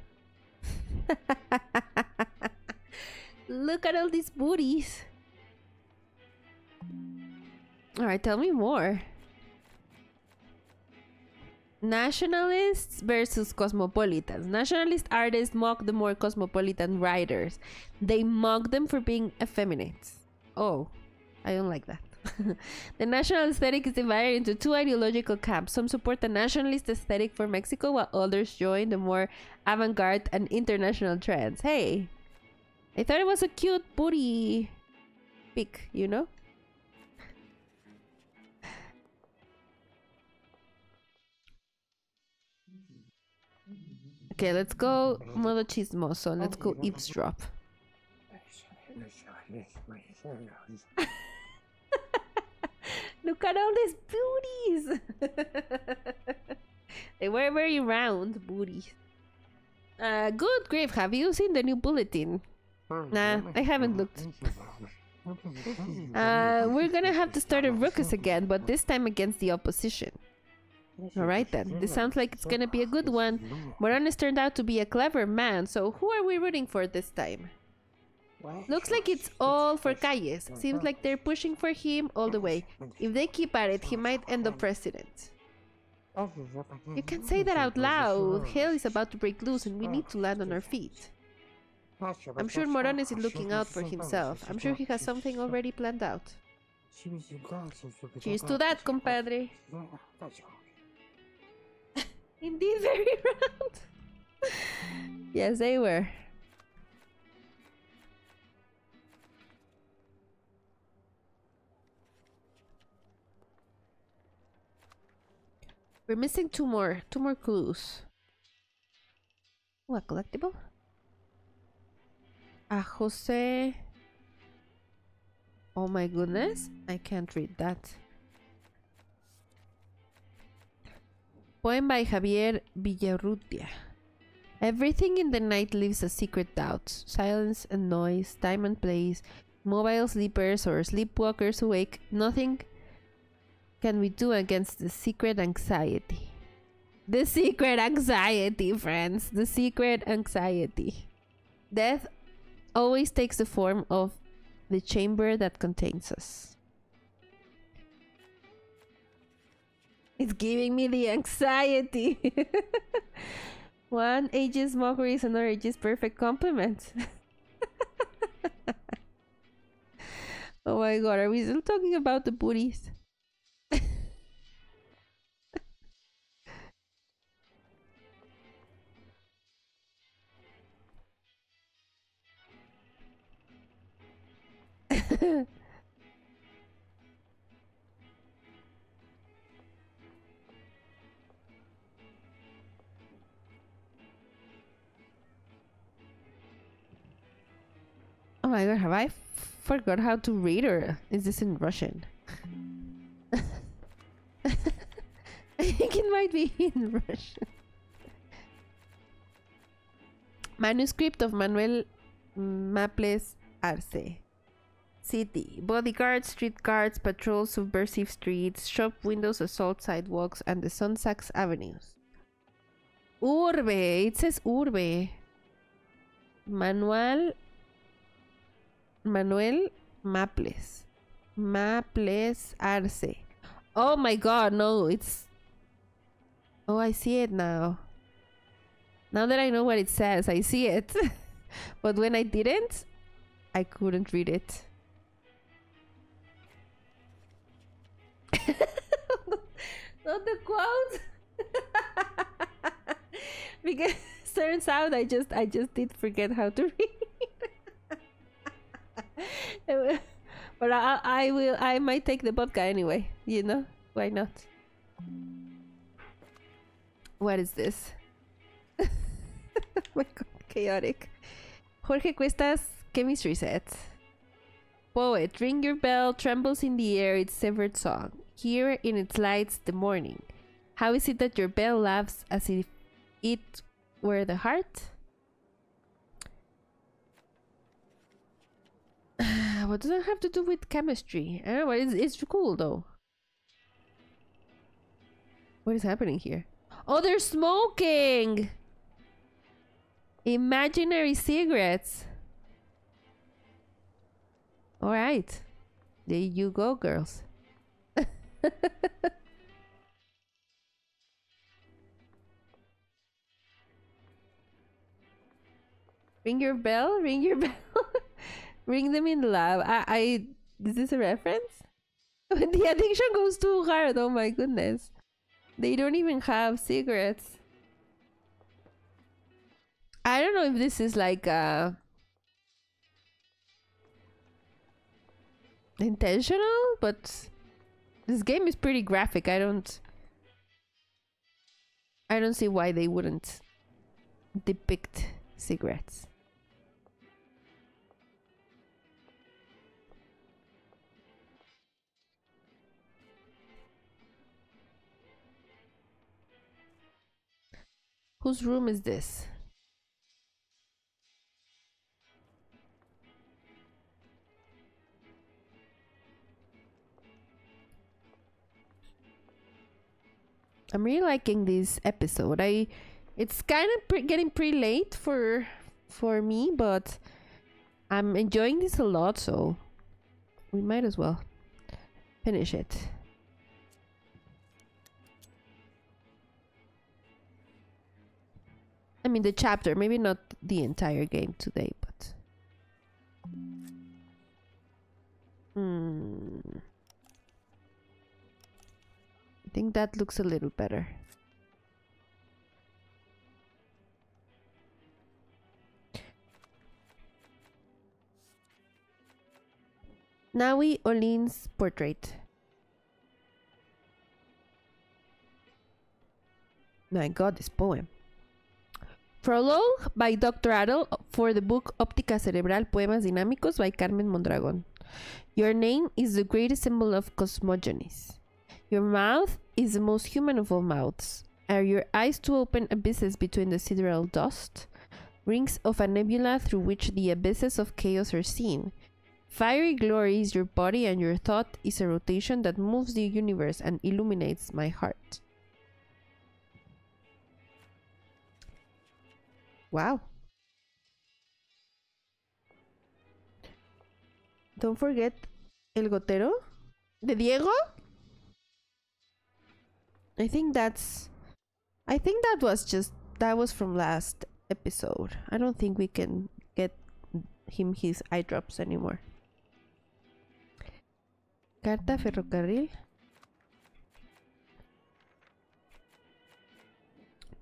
Look at all these booties. Alright, tell me more. Nationalists versus cosmopolitans. Nationalist artists mock the more cosmopolitan writers. They mock them for being effeminate. Oh, I don't like that. The national aesthetic is divided into two ideological camps. Some support the nationalist aesthetic for Mexico, while others join the more avant-garde and international trends. Hey, I thought it was a cute booty pic, you know? Okay, let's go modo chismoso. Let's go eavesdrop. Look at all these booties! They were very round booties. Good grief, have you seen the new bulletin? Nah, I haven't looked. We're gonna have to start a ruckus again, but this time against the opposition. Alright then, this sounds like it's gonna be a good one. Morales turned out to be a clever man, so who are we rooting for this time? Looks like it's all for Calles. Seems like they're pushing for him all the way. If they keep at it, he might end up president. You can't say that out loud. Hell is about to break loose and we need to land on our feet. I'm sure Morones is looking out for himself. I'm sure he has something already planned out. Cheers to that, compadre. Indeed, very round. Yes, they were. We're missing two more clues. Oh, a collectible? A Jose. Oh my goodness, I can't read that. Poem by Javier Villarrutia. Everything in the night leaves a secret doubt. Silence and noise, time and place, mobile sleepers or sleepwalkers awake. Nothing can we do against the secret anxiety? The secret anxiety, friends. The secret anxiety. Death always takes the form of the chamber that contains us. It's giving me the anxiety. One age's mockery is another age's perfect compliment. Oh my god, are we still talking about the booties? Oh my god, have I forgot how to read, or is this in Russian? I think it might be in Russian. Manuscript of Manuel Maples Arce. City. Bodyguards, street guards, patrol subversive streets, shop windows, assault sidewalks, and the sun sacks avenues. Urbe. It says Urbe. Manuel Maples. Maples Arce. Oh my god, no, it's... Oh, I see it now. Now that I know what it says, I see it. But when I didn't, I couldn't read it. Not the quote. Because turns out I just did forget how to read. But I might take the vodka anyway, you know? Why not? What is this? Oh my god, chaotic. Jorge Cuesta's chemistry set. Poet, ring your bell, trembles in the air its severed song. Here in its lights the morning. How is it that your bell laughs as if it were the heart? What does that have to do with chemistry? I don't know, it's cool though. What is happening here? Oh, they're smoking! Imaginary cigarettes. Alright. There you go, girls. Ring your bell, ring your bell. Ring them in the lab. I Is this a reference? The addiction goes too hard. Oh my goodness. They don't even have cigarettes. I don't know if this is like intentional, but this game is pretty graphic. I don't see why they wouldn't depict cigarettes. Whose room is this? I'm really liking this episode. It's kind of getting pretty late for me, but I'm enjoying this a lot, so we might as well finish it. I mean, the chapter, maybe not the entire game today, but I think that looks a little better. Nawi Olin's portrait. My god, this poem. Prologue by Dr. Adel for the book Óptica Cerebral Poemas Dinámicos by Carmen Mondragón. Your name is the greatest symbol of cosmogonies. Your mouth is the most human of all mouths. Are your eyes to open abysses between the sidereal dust? Rings of a nebula through which the abysses of chaos are seen. Fiery glory is your body, and your thought is a rotation that moves the universe and illuminates my heart. Wow. Don't forget El Gotero de Diego. I think that was from last episode. I don't think we can get him his eye drops anymore. Carta Ferrocarril.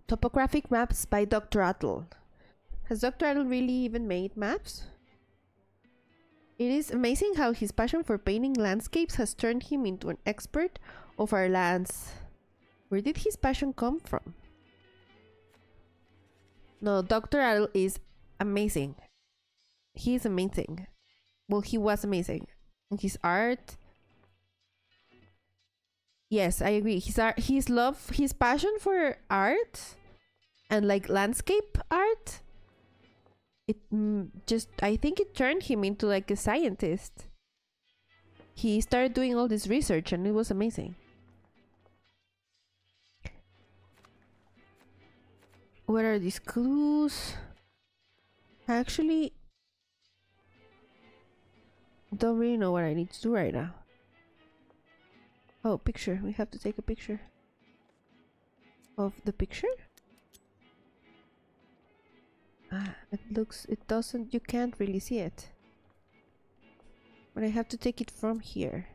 Topographic maps by Dr. Atl. Has Dr. Atl really even made maps? It is amazing how his passion for painting landscapes has turned him into an expert of our lands. Where did his passion come from? No, Dr. Atl is amazing. He is amazing. Well, he was amazing. And his art... Yes, I agree. His passion for art and like landscape art, I think it turned him into like a scientist. He started doing all this research and it was amazing. What are these clues? I actually don't really know what I need to do right now. Oh, picture. We have to take a picture of the picture. You can't really see it. But I have to take it from here.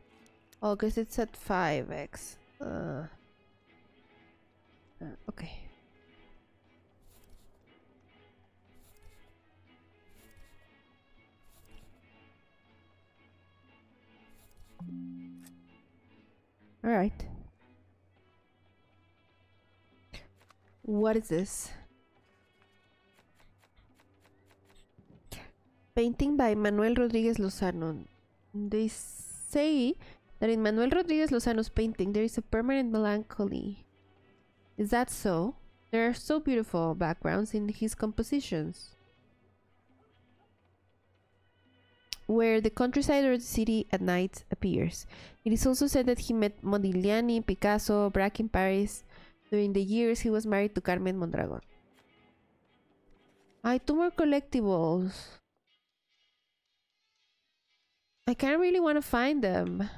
Oh, because it's at 5x. Okay. All right. What is this? Painting by Manuel Rodríguez Lozano. They say that in Manuel Rodríguez Lozano's painting there is a permanent melancholy. Is that so? There are so beautiful backgrounds in his compositions, where the countryside or the city at night appears. It is also said that he met Modigliani, Picasso, Braque in Paris during the years he was married to Carmen Mondragón. Two more collectibles. I kind of really want to find them.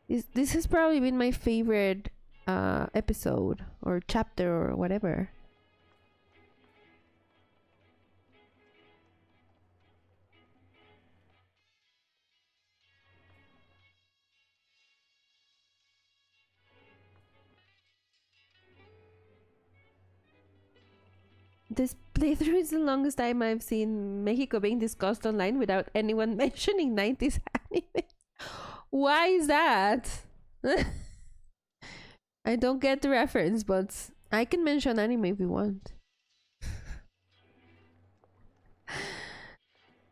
This has probably been my favorite episode or chapter or whatever. This playthrough is the longest time I've seen Mexico being discussed online without anyone mentioning 90s anime. Why is that? I don't get the reference, but I can mention anime if you want.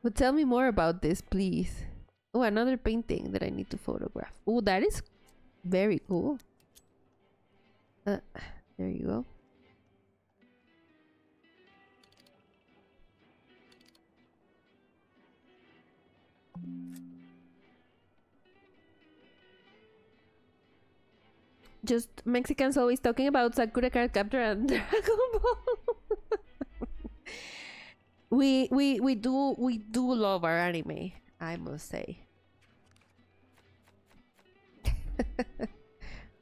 But tell me more about this, please. Oh, another painting that I need to photograph. Oh, that is very cool. There you go. Just Mexicans always talking about Sakura Card Captor and Dragon Ball. we do love our anime, I must say.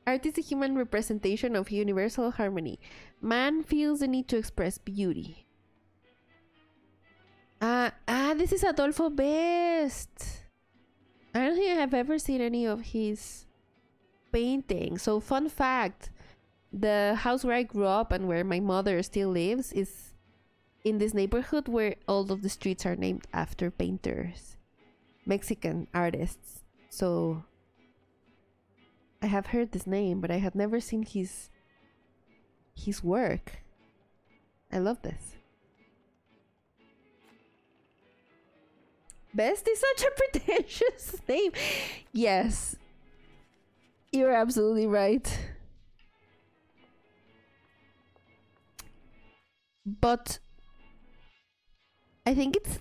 Art is a human representation of universal harmony. Man feels the need to express beauty. This is Adolfo Best. I don't think I have ever seen any of his paintings. So fun fact, the house where I grew up and where my mother still lives is in this neighborhood where all of the streets are named after painters, Mexican artists. So I have heard this name, but I had never seen his work. I love this. Best is such a pretentious name. Yes, you're absolutely right. But I think it's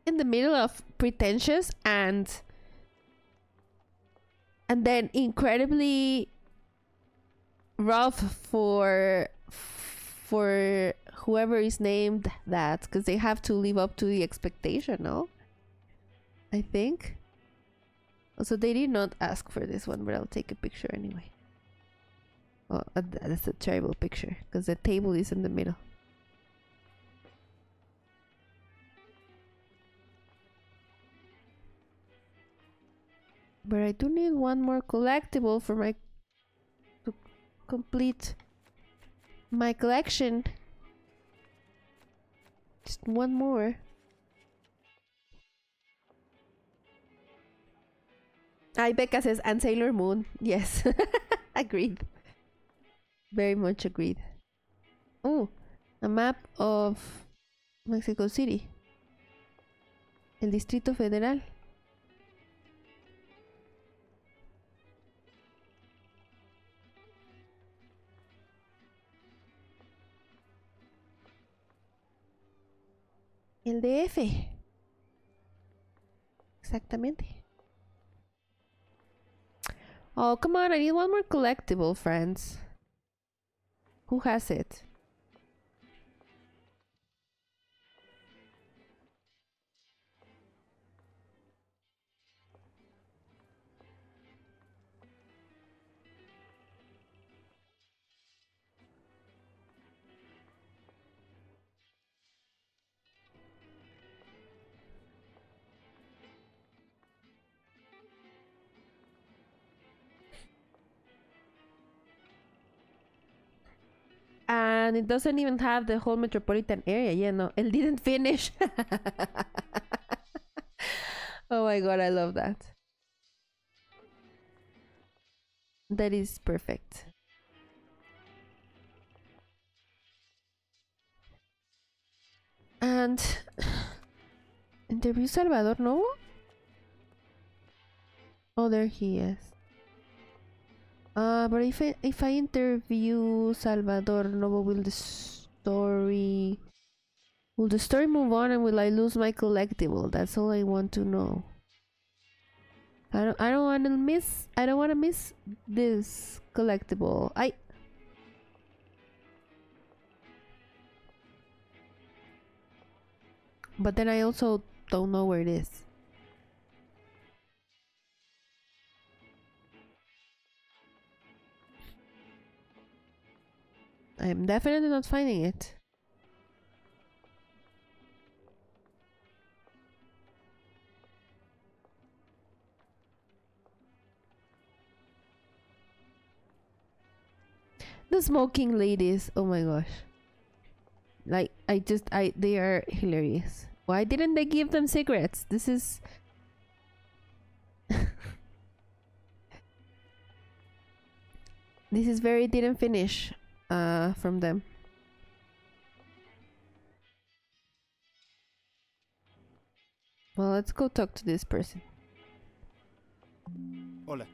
in the middle of pretentious and then incredibly rough for whoever is named that, because they have to live up to the expectation, no? I think. Also, they did not ask for this one, but I'll take a picture anyway. Oh, that's a terrible picture, because the table is in the middle. But I do need one more collectible for my to complete my collection. Just one more. Becca says, and Sailor Moon. Yes. Agreed. Very much agreed. Oh, a map of Mexico City. El Distrito Federal. El DF. Exactamente. Oh, come on, I need one more collectible, friends. Who has it? And it doesn't even have the whole metropolitan area. Yeah, no, it didn't finish. Oh my god, I love that. That is perfect. And interview Salvador Novo? Oh, there he is. But if I interview Salvador Novo, will the story move on, and will I lose my collectible? That's all I want to know. I don't want to miss this collectible. But then I also don't know where it is. I am definitely not finding it. The smoking ladies, oh my gosh. They are hilarious. Why didn't they give them cigarettes? This is this is very didn't finish from them. Well, let's go talk to this person. Hola.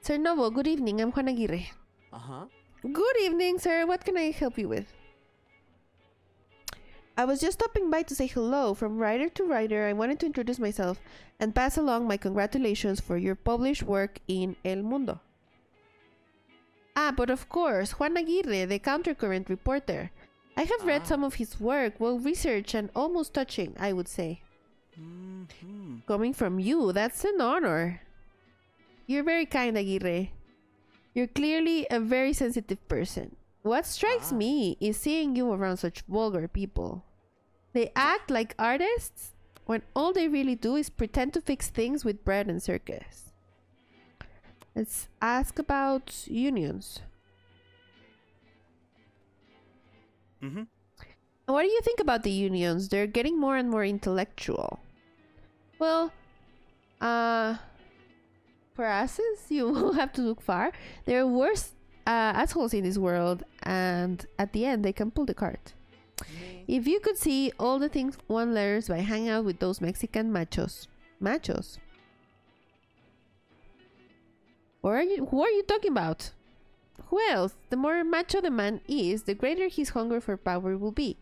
Sir Novo, good evening. I'm Juan Aguirre. Uh-huh. Good evening, sir. What can I help you with? I was just stopping by to say hello. From writer to writer, I wanted to introduce myself and pass along my congratulations for your published work in El Mundo. Ah, but of course, Juan Aguirre, the countercurrent reporter. I have read some of his work, well researched and almost touching, I would say. Coming from you, that's an honor. You're very kind, Aguirre. You're clearly a very sensitive person. What strikes me is seeing you around such vulgar people. They act like artists when all they really do is pretend to fix things with bread and circus. Let's ask about unions. What do you think about the unions? They're getting more and more intellectual. Well, for asses, you will have to look far. There are worse assholes in this world, and at the end, they can pull the cart. If you could see all the things one learns by hanging out with those Mexican machos. Machos? Who are you talking about? Who else? The more macho the man is, the greater his hunger for power will be.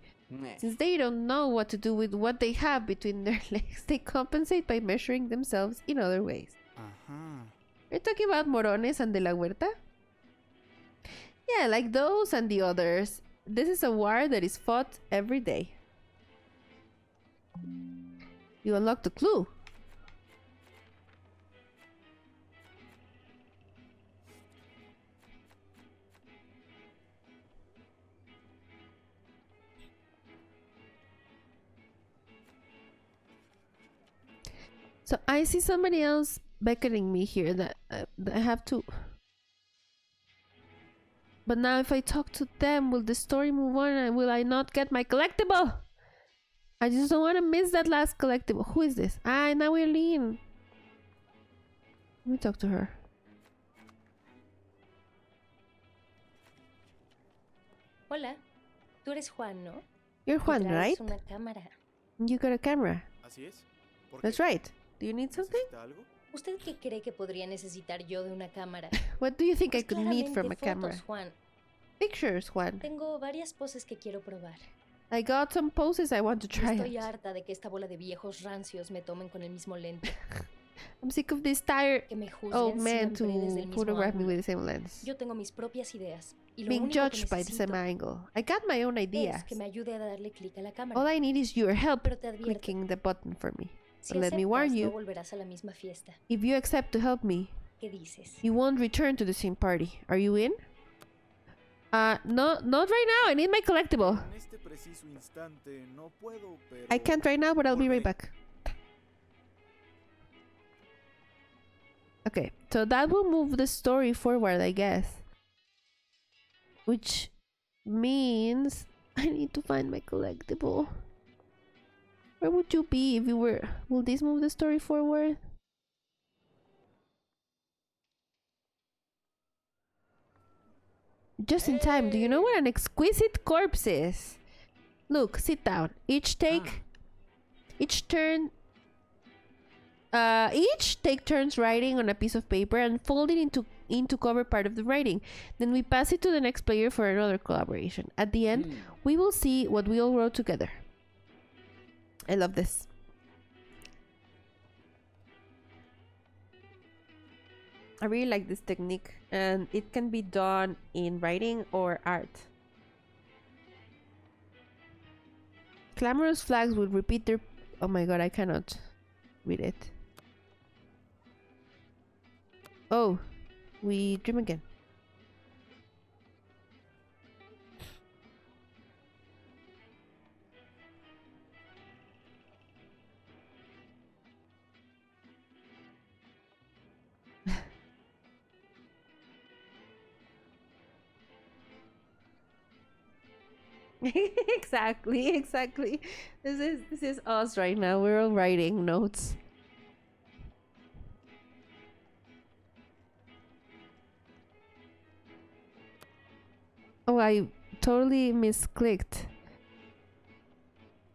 Since they don't know what to do with what they have between their legs, they compensate by measuring themselves in other ways. You're talking about Morones and De La Huerta? Yeah, like those and the others. This is a war that is fought every day. You unlocked a clue. So I see somebody else beckoning me here that I have to... But now if I talk to them, will the story move on and will I not get my collectible? I just don't want to miss that last collectible. Who is this? Ah, now we're Lean. Let me talk to her. Hola, tú eres Juan, ¿no? You're Juan, right? Una cámara. You got a camera. Así es. That's right. Do you need something? ¿Usted qué cree que podría necesitar yo de una cámara? What do you think I could need Claramente from a fotos, camera? Juan. Pictures, Juan. Tengo varias poses que quiero probar. I got some poses I want to try Estoy out. harta de que esta bola de viejos rancios me tomen con el mismo lente. I'm sick of this tired Que me juzguen old man siempre desde el to mismo photograph me ángulo. with the same lens. Yo tengo mis propias ideas. Y lo Being único que judged by the same necesito angle. I got my own es ideas. que me ayude a darle clic a la cámara. All I need is your help Pero te advierto, clicking the button for me. si But let me warn aceptas, you, no volverás a la misma fiesta. if you accept to help me, ¿Qué dices? you won't return to the same party. Are you in? No, not right now. I need my collectible. En este preciso instante no puedo, pero... I can't right now, but I'll be right back. Okay, so that will move the story forward, I guess. Which means I need to find my collectible. Where would you be if you were... Will this move the story forward? Just in time. Do you know what an exquisite corpse is? Look, sit down. Each take turns writing on a piece of paper and fold it into cover part of the writing. Then we pass it to the next player for another collaboration. At the end, we will see what we all wrote together. I love this. I really like this technique, and it can be done in writing or art. Clamorous flags will repeat their... Oh my god, I cannot read it. Oh, we dream again. Exactly. This is us right now. We're all writing notes. Oh, I totally misclicked.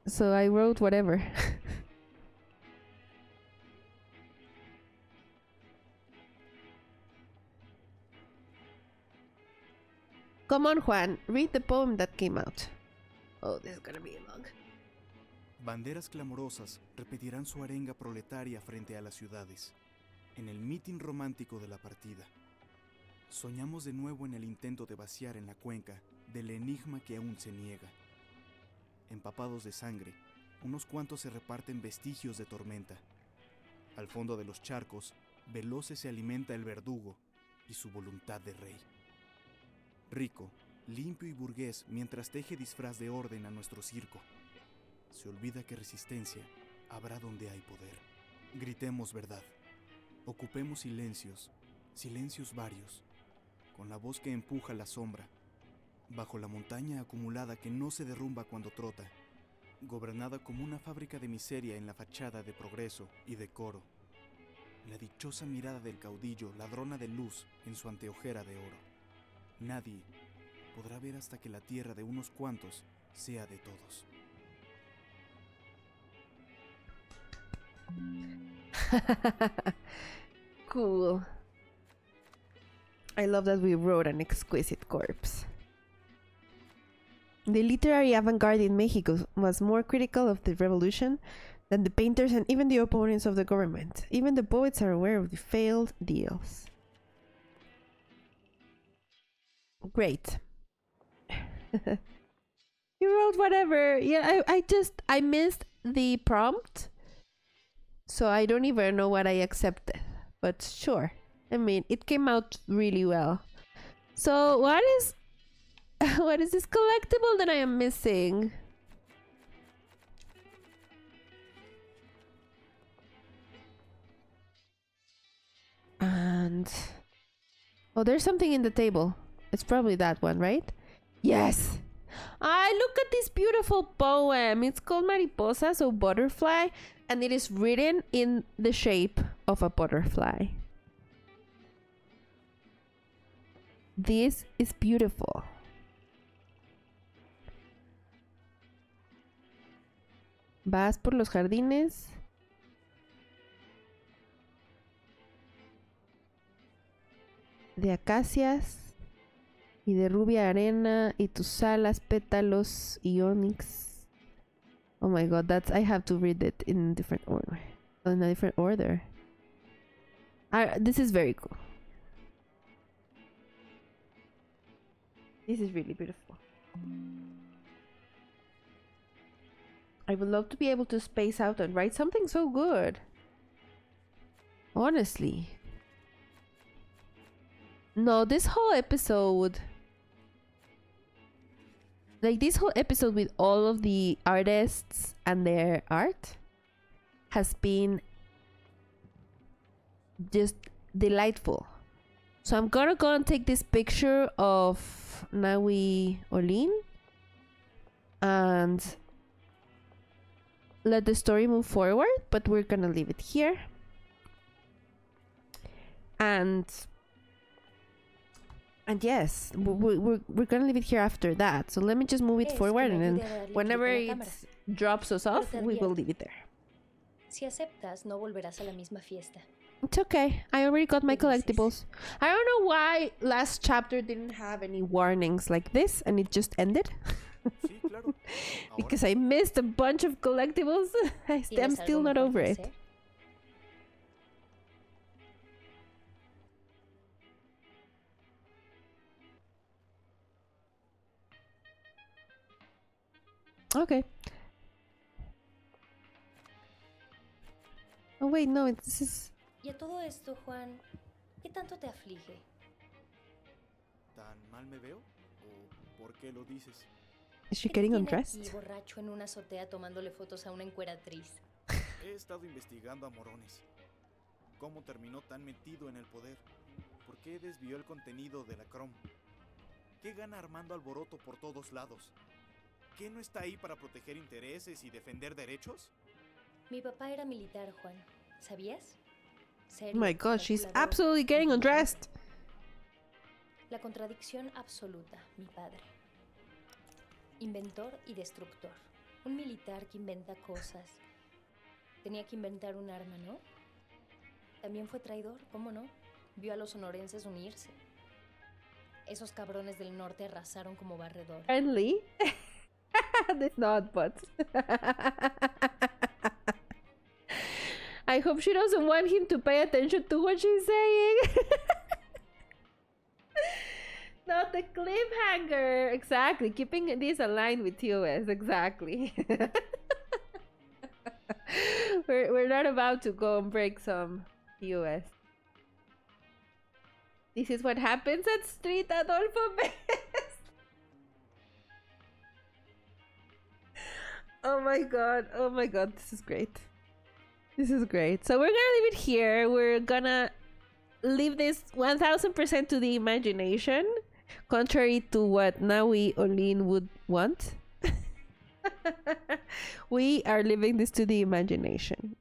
So I wrote whatever. Come on, Juan. Read the poem that came out. Oh, this is gonna be long. Banderas clamorosas repetirán su arenga proletaria frente a las ciudades, en el mitin romántico de la partida. Soñamos de nuevo en el intento de vaciar en la cuenca del enigma que aún se niega. Empapados de sangre, unos cuantos se reparten vestigios de tormenta. Al fondo de los charcos, veloces se alimenta el verdugo y su voluntad de rey. Rico, limpio y burgués mientras teje disfraz de orden a nuestro circo. Se olvida que resistencia habrá donde hay poder. Gritemos verdad. Ocupemos silencios, silencios varios, con la voz que empuja la sombra, bajo la montaña acumulada que no se derrumba cuando trota, gobernada como una fábrica de miseria en la fachada de progreso y decoro. La dichosa mirada del caudillo ladrona de luz en su anteojera de oro. Nadie podrá ver hasta que la tierra de unos cuantos sea de todos. Cool. I love that we wrote an exquisite corpse. The literary avant-garde in Mexico was more critical of the revolution than the painters and even the opponents of the government. Even the poets are aware of the failed deals. Great. You wrote whatever. Yeah, I missed the prompt. So I don't even know what I accepted. But sure. I mean, it came out really well. So what is this collectible that I am missing? And oh, there's something in the table. It's probably that one, right? Yes. Look at this beautiful poem. It's called Mariposa, so butterfly, and it is written in the shape of a butterfly. This is beautiful. Vas por los jardines. De acacias y de rubia arena y tus alas, pétalos y onyx. Oh my god, I have to read it in a different order. This is very cool. This is really beautiful. I would love to be able to space out and write something so good. Honestly. No, this whole episode... Like, this whole episode with all of the artists and their art has been just delightful. So I'm gonna go and take this picture of Nawi Olin and let the story move forward, but we're gonna leave it here. And yes, we're gonna leave it here after that. So let me just move it forward, and then whenever it drops us off, we will leave it there. Si aceptas, no volverás a la misma fiesta. It's okay. I already got my collectibles. I don't know why last chapter didn't have any warnings like this, and it just ended. Because I missed a bunch of collectibles. I'm still not over it. Okay. Oh wait, no, this is... Y a todo esto, Juan, ¿qué tanto te aflige? ¿Tan mal me veo? ¿O por qué lo dices? Is she getting undressed? Aquí borracho en una azotea tomándole fotos a una encueratriz. He estado investigando a Morones. ¿Cómo terminó tan metido en el poder? ¿Por qué desvió el contenido de la Chrome? ¿Qué gana armando alboroto por todos lados? ¿Qué no está ahí para proteger intereses y defender derechos? Mi papá era militar, Juan. ¿Sabías? Oh Serio, my god, she's calculador, absolutely getting undressed. La contradicción absoluta, mi padre. Inventor y destructor. Un militar que inventa cosas. Tenía que inventar un arma, ¿no? También fue traidor, ¿cómo no? Vio a los sonorenses unirse. Esos cabrones del norte arrasaron como barredor. Friendly. This not but. I hope she doesn't want him to pay attention to what she's saying. Not the cliffhanger. Exactly. Keeping this aligned with TOS. Exactly. we're not about to go and break some TOS. This is what happens at Street Adolfo Best. Oh my god. Oh my god. This is great. This is great. So we're gonna leave it here. We're gonna leave this 1000% to the imagination, contrary to what Nawi Olin would want. We are leaving this to the imagination.